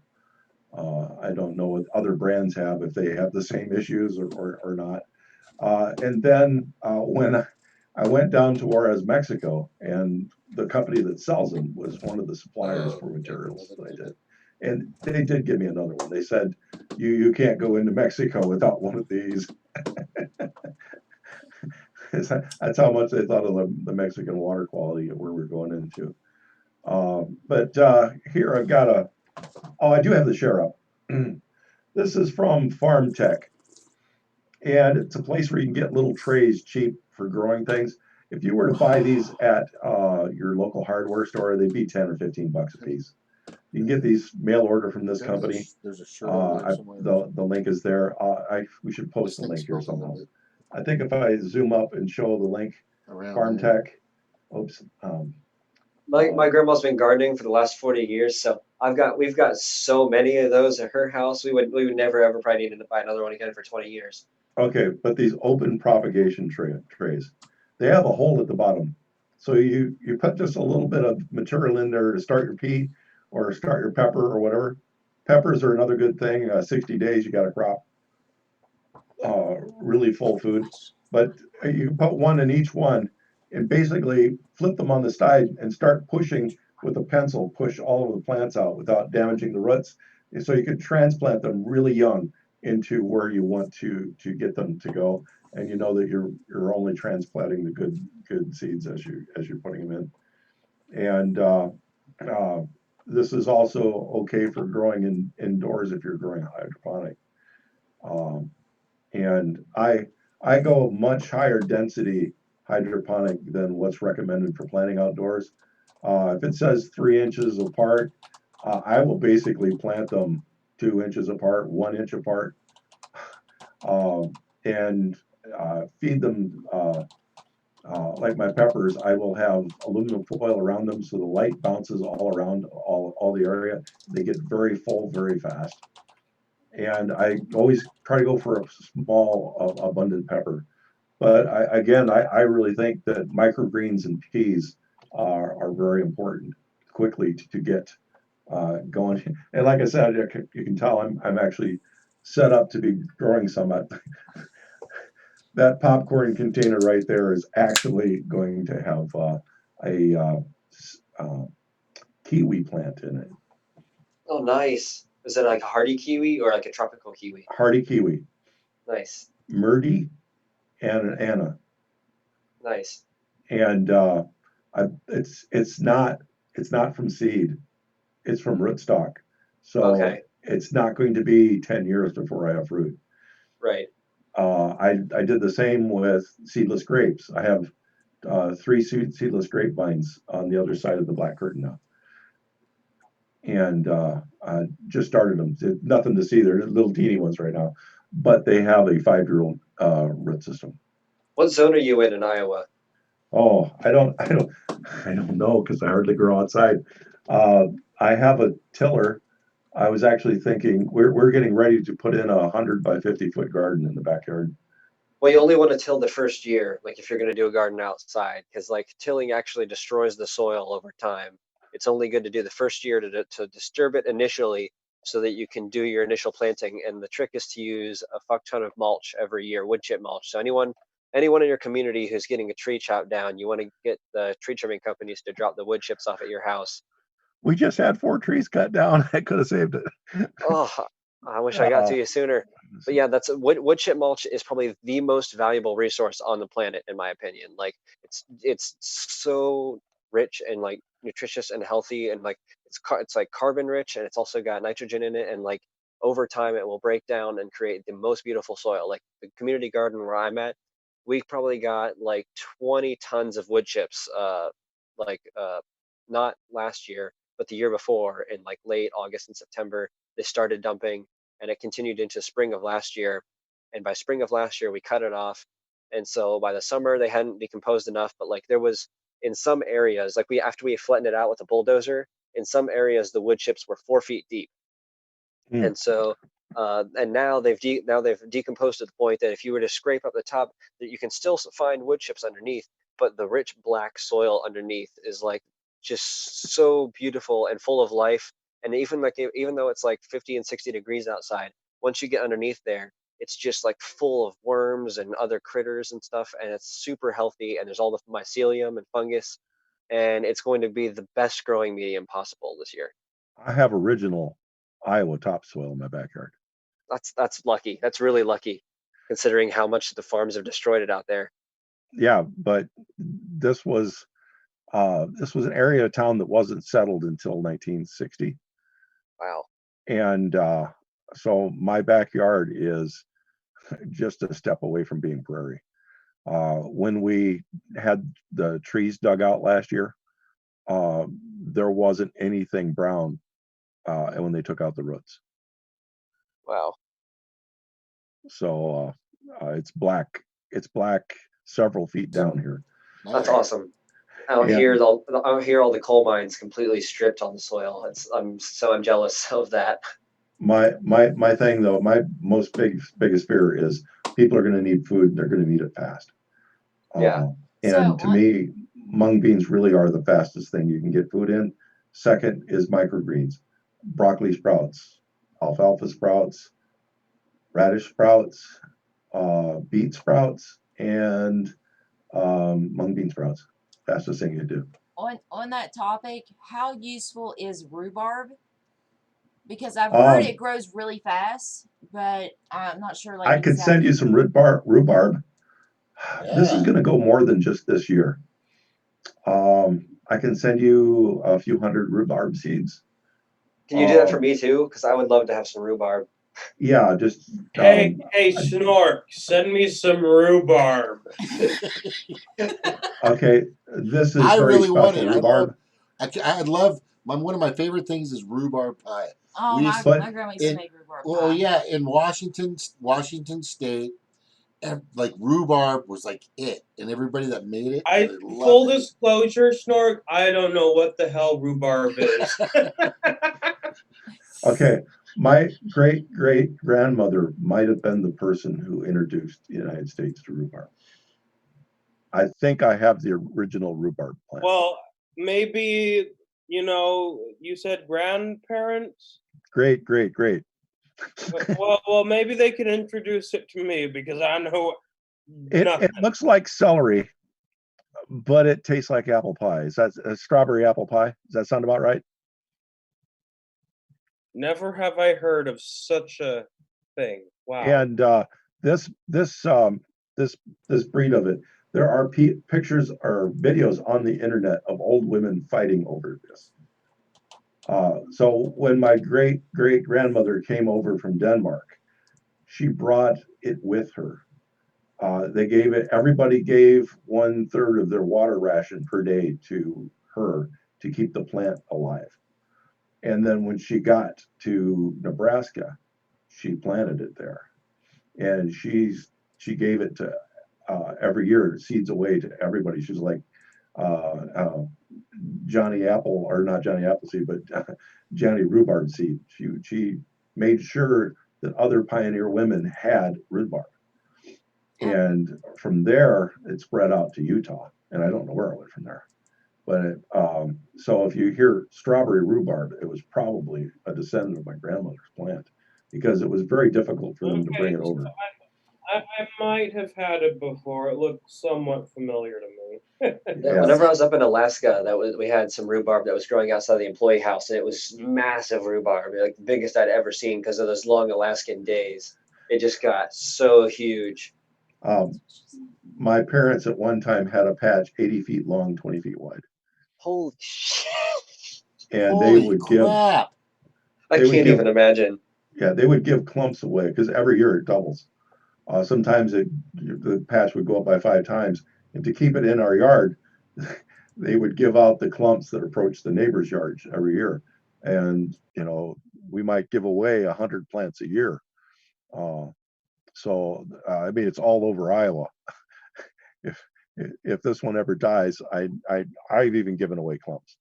I don't know what other brands have, if they have the same issues or not. And then when I went down to Juarez, Mexico, and the company that sells them was one of the suppliers for materials that I did. And they did give me another one. They said, you can't go into Mexico without one of these. That's how much they thought of the Mexican water quality where we're going into. But here I've got I do have the share up. This is from Farm Tech, and it's a place where you can get little trays cheap for growing things. If you were to buy these at your local hardware store, they'd be 10 or 15 bucks a piece. You can get these mail order from this company. There's a shirt over there somewhere. The link is there. We should post the link here somehow. I think if I zoom up and show the link, Farm Tech. Oops. My grandma's been gardening for the last 40 years, so we've got so many of those at her house. We would never ever probably need to buy another one again for 20 years. Okay, but these open propagation trays, they have a hole at the bottom. So you put just a little bit of material in there to start your pea or start your pepper or whatever. Peppers are another good thing. 60 days, you got a crop. Really full food. But you can put one in each one and basically flip them on the side and start pushing with a pencil, push all of the plants out without damaging the roots. And so you could transplant them really young into where you want to get them to go, and you know that you're only transplanting the good seeds as you're putting them in. And this is also okay for growing indoors if you're growing hydroponic. And I go much higher density hydroponic than what's recommended for planting outdoors. If it says 3 inches apart, I will basically plant them 2 inches apart, 1 inch apart, and feed them like my peppers. I will have aluminum foil around them so the light bounces all around all the area. They get very full very fast. And I always try to go for a small, abundant pepper. But I really think that microgreens and peas are very important quickly to get going. And like I said, you can tell I'm actually set up to be growing some. That popcorn container right there is actually going to have a kiwi plant in it. Oh, nice. Is it like a hardy kiwi or like a tropical kiwi? Hardy kiwi. Nice. Murdy and Anna. Nice. And it's not from seed. It's from rootstock. So okay. It's not going to be 10 years before I have fruit. Right. I did the same with seedless grapes. I have 3 seedless grapevines on the other side of the black curtain now. And I just started them. Nothing to see. They're little teeny ones right now, but they have a 5-year-old root system. What zone are you in Iowa? Oh, I don't know because I hardly grow outside. I have a tiller. I was actually thinking we're getting ready to put in 100 by 50-foot garden in the backyard. Well, you only want to till the first year, like if you're going to do a garden outside, because like tilling actually destroys the soil over time. It's only good to do the first year to disturb it initially so that you can do your initial planting. And the trick is to use a fuck ton of mulch every year, wood chip mulch. So anyone in your community who's getting a tree chopped down, you want to get the tree trimming companies to drop the wood chips off at your house. We just had 4 trees cut down. I could have saved it. Oh, I wish I got Uh, to you sooner. But yeah, that's wood chip mulch is probably the most valuable resource on the planet, in my opinion. Like it's so rich and like nutritious and healthy, and like it's like carbon rich, and it's also got nitrogen in it, and like over time it will break down and create the most beautiful soil. Like the community garden where I'm at, we probably got like 20 tons of wood chips, like not last year, but the year before, in like late August and September, they started dumping, and it continued into spring of last year. And by spring of last year, we cut it off. And so by the summer, they hadn't decomposed enough, but like there was in some areas, like after we flattened it out with a bulldozer, in some areas the wood chips were 4 feet deep. Hmm. And so and now they've decomposed to the point that if you were to scrape up the top, that you can still find wood chips underneath, but the rich black soil underneath is like just so beautiful and full of life. And even though it's like 50 and 60 degrees outside, once you get underneath there, it's just like full of worms and other critters and stuff, and it's super healthy, and there's all the mycelium and fungus, and it's going to be the best growing medium possible this year. I have original Iowa topsoil in my backyard. That's lucky. That's really lucky, considering how much the farms have destroyed it out there. Yeah, but this was an area of town that wasn't settled until 1960, Wow. and so my backyard is just a step away from being prairie. When we had the trees dug out last year, there wasn't anything brown, and when they took out the roots, Wow. so it's black. It's black several feet down here. That's Nice. awesome. Out Yeah. here, all the coal mines completely stripped on the soil. I'm jealous of that. My thing though, my biggest fear is people are going to need food and they're going to need it fast. Yeah. And So to me, mung beans really are the fastest thing you can get food in. Second is microgreens, broccoli sprouts, alfalfa sprouts, radish sprouts, beet sprouts, and mung bean sprouts. Fastest thing you do. on that topic, how useful is rhubarb? Because I've heard it grows really fast, but I'm not sure like I could send exactly. you some rhubarb. This is Yeah. going to go more than just this year. I can send you a few hundred rhubarb seeds. Can you do that for me too? Because I would love to have some rhubarb. Yeah, just Hey, Snork, send me some rhubarb. okay. This is I very really want special it. rhubarb. I love one of my favorite things is rhubarb pie. Oh, We my, used But my grandma used to in make rhubarb well, pie. yeah, in Washington State, like rhubarb was like it, and everybody that made it, they Full loved it. disclosure, Snork, I don't know what the hell rhubarb is. okay, my great grandmother might have been the person who introduced the United States to rhubarb. I think I have the original rhubarb plant. Well, maybe, you said grandparents? Great. Well, maybe they can introduce it to me because I know nothing. It looks like celery, but it tastes like apple pie. Is that a strawberry apple pie? Does that sound about right? Never have I heard of such a thing. Wow. And this breed of it, there are pictures or videos on the internet of old women fighting over this. So when my great grandmother came over from Denmark, she brought it with her. Everybody gave 1/3 of their water ration per day to her to keep the plant alive. And then when she got to Nebraska, she planted it there. And she gave it to every year, seeds away to everybody. She's like Johnny Apple, or not Johnny Appleseed, but Johnny Rhubarb seed. She made sure that other pioneer women had rhubarb. And from there, it spread out to Utah. And I don't know where it went from there. But so if you hear strawberry rhubarb, it was probably a descendant of my grandmother's plant because it was very difficult for them to bring it over. I might have had it before. It looked somewhat familiar to me. Yeah. Whenever I was up in Alaska, we had some rhubarb that was growing outside the employee house, and it was massive rhubarb, like the biggest I'd ever seen because of those long Alaskan days. It just got so huge. My parents at one time had a patch 80 feet long, 20 feet wide, Holy shit! and they Holy would give crap! I They would can't give- even imagine. they would give clumps away because every year it doubles. Sometimes the patch would go up by 5 times, and to keep it in our yard, they would give out the clumps that approach the neighbor's yards every year, and we might give away 100 plants a year. So I mean, it's all over Iowa. If this one ever dies, I've even given away clumps.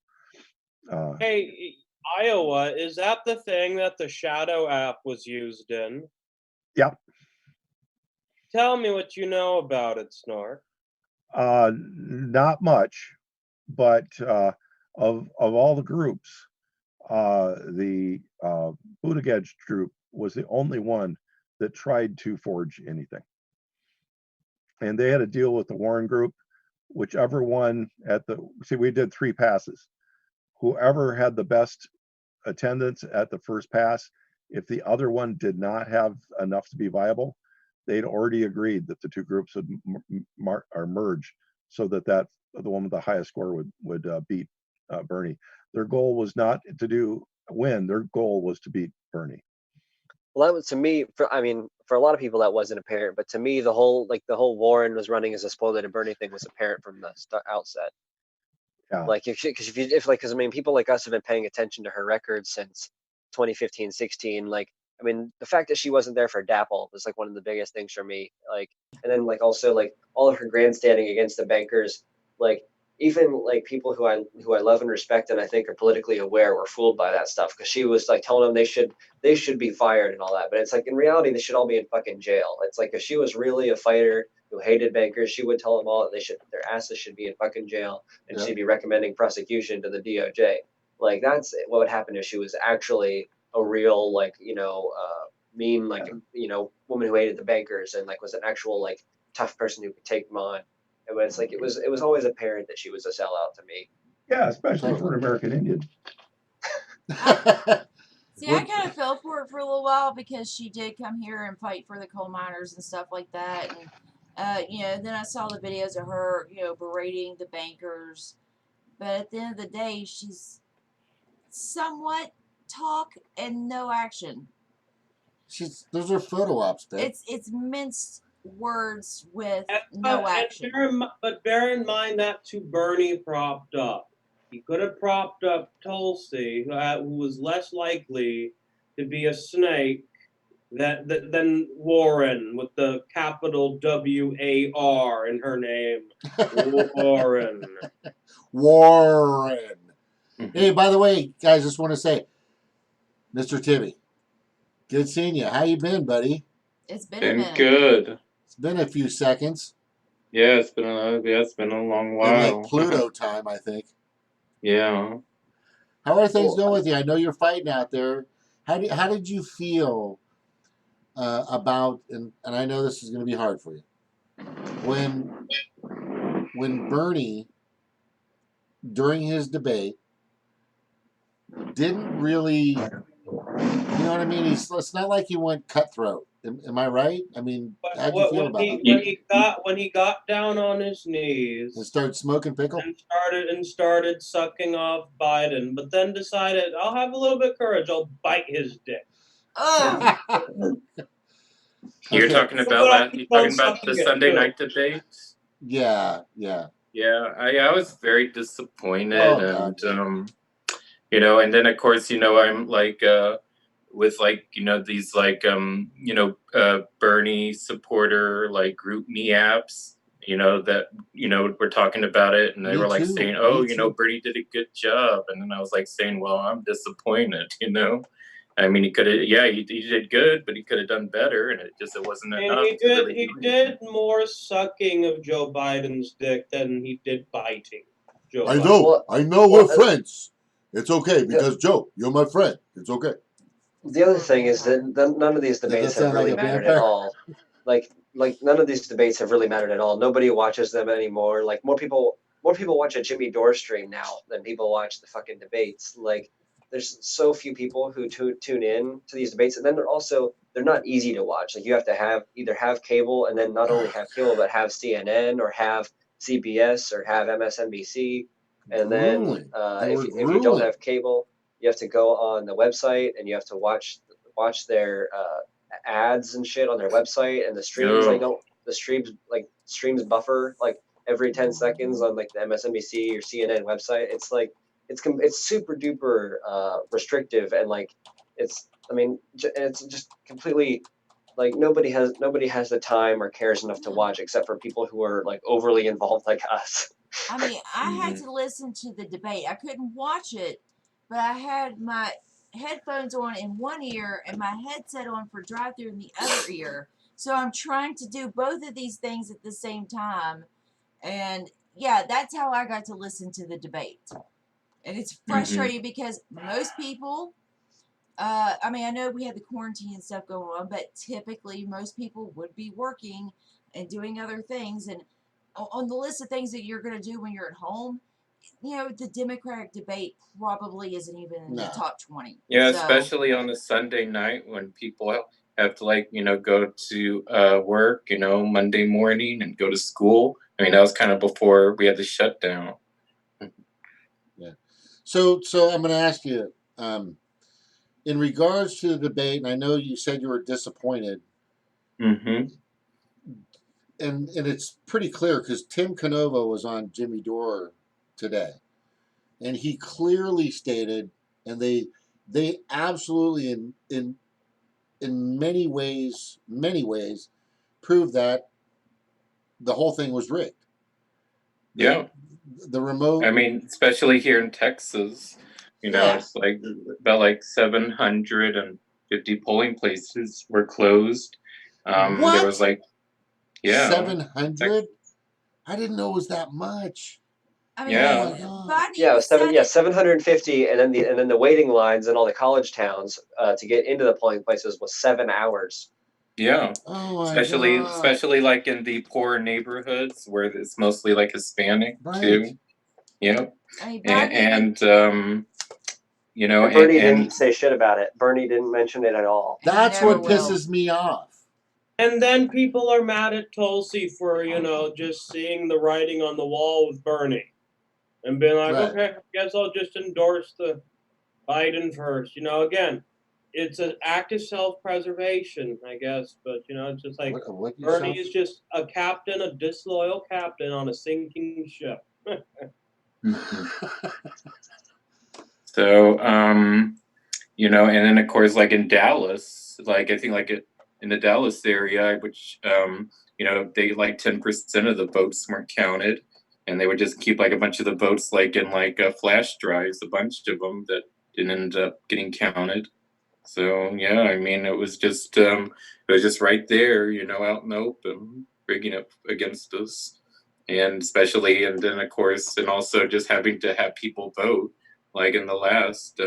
Hey, Iowa, is that the thing that the Shadow app was used in? Yeah. Tell me what you know about it, Snark. Not much, but of all the groups, the Buttigieg group was the only one that tried to forge anything, and they had to deal with the Warren group. Whichever one we did 3 passes. Whoever had the best attendance at the first pass, if the other one did not have enough to be viable, they'd already agreed that the 2 groups would merge, so that the one with the highest score would beat Bernie. Their goal was not to win. Their goal was to beat Bernie. Well, that was, to me, for a lot of people that wasn't apparent, but to me, the whole Warren was running as a spoiled Bernie thing was apparent from the outset. Yeah. Like because I mean, people like us have been paying attention to her records since 2015, 16. Like, I mean, the fact that she wasn't there for DAPL was like one of the biggest things for me. Like, and then like also like all of her grandstanding against the bankers, like even like people who I love and respect and I think are politically aware were fooled by that stuff because she was like telling them they should be fired and all that. But it's like in reality they should all be in fucking jail. It's like if she was really a fighter who hated bankers, she would tell them all that their asses should be in fucking jail and Yeah. she'd be recommending prosecution to the DOJ. Like that's what would happen if she was actually a real mean woman who hated the bankers and like was an actual like tough person who could take them on. But it's like it was always apparent that she was a sellout to me. Yeah, especially for an American Indian. See, I kind of fell for it for a little while because she did come here and fight for the coal miners and stuff like that. And, then I saw the videos of her, berating the bankers. But at the end of the day, she's somewhat talk and no action. Those are photo ops, man. It's minced words with no action. But bear in mind that too Bernie propped up. He could have propped up Tulsi, who was less likely to be a snake than Warren with the capital WAR in her name. Warren. Warren. Hey, by the way, guys, just want to say, Mr. Timmy, good seeing you. How you been, buddy? It's been a Been minute. good. It's been a few seconds. Yeah, it's been a long Been while. like Pluto time, I think. Yeah. How are things going with you? I know you're fighting out there. How did you feel about and I know this is going to be hard for you when Bernie during his debate didn't really, you know what I mean? It's not like he went cutthroat. Am I right? I mean, how'd you feel about it? When he got down on his knees And started smoking pickle? and started sucking off Biden, but then decided I'll have a little bit of courage. I'll bite his dick. You're Okay. talking about the Sunday night debates? Yeah. Yeah, I was very disappointed, Oh, and and then of course I'm like with like these like Bernie supporter like group me apps that we're talking about it, and they Me were like too. saying, Me oh too. Bernie did a good job, and then I was like saying, well, I'm disappointed. I mean, he could have, he did good, but he could have done better, and it wasn't enough. He did more sucking of Joe Biden's dick than he did biting Joe I Biden. know. I know we're friends. It's okay because Joe, you're my friend. It's okay. The other thing is that none of these debates have really mattered at all. like none of these debates have really mattered at all. Nobody watches them anymore. Like more people watch a Jimmy Dore stream now than people watch the fucking debates. Like there's so few people who tune in to these debates, and then they're not easy to watch. Like you have to either have cable, and then not only have cable but have CNN or have CBS or have MSNBC, and then Grueling. They were if you don't grueling. have cable, you have to go on the website and you have to watch their ads and shit on their website, and the streams streams buffer like every 10 seconds on like the MSNBC or CNN website. It's like it's super duper restrictive, and like it's just completely like nobody has the time or cares enough to watch except for people who are like overly involved like us. I mean, I had to listen to the debate. I couldn't watch it, but I had my headphones on in one ear and my headset on for drive through in the other ear. So I'm trying to do both of these things at the same time. And yeah, that's how I got to listen to the debate. And it's frustrating because most people, I mean, I know we had the quarantine and stuff going on, but typically most people would be working and doing other things. And on the list of things that you're going to do when you're at home, you know, the Democratic debate probably isn't even in the top 20. Yeah, So, especially on a Sunday night when people have to like, go to work, Monday morning and go to school. I mean, that was kind of before we had the shutdown. Yeah. So I'm going to ask you, in regards to the debate, and I know you said you were disappointed, Mm-hmm. and it's pretty clear because Tim Canova was on Jimmy Dore today, and he clearly stated, and they absolutely in many ways proved that the whole thing was rigged. Yeah. The remote. I mean, especially here in Texas, Yeah. it's like about like 750 polling places were closed. What? There was like, 700? I didn't know it was that much. I mean, Yeah. Oh my God. Biden even said it. 750, and then the waiting lines in all the college towns to get into the polling places was 7 hours. Yeah. Oh my especially God. especially like in the poor neighborhoods where it's mostly like Hispanic Right. too. Yep. I mean, And Bernie didn't say shit about it. Bernie didn't mention it at all. That's never what will. pisses me off. And then people are mad at Tulsi for, just seeing the writing on the wall with Bernie. And being like, Right. okay, I guess I'll just endorse the Biden first. Again, it's an act of self-preservation, I guess. But, it's just like What Bernie is just a captain, a disloyal captain on a sinking ship. So, and then of course, like in Dallas, like I think like in the Dallas area, which they like 10% of the votes weren't counted, and they would just keep like a bunch of the votes like in like flash drives, a bunch of them that didn't end up getting counted. So yeah, I mean it was just right there, out in the open, rigging up against us, and especially and then of course and also just having to have people vote like in the last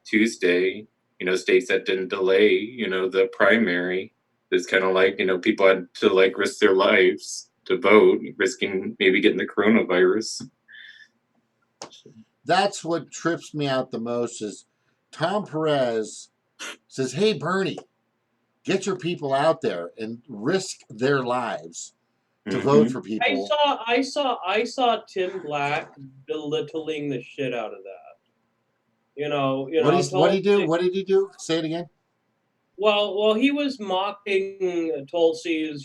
Tuesday, states that didn't delay, the primary. It's kind of like people had to like risk their lives to vote, risking maybe getting the coronavirus. That's what trips me out the most is Tom Perez says, "Hey Bernie, get your people out there and risk their lives to vote for people." I saw Tim Black belittling the shit out of that. What did he do? What did he do? Say it again. Well, he was mocking Tulsi's,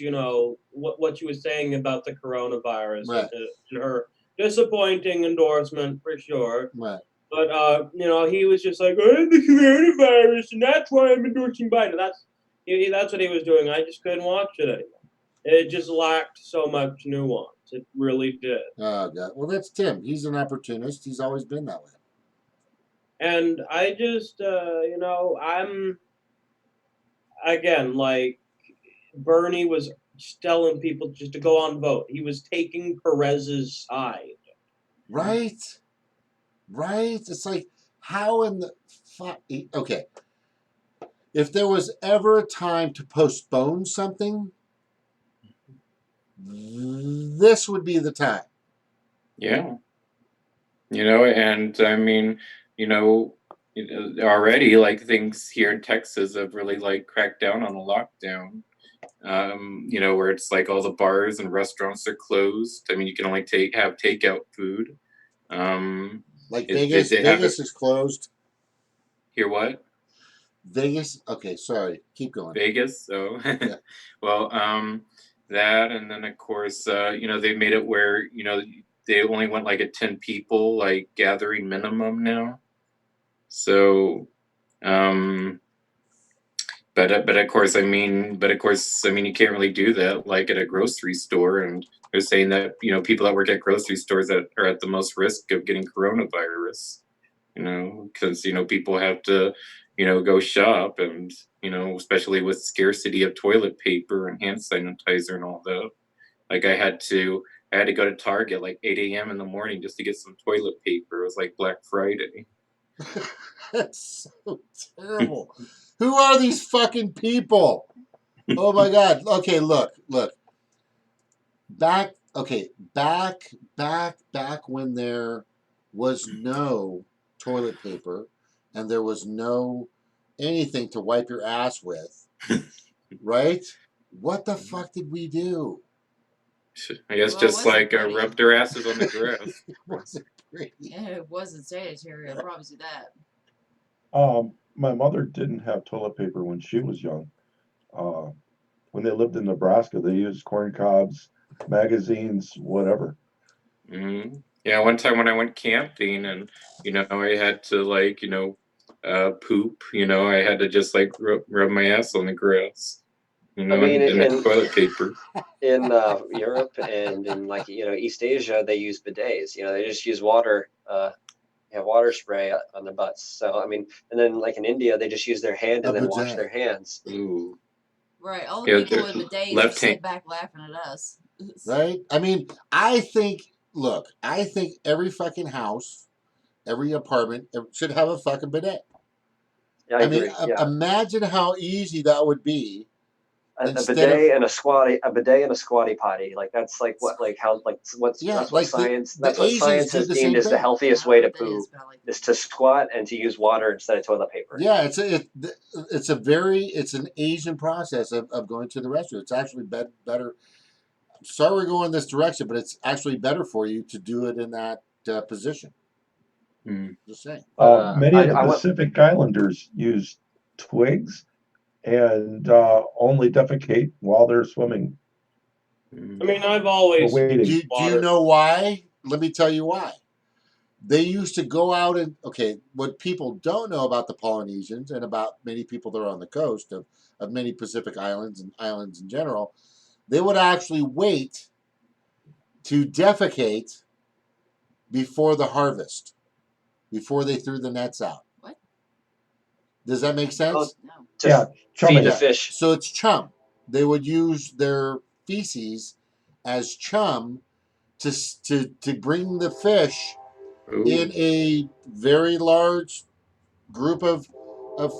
what she was saying about the coronavirus, Right. and her disappointing endorsement for sure. Right. But he was just like, oh, the coronavirus, and that's why I'm endorsing Biden. That's what he was doing. I just couldn't watch it anymore. It just lacked so much nuance. It really did. Oh God. Well, that's Tim. He's an opportunist. He's always been that way. And I just, I'm again like Bernie was telling people just to go on vote. He was taking Perez's side. Right. Right. It's like, how in the fuck? Okay. If there was ever a time to postpone something, this would be the time. Yeah. And I mean, you know, already like things here in Texas have really like cracked down on the lockdown. Where it's like all the bars and restaurants are closed. I mean, you can only have takeout food. Like they Vegas, have it Vegas is closed. here. What? Vegas. Okay, sorry. Keep going. Vegas. So, Yeah. well, that, and then of course, they made it where they only want like a 10 people like gathering minimum now. So, but of course, you can't really do that like at a grocery store. And they're saying that people that work at grocery stores that are at the most risk of getting coronavirus. Because people have to go shop, and especially with scarcity of toilet paper and hand sanitizer and all that. Like I had to go to Target like 8 a.m. in the morning just to get some toilet paper. It was like Black Friday. That's so terrible. Who are these fucking people? Oh my god. Okay, look. Back when there was no toilet paper and there was no anything to wipe your ass with, right? What the fuck did we do? I guess Well, just it wasn't like pretty. rub their asses on the grass. It wasn't pretty. Yeah, it wasn't sanitary. I promise you that. My mother didn't have toilet paper when she was young. When they lived in Nebraska, they used corn cobs, magazines, whatever. Mm-hmm. Yeah, one time when I went camping, and I had to poop. I had to just like rub my ass on the grass. I mean, And the toilet paper. in Europe and in like East Asia, they use bidets. They just use water, water spray on their butts. So I mean, and then like in India, they just use their hand and then wash bidet. their hands. Ooh. Right, all the Yeah, people with bidets left just sit hand. back laughing at us. Right? I mean, I think every fucking house, every apartment should have a fucking bidet. Yeah, I I mean, agree. Yeah, imagine how easy that would be a instead of bidet and a bidet and a squatty potty. Like that's like what like how like what's yeah, that's what like science the that's what Asians science did has the deemed same as the thing. healthiest Yeah, way to that is poo about like is to squat and to use water instead of toilet paper. Yeah, it's an Asian process of going to the restroom. It's actually better. Sorry, we're going this direction, but it's actually better for you to do it in that position. Just saying. Many of the I went. Pacific Islanders use twigs and only defecate while they're swimming I mean, I've or always waiting. used Do you water. know why? Let me tell you why. They used to go out and what people don't know about the Polynesians and about many people that are on the coast of many Pacific islands and islands in general, they would actually wait to defecate before the harvest, before they threw the nets out. What? Does that make Oh, sense? No. to Yeah, feed the chumming. fish. So it's chum. They would use their feces as chum to bring the fish in Ooh. a very large group of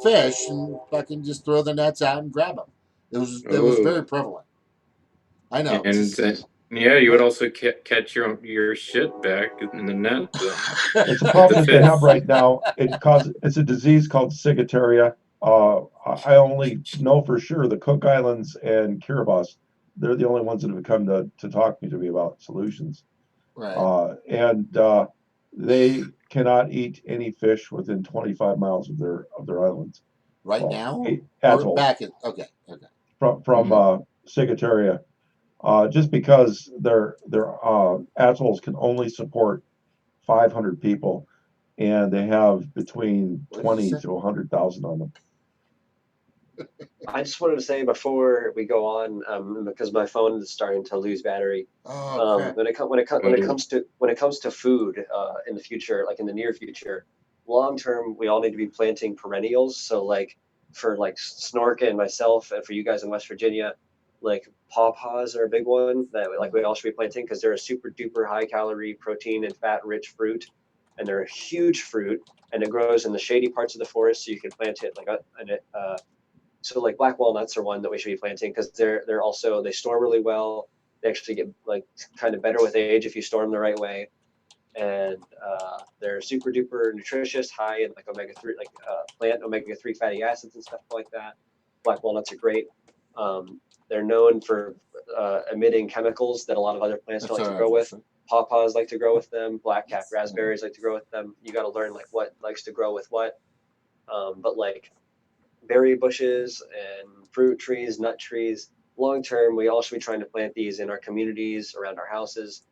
fish and fucking just throw the nets out and grab them. It was very Oh. prevalent. I know. And yeah, you would also catch your shit back in the net then It's a with the problem that they fish. have right now. It's a disease called ciguataria. I only know for sure the Cook Islands and Kiribati. They're the only ones that have come to talk to me about solutions. Right. And they cannot eat any fish within 25 miles of their islands. Right Well, now or atolls back in okay. from ciguataria. Just because their atolls can only support 500 people, and they have between What did you 20 say? to 100,000 on them. I just wanted to say before we go on, because my phone is starting to lose battery. Oh crap. When it comes to food in the future, like in the near future, long term, we all need to be planting perennials. So like for like Snork and myself, and for you guys in West Virginia, like pawpaws are a big one that like we all should be planting because they're a super duper high calorie, protein and fat rich fruit, and they're a huge fruit, and it grows in the shady parts of the forest, so you can plant it like so like black walnuts are one that we should be planting because they're also they store really well. They actually get like kind of better with age if you store them the right way, and they're super duper nutritious, high in like omega-3, like plant omega-3 fatty acids and stuff like that. Black walnuts are great. They're known for emitting chemicals that a lot of other plants don't like to grow with. Pawpaws like to grow with them. Black-capped raspberries like to grow with them. You got to learn like what likes to grow with what. But like berry bushes and fruit trees, nut trees, long term, we all should be trying to plant these in our communities, around our houses.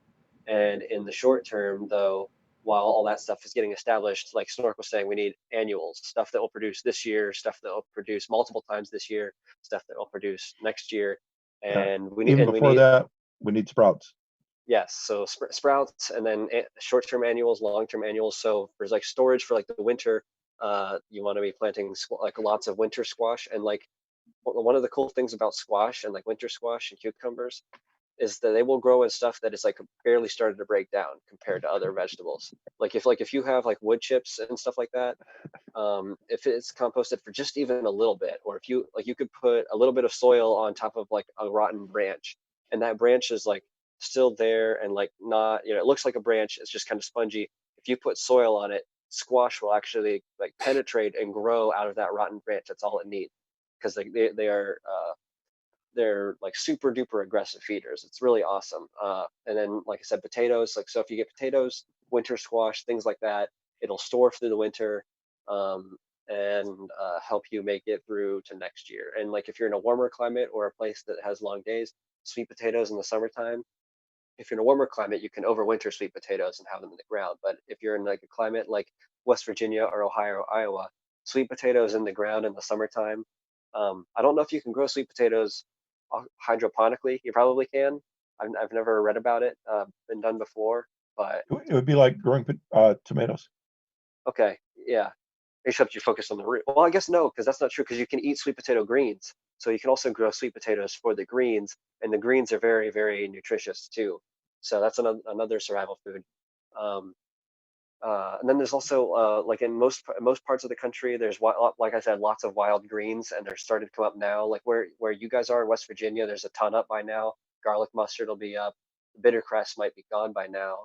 And in the short term, though, while all that stuff is getting established, like Snork was saying, we need annuals, stuff that will produce this year, stuff that will produce multiple times this year, stuff that will produce next year. And we need, even before that, we need sprouts. Yes, so sprouts, and then short-term annuals, long-term annuals. So there's like storage for like the winter. You want to be planting like lots of winter squash, and like one of the cool things about squash and like winter squash and cucumbers is that they will grow in stuff that is like barely started to break down compared to other vegetables. Like if you have like wood chips and stuff like that, if it's composted for just even a little bit, or if you like, you could put a little bit of soil on top of like a rotten branch, and that branch is like still there and like not, it looks like a branch, it's just kind of spongy. If you put soil on it, squash will actually like penetrate and grow out of that rotten branch. That's all it needs, because they are they're like super duper aggressive feeders. It's really awesome. And then, like I said, potatoes. Like, so if you get potatoes, winter squash, things like that, it'll store through the winter, and help you make it through to next year. And like if you're in a warmer climate or a place that has long days, sweet potatoes in the summertime. If you're in a warmer climate, you can overwinter sweet potatoes and have them in the ground. But if you're in like a climate like West Virginia or Ohio or Iowa, sweet potatoes in the ground in the summertime. I don't know if you can grow sweet potatoes hydroponically. You probably can. I've never read about it, been done before, but It would be like growing tomatoes. okay, yeah. Except you focus on the root. Well, I guess no, because that's not true, because you can eat sweet potato greens. So you can also grow sweet potatoes for the greens, and the greens are very, very nutritious too. So that's another survival food. Um, and then there's also like in most parts of the country, there's like I said, lots of wild greens, and they're starting to come up now. Like where you guys are in West Virginia, there's a ton up by now. Garlic mustard will be up. Bittercress might be gone by now,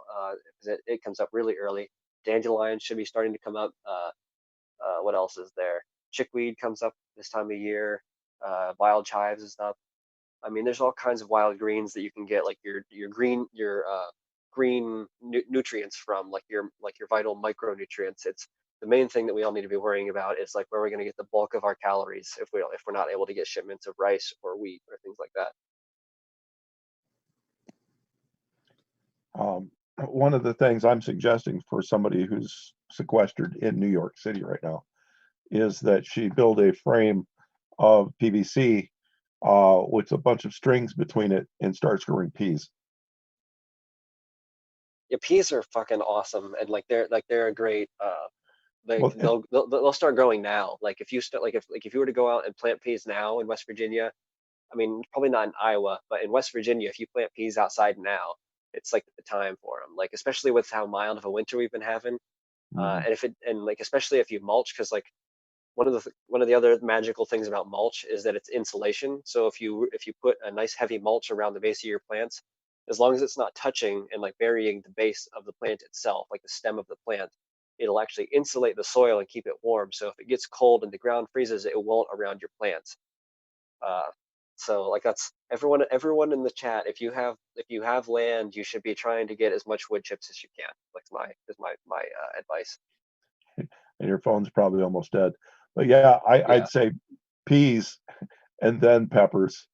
because it comes up really early. Dandelions should be starting to come up. What else is there? Chickweed comes up this time of year. Wild chives is up. I mean, there's all kinds of wild greens that you can get, like your green nutrients from, like your vital micronutrients. It's the main thing that we all need to be worrying about is like where we're going to get the bulk of our calories if we're not able to get shipments of rice or wheat or things like that. One of the things I'm suggesting for somebody who's sequestered in New York City right now is that she build a frame of PVC with a bunch of strings between it and starts growing peas. Yeah, peas are fucking awesome, and like they're a great. Well, They'll start growing now. Like if you start if you were to go out and plant peas now in West Virginia, I mean probably not in Iowa, but in West Virginia, if you plant peas outside now, it's like the time for them. Like especially with how mild of a winter we've been having, and like especially if you mulch, because like one of the other magical things about mulch is that it's insulation. So if you put a nice heavy mulch around the base of your plants, as long as it's not touching and like burying the base of the plant itself, like the stem of the plant, it'll actually insulate the soil and keep it warm. So if it gets cold and the ground freezes, it won't around your plants. So like that's everyone in the chat. If you have land, you should be trying to get as much wood chips as you can. Like my advice. And your phone's probably almost dead. But yeah, I'd say peas and then peppers.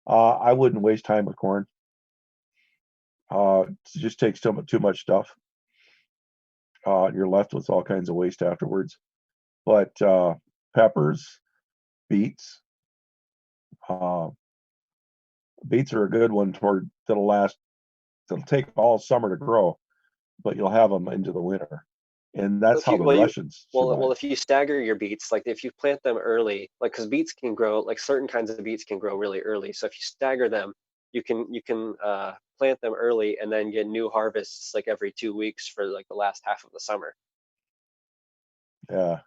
I wouldn't waste time with corn. It just takes too much stuff. You're left with all kinds of waste afterwards. But peppers, beets. Beets are a good one that'll take all summer to grow, but you'll have them into the winter. And that's how the Russians survive. Well, if you stagger your beets, like if you plant them early, like because beets can grow, like certain kinds of beets can grow really early. So if you stagger them, you can plant them early and then get new harvests like every 2 weeks for like the last half of the summer. Yeah,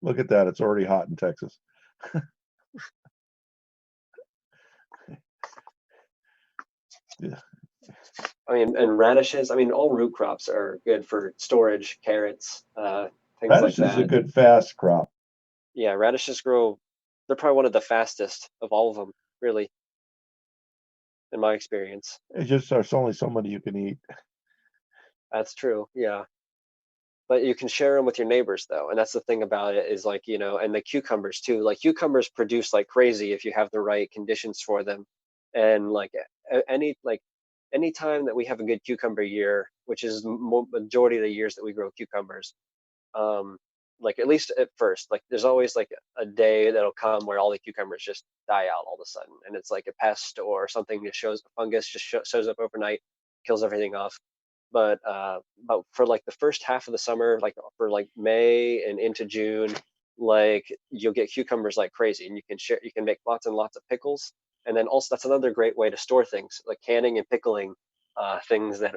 look at that. It's already hot in Texas. I mean, and radishes. I mean, all root crops are good for storage. Carrots, things like Radish is a that. good fast crop. Yeah, radishes grow. They're probably one of the fastest of all of them, really, in my experience. It's just there's only so many you can eat. That's true. Yeah. But you can share them with your neighbors though, and that's the thing about it is like, and the cucumbers too. Like cucumbers produce like crazy if you have the right conditions for them, and like any time that we have a good cucumber year, which is majority of the years that we grow cucumbers, um, like at least at first, like there's always like a day that'll come where all the cucumbers just die out all of a sudden, and it's like a pest or something that shows a fungus just shows up overnight, kills everything off. But for like the first half of the summer, like for like May and into June, like you'll get cucumbers like crazy, and you can make lots and lots of pickles. And then also that's another great way to store things, like canning and pickling things that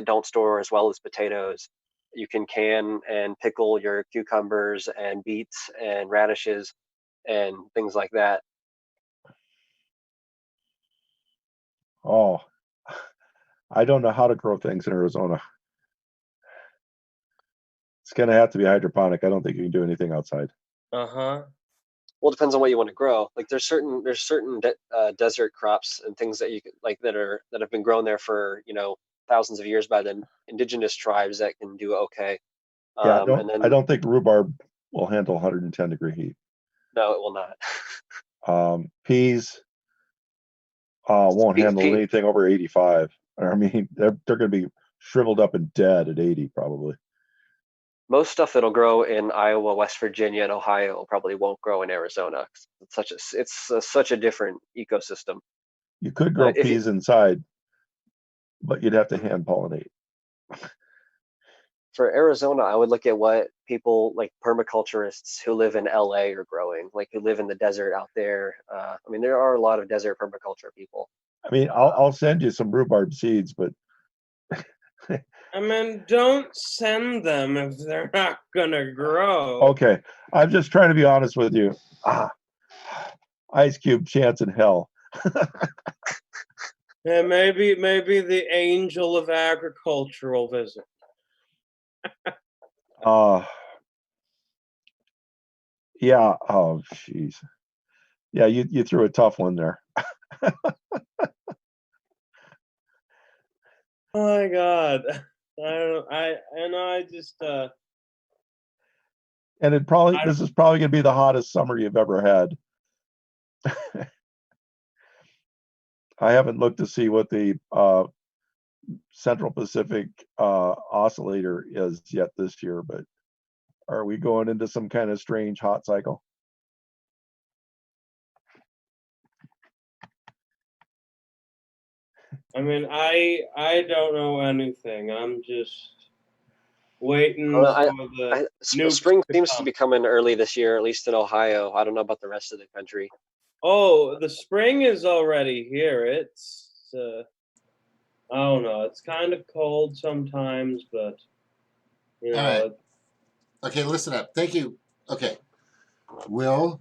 don't store as well as potatoes. You can can and pickle your cucumbers and beets and radishes and things like that. Oh, I don't know how to grow things in Arizona. It's gonna have to be hydroponic. I don't think you can do anything outside. Uh-huh. Well, it depends on what you want to grow. Like there's certain desert crops and things that you could, like that have been grown there for thousands of years by the indigenous tribes that can do okay. Yeah, And I then don't think rhubarb will handle 110-degree heat. no, it will not. Peas won't handle anything over 85. I mean, they're going to be shriveled up and dead at 80 probably. Most stuff that'll grow in Iowa, West Virginia, and Ohio probably won't grow in Arizona. It's such a different ecosystem. You could grow If you, peas inside, but you'd have to hand pollinate. for Arizona, I would look at what people like permaculturists who live in LA are growing, like who live in the desert out there. I mean, there are a lot of desert permaculture people. I mean, I'll send you some rhubarb seeds, but I mean, don't send them if they're not gonna grow. okay. I'm just trying to be honest with you. Ice Cube chance in hell. Yeah, maybe the angel of agriculture will visit. Yeah. Oh, jeez. Yeah, you threw a tough one there. Oh my God. I just And this is probably going to be the hottest summer you've ever had. I haven't looked to see what the Central Pacific oscillator is yet this year, but are we going into some kind of strange hot cycle? I mean, I don't know anything. I'm just waiting Well, for the nukes spring to seems to come. be coming early this year, at least in Ohio. I don't know about the rest of the country. Oh, the spring is already here. It's I don't know. It's kind of cold sometimes, but you know. All right. Okay, listen up. Thank you. Okay. Will,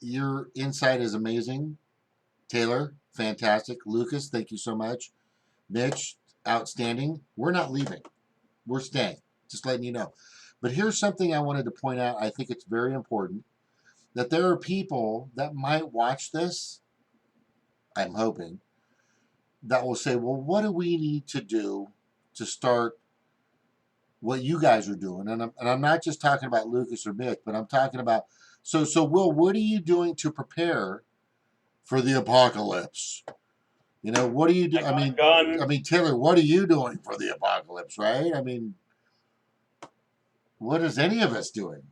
your insight is amazing. Taylor, fantastic. Lucas, thank you so much. Mitch, outstanding. We're not leaving. We're staying. Just letting you know. But here's something I wanted to point out. I think it's very important that there are people that might watch this, I'm hoping, that will say, well, what do we need to do to start what you guys are doing? And I'm not just talking about Lucas or Mitch, but I'm talking about, so Will, what are you doing to prepare for the apocalypse? You know, what do you do? I mean, Taylor, what are you doing for the apocalypse, right? I mean, what is any of us doing,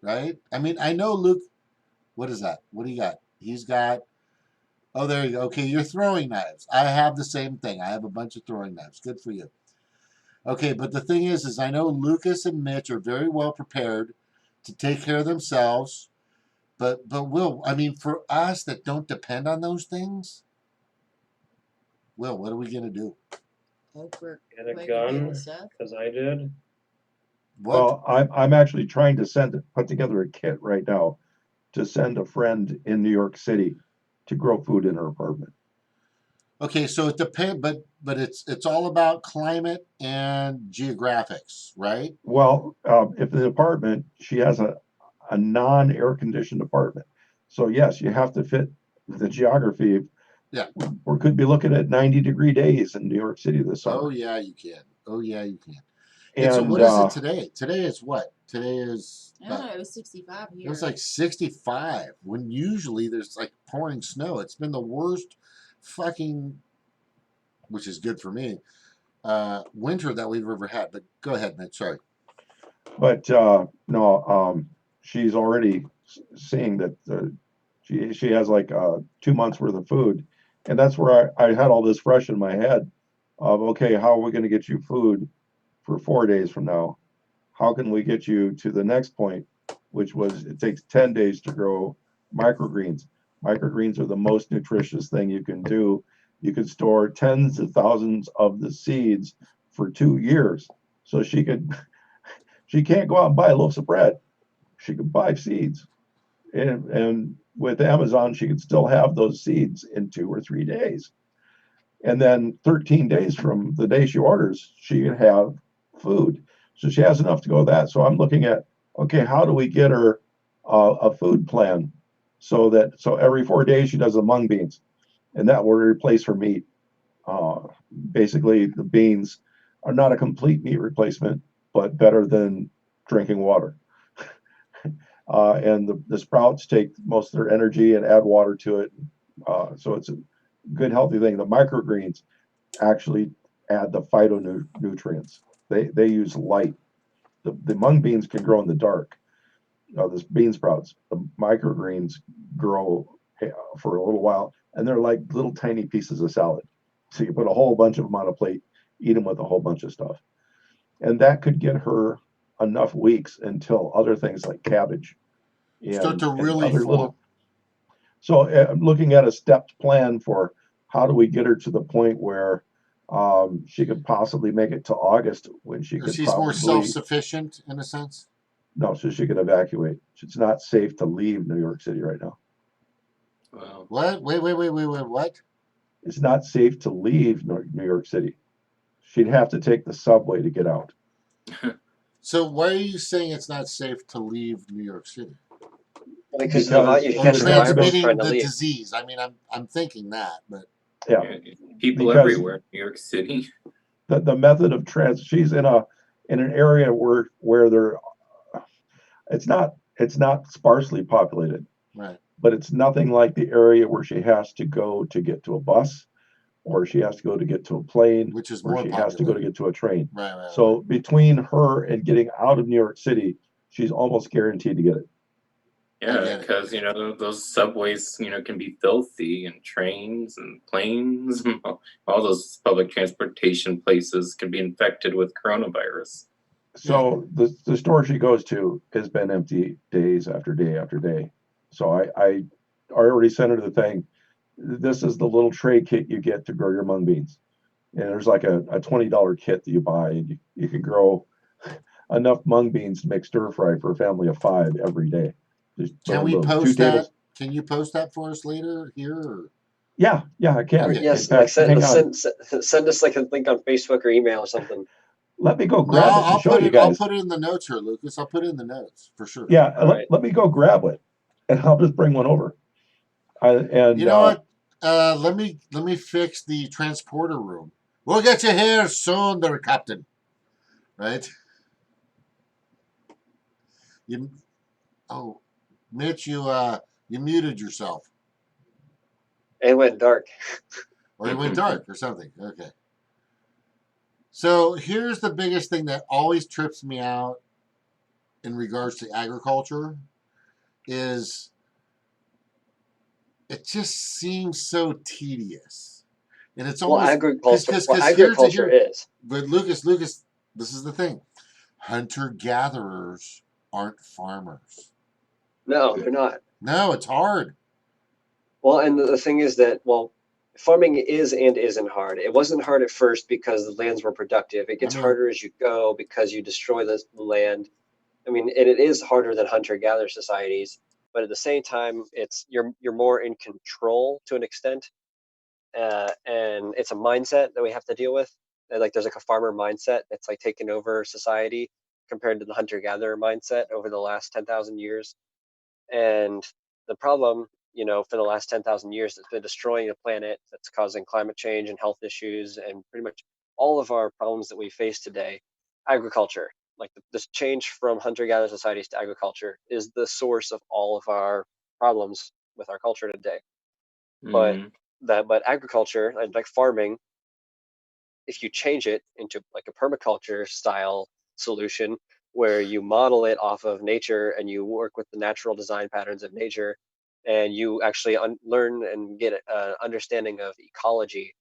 right? I mean, I know Luke. What is that? What do you got? He's got. Oh, there you go. Okay, you're throwing knives. I have the same thing. I have a bunch of throwing knives. Good for you. Okay, but the thing is I know Lucas and Mitch are very well prepared to take care of themselves. But Will, I mean, for us that don't depend on those things, Will, what are we gonna do? Get a gun, because I did. Well, I'm actually trying to put together a kit right now to send a friend in New York City to grow food in her apartment. Okay, so it depends, but it's all about climate and geographics, right? Well, if the apartment, she has a non-air conditioned apartment. So yes, you have to fit the geography. Yeah. We could be looking at 90-degree days in New York City this Oh summer. yeah, you can. Oh yeah, you can. And so And what is it today? Today is what? Today is I don't know. It was 65 it here. was like 65 when usually there's like pouring snow. It's been the worst fucking, which is good for me, winter that we've ever had. But go ahead, Nick. Sorry. but no, she's already seeing that she has like 2 months worth of food, and that's where I had all this fresh in my head of, okay, how are we going to get you food for 4 days from now? How can we get you to the next point, which was it takes 10 days to grow microgreens. Microgreens are the most nutritious thing you can do. You could store tens of thousands of the seeds for 2 years. So she can't go out and buy loaves of bread. She could buy seeds. And with Amazon, she could still have those seeds in 2 or 3 days. And then 13 days from the day she orders, she can have food. So she has enough to go with that. So I'm looking at, okay, how do we get her a food plan so every 4 days she does the mung beans, and that will replace her meat. Uh, Basically, the beans are not a complete meat replacement, but better than drinking water. And the sprouts take most of their energy and add water to it. So it's a good, healthy thing. The microgreens actually add the phytonutrients. They use light. The mung beans can grow in the dark. The bean sprouts, the microgreens grow for a little while, and they're like little tiny pieces of salad. So you put a whole bunch of them on a plate, eat them with a whole bunch of stuff, and that could get her enough weeks until other things like cabbage Start to and really other form. little. So I'm looking at a stepped plan for how do we get her to the point where she could possibly make it to August when she could She's more probably self-sufficient in a sense. no, so she could evacuate. It's not safe to leave New York City right now. Wow. What? Wait. What? It's not safe to leave New York City. She'd have to take the subway to get out. So why are you saying it's not safe to leave New York City? Because of the Because you she Or catch would the have to go. virus trying transmitting to the leave. disease. I mean, I'm thinking that, but Yeah, People because everywhere in New York City. the method of she's in an area where there it's not sparsely populated, right, but it's nothing like the area where she has to go to get to a bus, or she has to go to get to a plane, which is or more she has to go to populated. get to a train. Right. So between her and getting out of New York City, she's almost guaranteed to get it. I Yeah, get it. because those subways can be filthy, and trains and planes, and all those public transportation places can be infected with coronavirus. Yeah. So the store she goes to has been empty days after day after day. So I already sent her the thing. This is the little tray kit you get to grow your mung beans. And there's like a $20 kit that you buy, and you can grow enough mung beans to make stir fry for a family of 5 every day. Just Can boom, we boom, 2 post that? tables. Can you post that for us later here? Or? Yeah, I can. Okay. In Yes, like fact, hang on. send us like a link on Facebook or email or something. Let me go No, grab it and show you I'll guys. put it in the notes here, Lucas. I'll put it in the notes for sure. Yeah, All right. let me go grab it, and I'll just bring one over. You know what? Let me fix the transporter room. We'll get you here soon, there, Captain. Right? You oh, Mitch, you muted yourself. It went dark. Or you went dark or something. Okay. So here's the biggest thing that always trips me out in regards to agriculture is it just seems so tedious. And it's Well, almost agriculture here is. but Lucas, this is the thing. Hunter gatherers aren't farmers. No, they're not. No, it's hard. Well, and the thing is that, farming is and isn't hard. It wasn't hard at first because the lands were productive. It gets harder as you go because you destroy the land. I mean, and it is harder than hunter-gatherer societies, but at the same time, you're more in control to an extent. and it's a mindset that we have to deal with. And, like, there's like a farmer mindset that's like taken over society compared to the hunter-gatherer mindset over the last 10,000 years. And the problem, for the last 10,000 years, that's been destroying the planet, that's causing climate change and health issues and pretty much all of our problems that we face today. Agriculture, like this change from hunter-gatherer societies to agriculture, is the source of all of our problems with our culture today. But agriculture, like farming, if you change it into like a permaculture style solution where you model it off of nature and you work with the natural design patterns of nature, and you actually learn and get an understanding of ecology,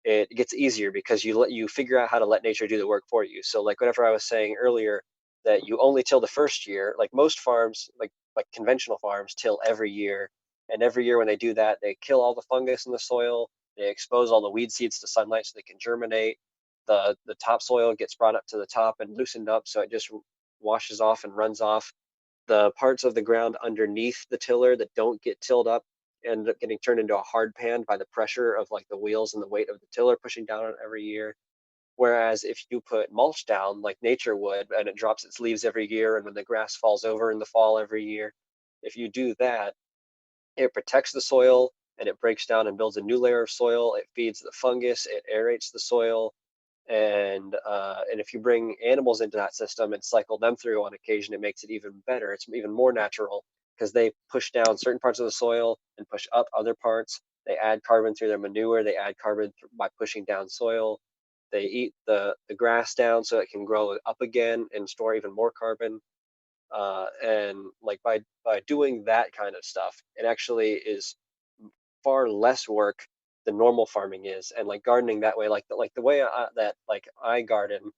it gets easier because you figure out how to let nature do the work for you. So like whatever I was saying earlier, that you only till the first year, like most farms, like conventional farms, till every year. And every year when they do that, they kill all the fungus in the soil, they expose all the weed seeds to sunlight so they can germinate. The topsoil gets brought up to the top and loosened up so it just washes off and runs off. The parts of the ground underneath the tiller that don't get tilled up end up getting turned into a hard pan by the pressure of like the wheels and the weight of the tiller pushing down on it every year. Whereas if you put mulch down like nature would, and it drops its leaves every year, and when the grass falls over in the fall every year, if you do that, it protects the soil and it breaks down and builds a new layer of soil. It feeds the fungus, it aerates the soil, and if you bring animals into that system and cycle them through on occasion, it makes it even better. It's even more natural because they push down certain parts of the soil and push up other parts. They add carbon through their manure. They add carbon by pushing down soil. They eat the grass down so it can grow up again and store even more carbon. And like by doing that kind of stuff, it actually is far less work than normal farming is. And like gardening that way, like the way I garden,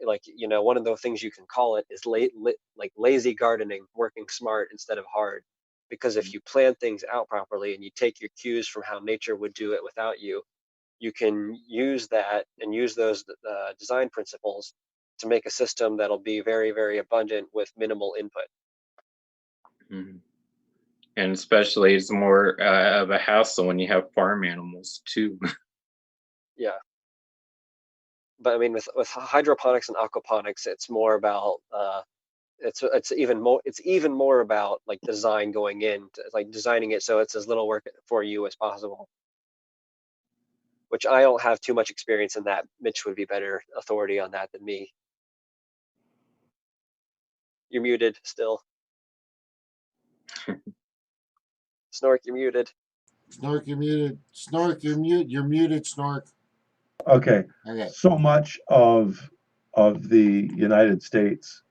like one of the things you can call it is like lazy gardening, working smart instead of hard. Because if you plan things out properly and you take your cues from how nature would do it without you, you can use that and use those design principles to make a system that'll be very, very abundant with minimal input. And especially it's more of a hassle when you have farm animals too. Yeah. But I mean, with hydroponics and aquaponics, it's more about it's even more about like design going in, like designing it so it's as little work for you as possible. Which I don't have too much experience in that. Mitch would be better authority on that than me. You're muted still. Snork, you're muted. Snork, you're muted. Snork, you're mute. You're muted, Snork. Okay. Okay. So much of the United States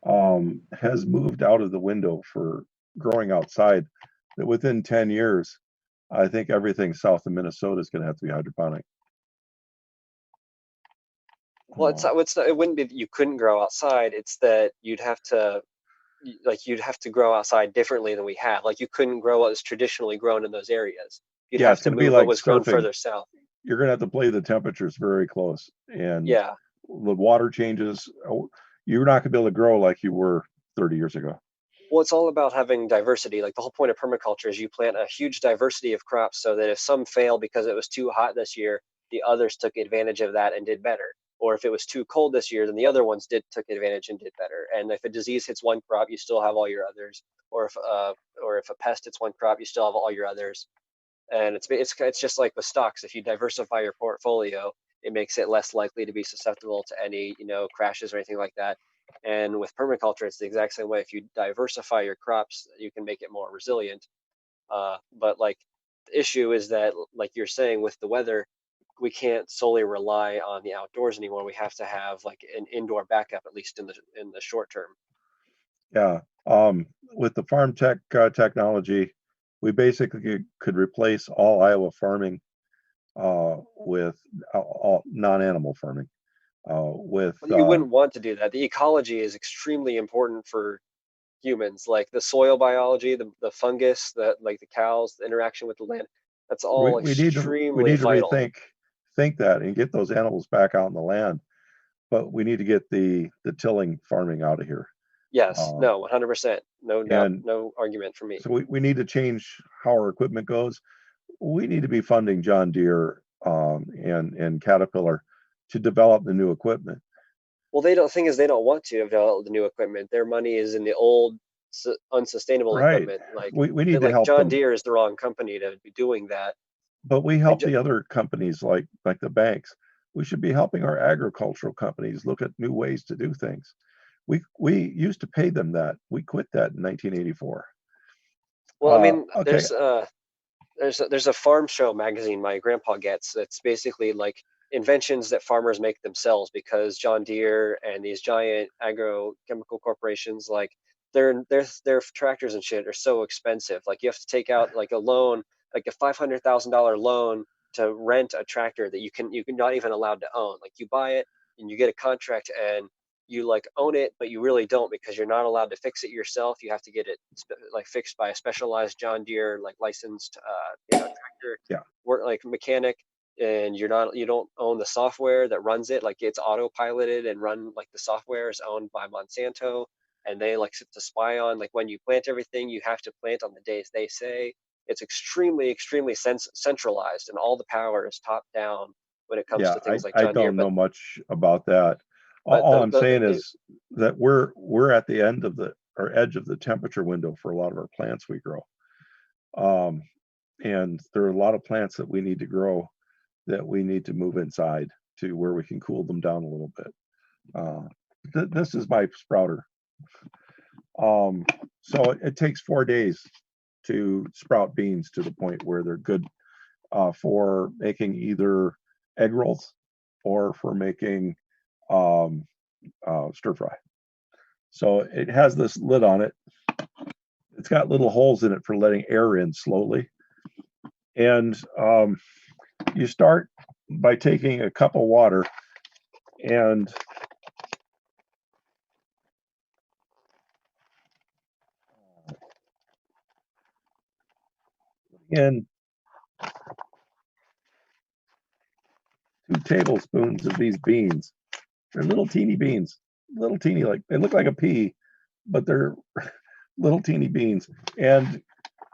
has moved out of the window for growing outside that within 10 years, I think everything south of Minnesota is going to have to be hydroponic. Well, it wouldn't be that you couldn't grow outside. It's that you'd have to grow outside differently than we have. Like you couldn't grow what was traditionally grown in those areas. You'd have it's to going to be move like what was grown surfing. further south. You're going to have to play the temperatures very close, and Yeah. the water changes. You're not going to be able to grow like you were 30 years ago. Well, it's all about having diversity. Like the whole point of permaculture is you plant a huge diversity of crops so that if some fail because it was too hot this year, the others took advantage of that and did better. Or if it was too cold this year, then the other ones took advantage and did better. And if a disease hits one crop, you still have all your others. Or if a pest hits one crop, you still have all your others. And it's just like with stocks. If you diversify your portfolio, it makes it less likely to be susceptible to any crashes or anything like that. And with permaculture, it's the exact same way. If you diversify your crops, you can make it more resilient. But like the issue is that, like you're saying, with the weather, we can't solely rely on the outdoors anymore. We have to have like an indoor backup, at least in the short term. Yeah. With the farm tech technology, we basically could replace all Iowa farming with all non-animal farming. But you wouldn't want to do that. The ecology is extremely important for humans, like the soil biology, the fungus, the cows, the interaction with the land. That's all we need extremely to vital. rethink that and get those animals back out in the land. But we need to get the tilling farming out of here. Yes, no, 100%. No doubt, no argument for me. So we need to change how our equipment goes. we need to be funding John Deere and Caterpillar to develop the new equipment. Well, they don't. Thing is, they don't want to develop the new equipment. Their money is in the old, unsustainable Right. equipment. Like We need to like help John them, Deere is the wrong company to be doing that. but we I help ju- the other companies like the banks. We should be helping our agricultural companies look at new ways to do things. We used to pay them that. We quit that in 1984. Well, I mean, Okay. there's a farm show magazine my grandpa gets that's basically like inventions that farmers make themselves because John Deere and these giant agrochemical corporations, like their tractors and shit are so expensive. Like you have to take out like a loan, like a $500,000 loan to rent a tractor that you're not even allowed to own. Like you buy it and you get a contract and you like own it, but you really don't because you're not allowed to fix it yourself. You have to get it like fixed by a specialized John Deere like licensed tractor Yeah. work like mechanic, and you don't own the software that runs it. Like it's autopiloted and run like the software is owned by Monsanto, and they like to spy on like when you plant everything, you have to plant on the days they say. It's extremely centralized, and all the power is top down when it comes Yeah, to things like I John Deere. don't know much about that. But All I'm saying is that we're at the end of or edge of the temperature window for a lot of our plants we grow. And there are a lot of plants that we need to grow that we need to move inside to where we can cool them down a little bit. This is my sprouter. So it takes 4 days to sprout beans to the point where they're good for making either egg rolls or for making stir fry. So it has this lid on it. It's got little holes in it for letting air in slowly. And you start by taking a cup of water and in 2 tablespoons of these beans. They're little teeny beans, little teeny, like they look like a pea, but they're little teeny beans. And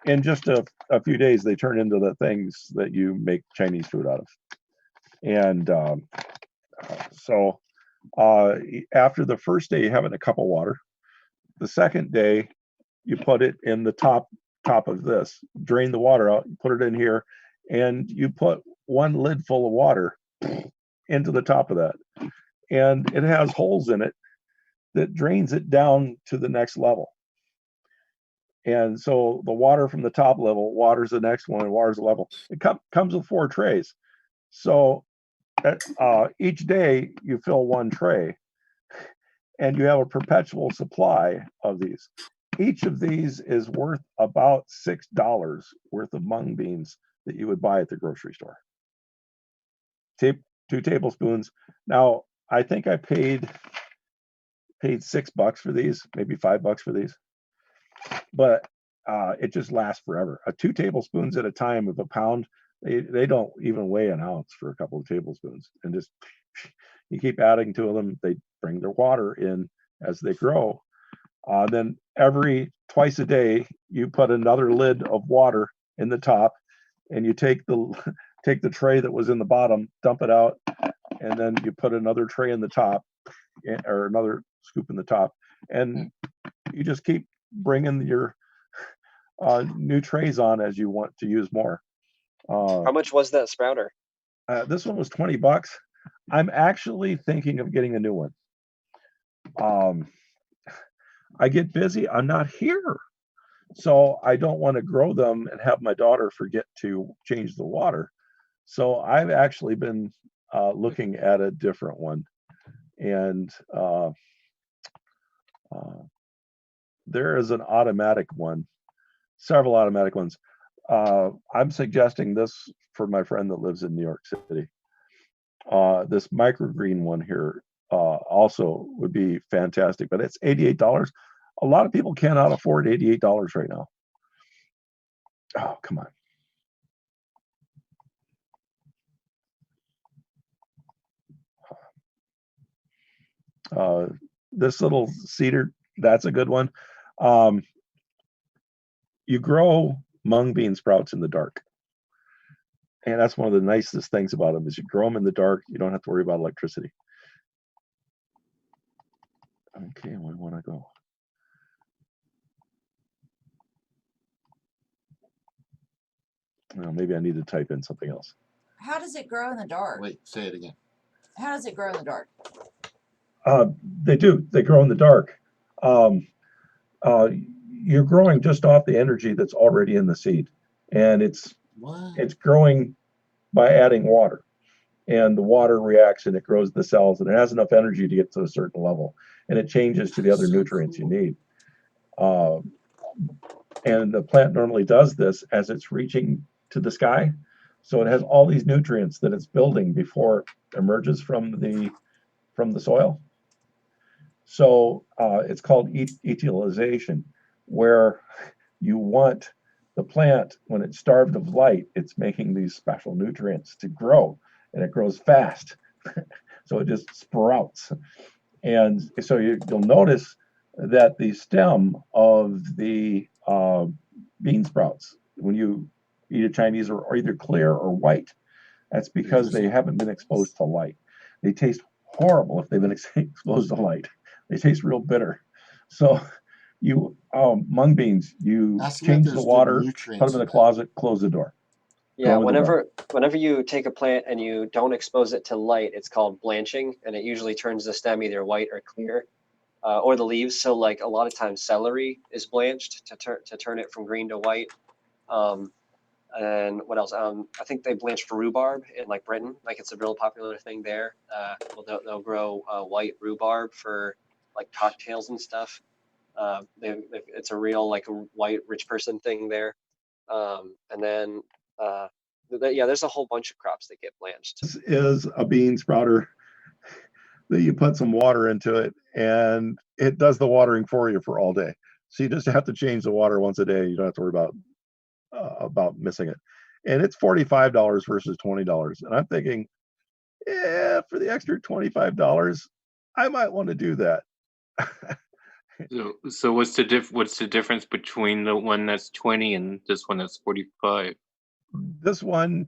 in just a few days, they turn into the things that you make Chinese food out of. And so after the first day, you have it in a cup of water. The second day, you put it in the top of this, drain the water out, put it in here, and you put 1 lid full of water into the top of that. And it has holes in it that drains it down to the next level. And so the water from the top level waters the next one and waters the level. It comes with 4 trays. So each day you fill 1 tray and you have a perpetual supply of these. Each of these is worth about $6 worth of mung beans that you would buy at the grocery store. 2 tablespoons. Now, I think I paid $6 for these, maybe $5 for these, but it just lasts forever. 2 tablespoons at a time of a pound, they don't even weigh an ounce for a couple of tablespoons, and just you keep adding to them. They bring their water in as they grow. Then twice a day, you put another lid of water in the top, and you take the tray that was in the bottom, dump it out, and then you put another tray in the top, or another scoop in the top, and you just keep bringing your new trays on as you want to use more. How much was that sprouter? This one was $20. I'm actually thinking of getting a new one. I get busy. I'm not here. So I don't want to grow them and have my daughter forget to change the water. So I've actually been looking at a different one. And there is an automatic one, several automatic ones. I'm suggesting this for my friend that lives in New York City. This microgreen one here also would be fantastic, but it's $88. A lot of people cannot afford $88 right now. Oh, come on. This little cedar, that's a good one. You grow mung bean sprouts in the dark. And that's one of the nicest things about them is you grow them in the dark. You don't have to worry about electricity. Okay, where do I want to go? Well, maybe I need to type in something else. How does it grow in the dark? Wait, say it again. How does it grow in the dark? They do. They grow in the dark. Um, you're growing just off the energy that's already in the seed, and it's growing by adding water, and the water reacts and it grows the cells, and it has enough energy to get to a certain level, and it changes to the other nutrients you need. And the plant normally does this as it's reaching to the sky, so it has all these nutrients that it's building before it emerges from the soil. So it's called etiolization, where you want the plant, when it's starved of light, it's making these special nutrients to grow, and it grows fast. So it just sprouts. And so you'll notice that the stem of the bean sprouts, when you eat a Chinese, are either clear or white. That's because they haven't been exposed to light. They taste horrible if they've been exposed to light. They taste real bitter. So you mung beans, you change the water, put them in the closet, close the door. Yeah, whenever you take a plant and you don't expose it to light, it's called blanching, and it usually turns the stem either white or clear, or the leaves. So like a lot of times celery is blanched to turn it from green to white. And what else? I think they blanched rhubarb in like Britain, like it's a real popular thing there. They'll grow white rhubarb for like cocktails and stuff. It's a real like white rich person thing there. And then there's a whole bunch of crops that get blanched. This is a bean sprouter that you put some water into it, and it does the watering for you for all day. So you just have to change the water once a day. You don't have to worry about missing it. And it's $45 versus $20. And I'm thinking, for the extra $25, I might want to do that. So what's the difference between the one that's 20 and this one that's 45? This one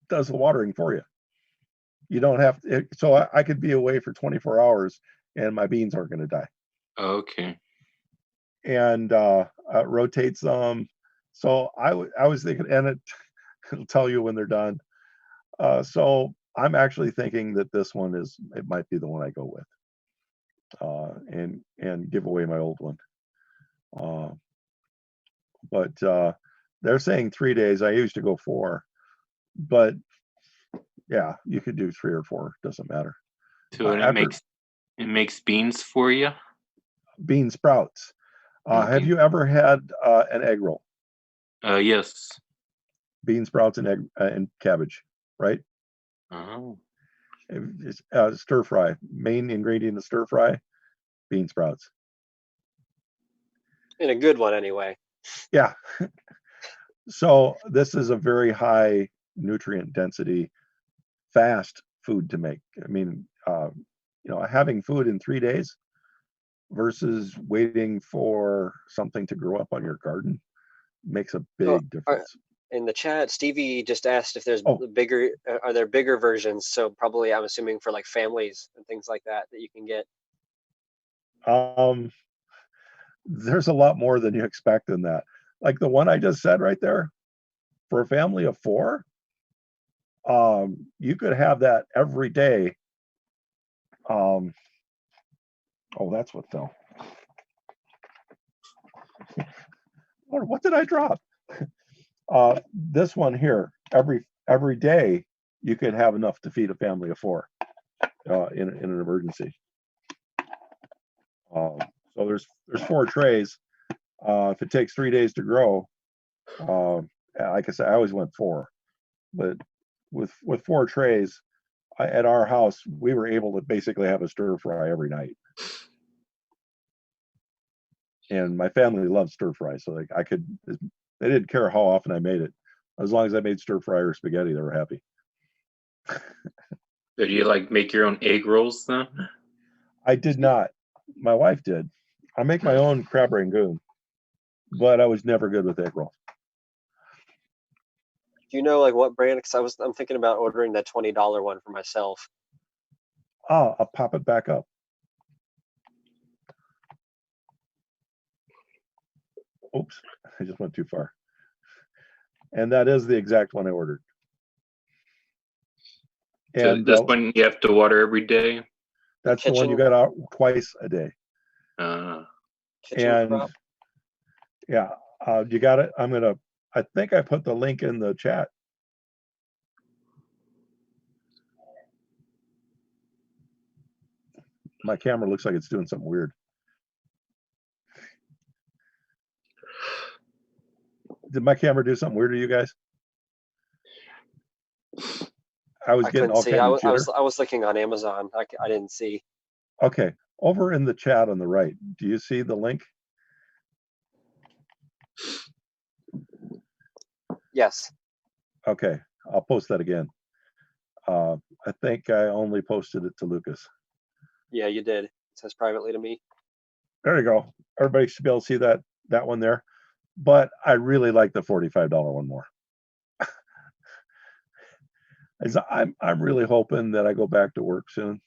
does the watering for you. You don't have to, so I could be away for 24 hours and my beans aren't going to die. Okay. And rotates them. So I was thinking, and it'll tell you when they're done. So I'm actually thinking that this one it might be the one I go with. And give away my old one. But they're saying 3 days. I used to go 4, but yeah, you could do 3 or 4. Doesn't matter. So it makes beans for you. Bean sprouts. Okay. Have you ever had an egg roll? Yes. Bean sprouts and egg and cabbage, right? Oh. It's stir fry. Main ingredient of stir fry, bean sprouts. In a good one, anyway. Yeah. So this is a very high nutrient density, fast food to make. I mean, having food in 3 days versus waiting for something to grow up on your garden makes a big difference. In the chat, Stevie just asked if there's are there bigger versions? So probably, I'm assuming for like families and things like that you can get. There's a lot more than you expect in that. Like the one I just said right there, for a family of 4, you could have that every day. That's what fell. What did I drop? This one here, every day you could have enough to feed a family of 4 in an emergency. So there's 4 trays. If it takes 3 days to grow, like I said, I always went 4, but with 4 trays at our house, we were able to basically have a stir fry every night. And my family loved stir fry, so they didn't care how often I made it. As long as I made stir fry or spaghetti, they were happy. Did you like make your own egg rolls then? I did not. My wife did. I make my own crab rangoon, but I was never good with egg rolls. Do you know like what brand? Because I'm thinking about ordering the $20 one for myself. I'll pop it back up. Oops, I just went too far. And that is the exact one I ordered. So And this one you have to water every day. that's the one you got out twice a day. Kitchen And crop. yeah, you got it. I think I put the link in the chat. My camera looks like it's doing something weird. Did my camera do something weird to you guys? I was getting couldn't all see. kinds of I jitter. was looking on Amazon. I didn't see. Okay, over in the chat on the right, do you see the link? Yes. Okay, I'll post that again. I think I only posted it to Lucas. Yeah, you did. It says privately to me. There you go. Everybody should be able to see that one there. But I really like the $45 one more. I'm really hoping that I go back to work soon.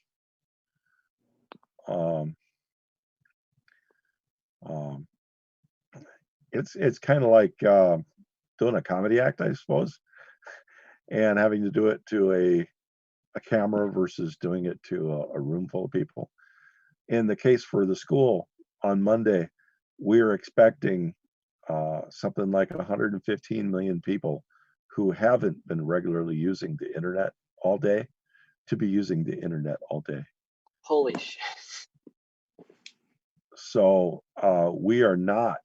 It's kind of like doing a comedy act, I suppose, and having to do it to a camera versus doing it to a room full of people. In the case for the school on Monday, we're expecting something like 115 million people who haven't been regularly using the internet all day to be using the internet all day. Holy shit. So we are not,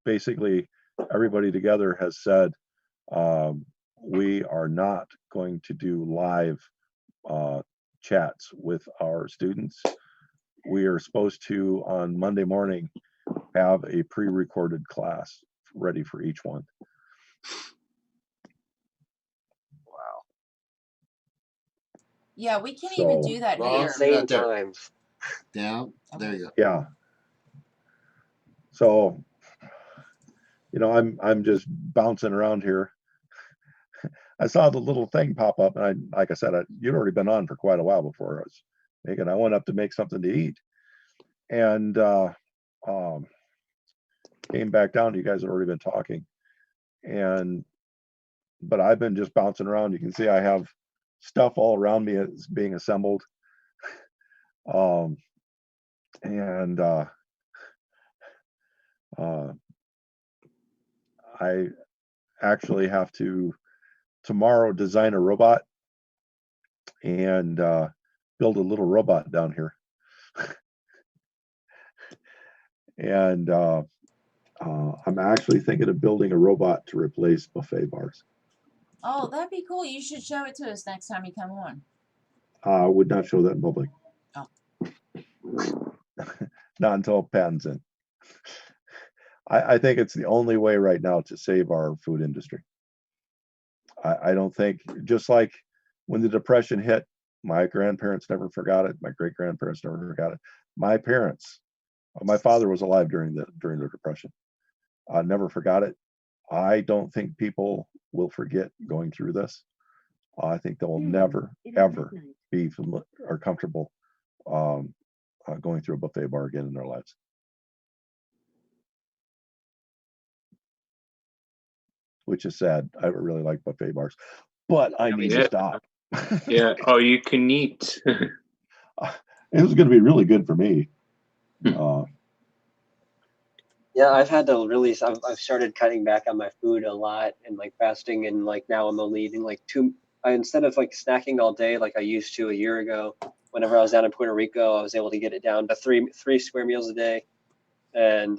basically everybody together has said we are not going to do live chats with our students. We are supposed to, on Monday morning, have a pre-recorded class ready for each one. Wow. Yeah, we can't even So- do that Well, here. Insane Not there. times. Down. There you go. Yeah. So, I'm just bouncing around here. I saw the little thing pop up, and like I said, you'd already been on for quite a while before I was making. I went up to make something to eat, and came back down. You guys had already been talking, but I've been just bouncing around. You can see I have stuff all around me is being assembled, and I actually have to tomorrow design a robot and build a little robot down here. And I'm actually thinking of building a robot to replace buffet bars. Oh, that'd be cool. You should show it to us next time you come on. I would not show that in public. Oh. Not until patent's in. I think it's the only way right now to save our food industry. I don't think, just like when the Depression hit, my grandparents never forgot it. My great grandparents never forgot it. My father was alive during the Depression. Never forgot it. I don't think people will forget going through this. I think they'll never ever be familiar or comfortable going through a buffet bar again in their lives. Which is sad. I really like buffet bars, but I need to stop. Yeah, all you can eat. It was going to be really good for me. Yeah, I've had to really. I've started cutting back on my food a lot and like fasting, and like now I'm only eating like instead of like snacking all day like I used to a year ago. Whenever I was down in Puerto Rico, I was able to get it down to three square meals a day, and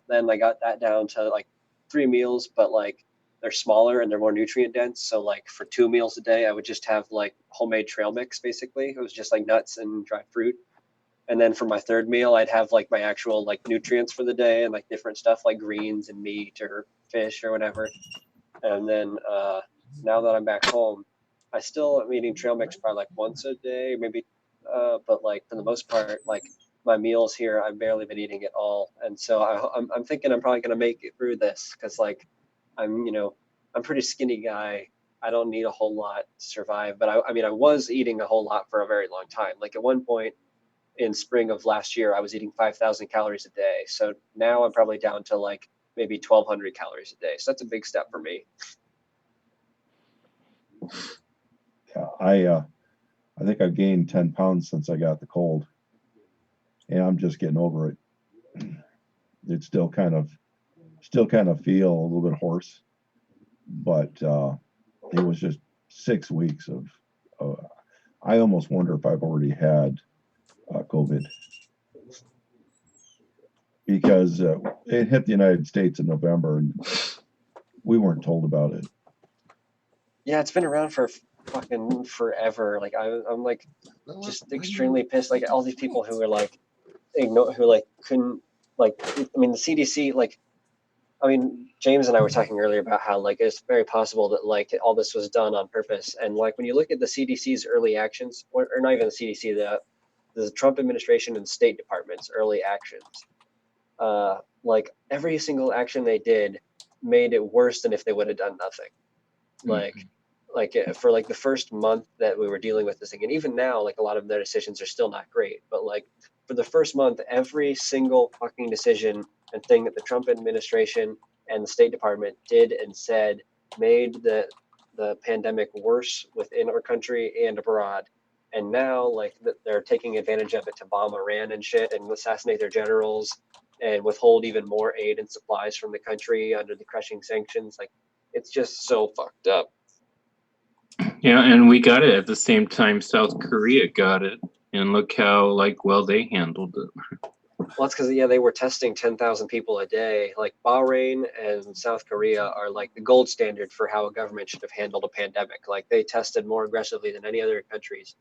then I got that down to like 3 meals, but like they're smaller and they're more nutrient dense. So like for 2 meals a day, I would just have like homemade trail mix. Basically, it was just like nuts and dried fruit. And then for my third meal, I'd have like my actual like nutrients for the day and like different stuff like greens and meat or fish or whatever. And then now that I'm back home, I still am eating trail mix probably like once a day, maybe. But like for the most part, like my meals here, I've barely been eating at all. And so I'm thinking I'm probably going to make it through this because like I'm I'm a pretty skinny guy. I don't need a whole lot to survive. But I mean, I was eating a whole lot for a very long time. Like at one point in spring of last year, I was eating 5,000 calories a day. So now I'm probably down to like maybe 1,200 calories a day. So that's a big step for me. Yeah, I think I've gained 10 pounds since I got the cold, and I'm just getting over it. It's still kind of feel a little bit hoarse, but it was just 6 weeks of. I almost wonder if I've already had COVID, because it hit the United States in November and we weren't told about it. Yeah, it's been around for fucking forever. Like I'm like just extremely pissed. Like all these people who are like who like couldn't like. I mean, the CDC like. I mean, James and I were talking earlier about how like it's very possible that like all this was done on purpose. And like when you look at the CDC's early actions, or not even the CDC, the Trump administration and State Department's early actions, like every single action they did made it worse than if they would have done nothing. Like for like the first month that we were dealing with this thing, and even now, like a lot of their decisions are still not great. But like for the first month, every single fucking decision and thing that the Trump administration and the State Department did and said made the pandemic worse within our country and abroad. And now, like they're taking advantage of it to bomb Iran and shit, and assassinate their generals, and withhold even more aid and supplies from the country under the crushing sanctions. Like it's just so fucked up. Yeah, and we got it at the same time South Korea got it, and look how like well they handled it. Well, that's because they were testing 10,000 people a day. Like Bahrain and South Korea are like the gold standard for how a government should have handled a pandemic. Like they tested more aggressively than any other countries,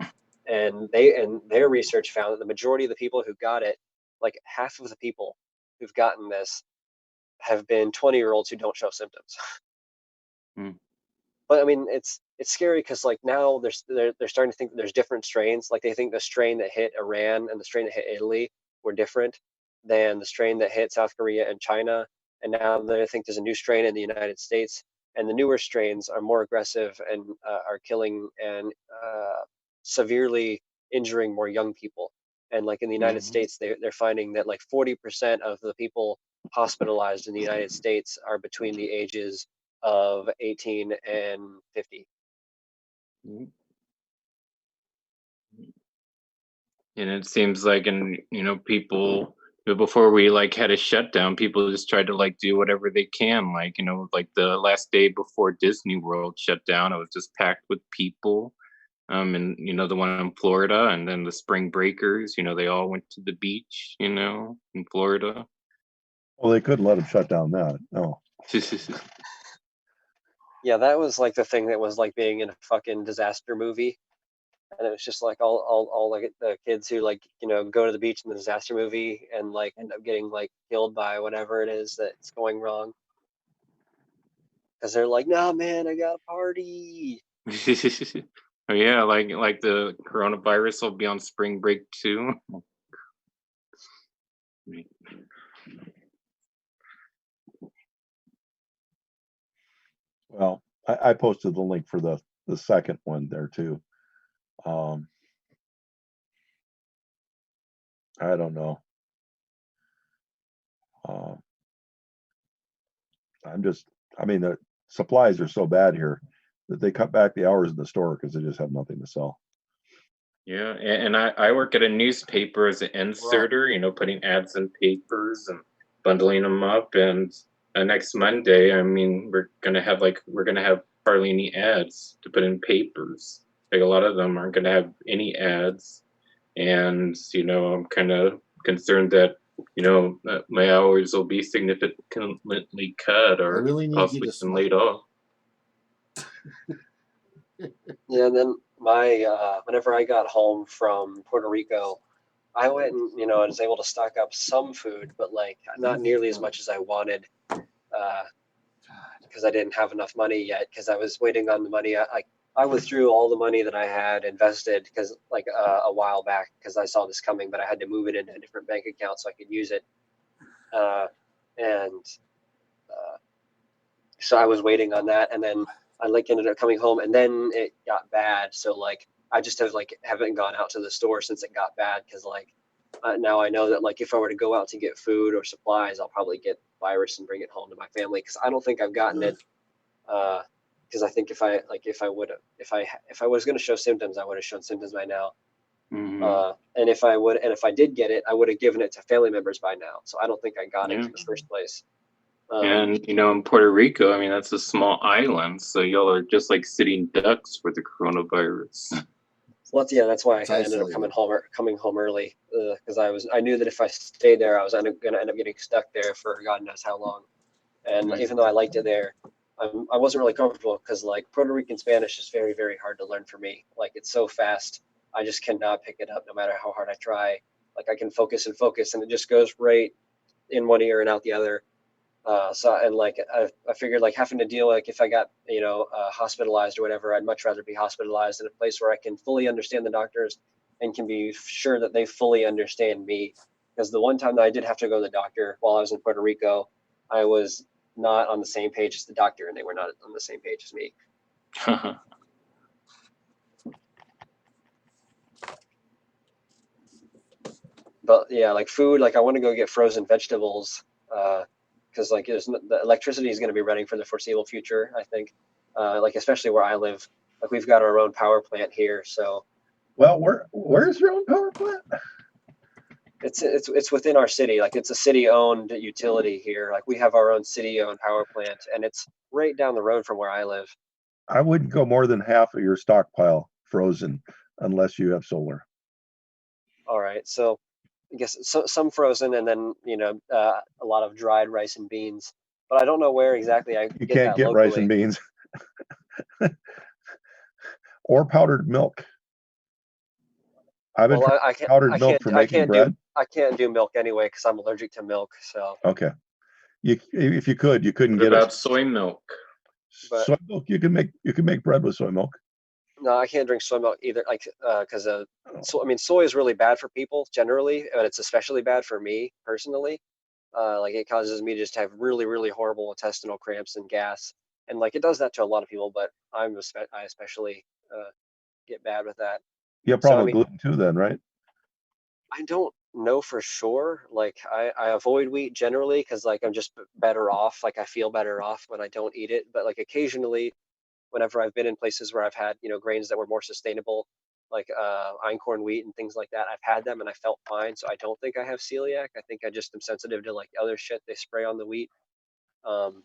and their research found that the majority of the people who got it, like half of the people who've gotten this, have been 20-year-olds who don't show symptoms. But I mean, it's scary because like now they're starting to think that there's different strains. Like they think the strain that hit Iran and the strain that hit Italy were different than the strain that hit South Korea and China. And now they think there's a new strain in the United States, and the newer strains are more aggressive and are killing and severely injuring more young people. And like in the United States, they're finding that like 40% of the people hospitalized in the United States are between the ages of 18 and 50. And it seems like, and people, before we like had a shutdown, people just tried to like do whatever they can. Like, like the last day before Disney World shut down, it was just packed with people. And the one in Florida, and then the spring breakers, they all went to the beach, in Florida. Well, they couldn't let them shut down that. No. Yeah, that was like the thing that was like being in a fucking disaster movie. And it was just like all like the kids who like, go to the beach in the disaster movie and like end up getting like killed by whatever it is that's going wrong. Because they're like, no, man, I got a party. Oh yeah, like the coronavirus will be on spring break too. Well, I posted the link for the second one there too. I don't know. The supplies are so bad here that they cut back the hours in the store because they just have nothing to sell. Yeah, and I work at a newspaper as an inserter, putting ads in papers and bundling them up. And next Monday, I mean, we're gonna have hardly any ads to put in papers. Like a lot of them aren't gonna have any ads, and I'm kind of concerned that that my hours will be significantly cut or possibly even laid off. Yeah, and then whenever I got home from Puerto Rico, I went and I was able to stock up some food, but like not nearly as much as I wanted, because I didn't have enough money yet. Because I was waiting on the money. I withdrew all the money that I had invested because like a while back because I saw this coming, but I had to move it into a different bank account so I could use it. And So I was waiting on that, and then I like ended up coming home, and then it got bad. So like I just haven't gone out to the store since it got bad, because like now I know that like if I were to go out to get food or supplies, I'll probably get virus and bring it home to my family, because I don't think I've gotten it. Because I think if I was going to show symptoms, I would have shown symptoms by now. And if I did get it, I would have given it to family members by now. So I don't think I got it in the first place. And in Puerto Rico, I mean, that's a small island, so y'all are just like sitting ducks for the coronavirus. Well, yeah, that's why It's I ended up isolated. coming home early, because I knew that if I stayed there, I was going to end up getting stuck there for God knows how long. And even though I liked it there, I wasn't really comfortable, because like Puerto Rican Spanish is very, very hard to learn for me. Like it's so fast, I just cannot pick it up no matter how hard I try. Like I can focus, and it just goes right in one ear and out the other. I figured like having to deal, like if I got hospitalized or whatever, I'd much rather be hospitalized in a place where I can fully understand the doctors and can be sure that they fully understand me. Because the one time that I did have to go to the doctor while I was in Puerto Rico, I was not on the same page as the doctor, and they were not on the same page as me. But yeah, like food, like I want to go get frozen vegetables, because like the electricity is going to be running for the foreseeable future, I think. Like especially where I live, like we've got our own power plant here, so Well, where's your own power plant? it's within our city. Like it's a city-owned utility here. Like we have our own city-owned power plant, and it's right down the road from where I live. I wouldn't go more than half of your stockpile frozen unless you have solar. All right, so I guess some frozen, and then a lot of dried rice and beans. But I don't know where exactly I You get can't that get rice and locally. beans or powdered milk. I've been Well, trying I can't, powdered milk for making bread. I can't do milk anyway because I'm allergic to milk. So, Okay. If you couldn't What get about it. soy milk? But Soy milk, you can make bread with soy milk. no, I can't drink soy milk either. Like, because so I mean, soy is really bad for people generally, but it's especially bad for me personally. Like it causes me to just have really, really horrible intestinal cramps and gas, and like it does that to a lot of people, but I especially get bad with that. You have a So I problem with mean, gluten too, then, right? I don't know for sure. Like I avoid wheat generally because like I'm just better off. Like I feel better off when I don't eat it. But like occasionally, whenever I've been in places where I've had grains that were more sustainable, like einkorn wheat and things like that, I've had them and I felt fine. So I don't think I have celiac. I think I just am sensitive to like other shit they spray on the wheat. Um,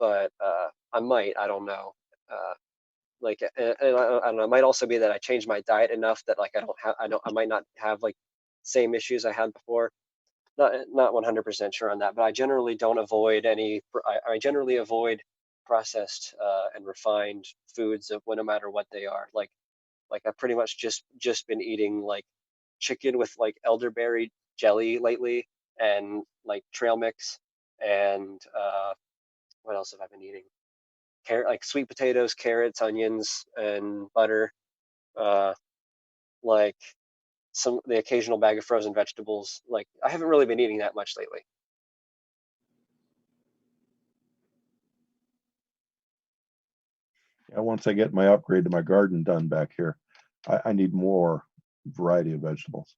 but I might. I don't know. Like and I don't know, it might also be that I changed my diet enough that like I might not have like same issues I had before. Not 100% sure on that, but I generally don't avoid I generally avoid processed and refined foods of no matter what they are. Like I've pretty much just been eating like chicken with like elderberry jelly lately, and like trail mix, and what else have I been eating? Like sweet potatoes, carrots, onions, and butter. Uh, like the occasional bag of frozen vegetables. Like I haven't really been eating that much lately. Yeah, once I get my upgrade to my garden done back here, I need more variety of vegetables.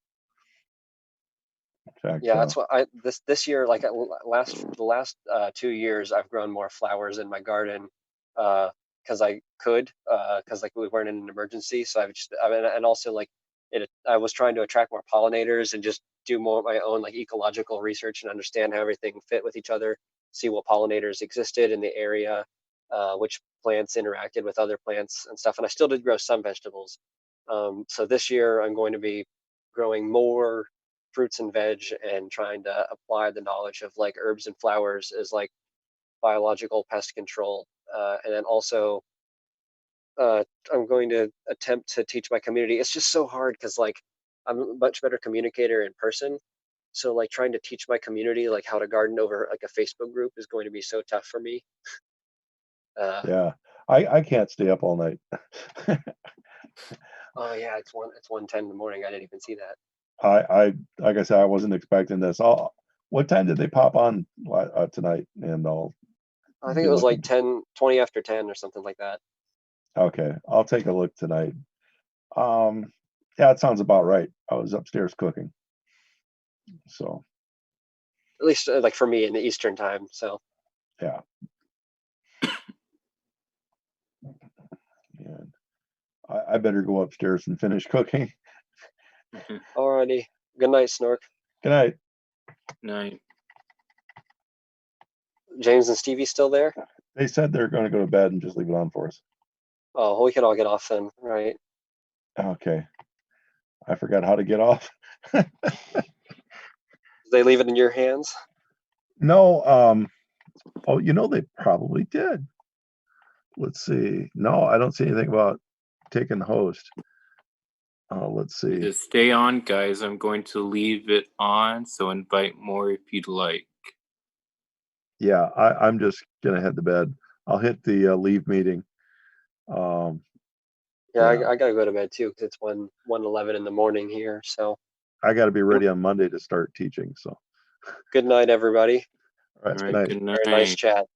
In fact, Yeah, that's what this year, like the last 2 years, I've grown more flowers in my garden because I could, because like we weren't in an emergency. So and also like I was trying to attract more pollinators and just do more of my own like ecological research and understand how everything fit with each other, see what pollinators existed in the area, which plants interacted with other plants and stuff. And I still did grow some vegetables. So this year I'm going to be growing more fruits and veg and trying to apply the knowledge of like herbs and flowers as like biological pest control. And then also I'm going to attempt to teach my community. It's just so hard because like I'm a much better communicator in person. So like trying to teach my community like how to garden over like a Facebook group is going to be so tough for me. yeah, I can't stay up all night. Oh yeah, it's 1:10 in the morning. I didn't even see that. I like I said, I wasn't expecting this. What time did they pop on tonight? And I'll I think it Be was like looking. 20 after 10 or something like that. Okay, I'll take a look tonight. Yeah, it sounds about right. I was upstairs cooking, so At least like for me in the Eastern time. So yeah. And I better go upstairs and finish cooking. alrighty. Good night, Snork. Good night. Night. James and Stevie still there? They said they're going to go to bed and just leave it on for us. Oh, we could all get off then, right? Okay. I forgot how to get off. They leave it in your hands. No, oh, they probably did. Let's see. No, I don't see anything about taking the host. Let's see. Just stay on, guys. I'm going to leave it on, so invite more if you'd like. Yeah, I'm just gonna head to bed. I'll hit the leave meeting. Yeah, Yeah. I gotta go to bed too because it's 1:11 in the morning here. So I got to be ready on Monday to start teaching. So, good night, everybody. all right, All good right, night. good night. Very nice chat.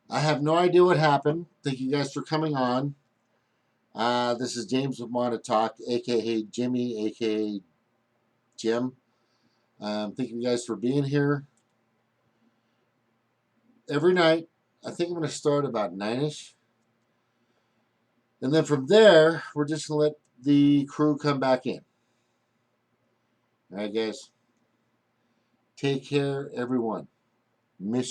I have no idea what happened. Thank you guys for coming on. This is James with Montauk, aka Jimmy, aka Jim. Thank you guys for being here. Every night, I think I'm going to start about 9ish. And then from there, we're just going to let the crew come back in. All right, guys. Take care, everyone. Miss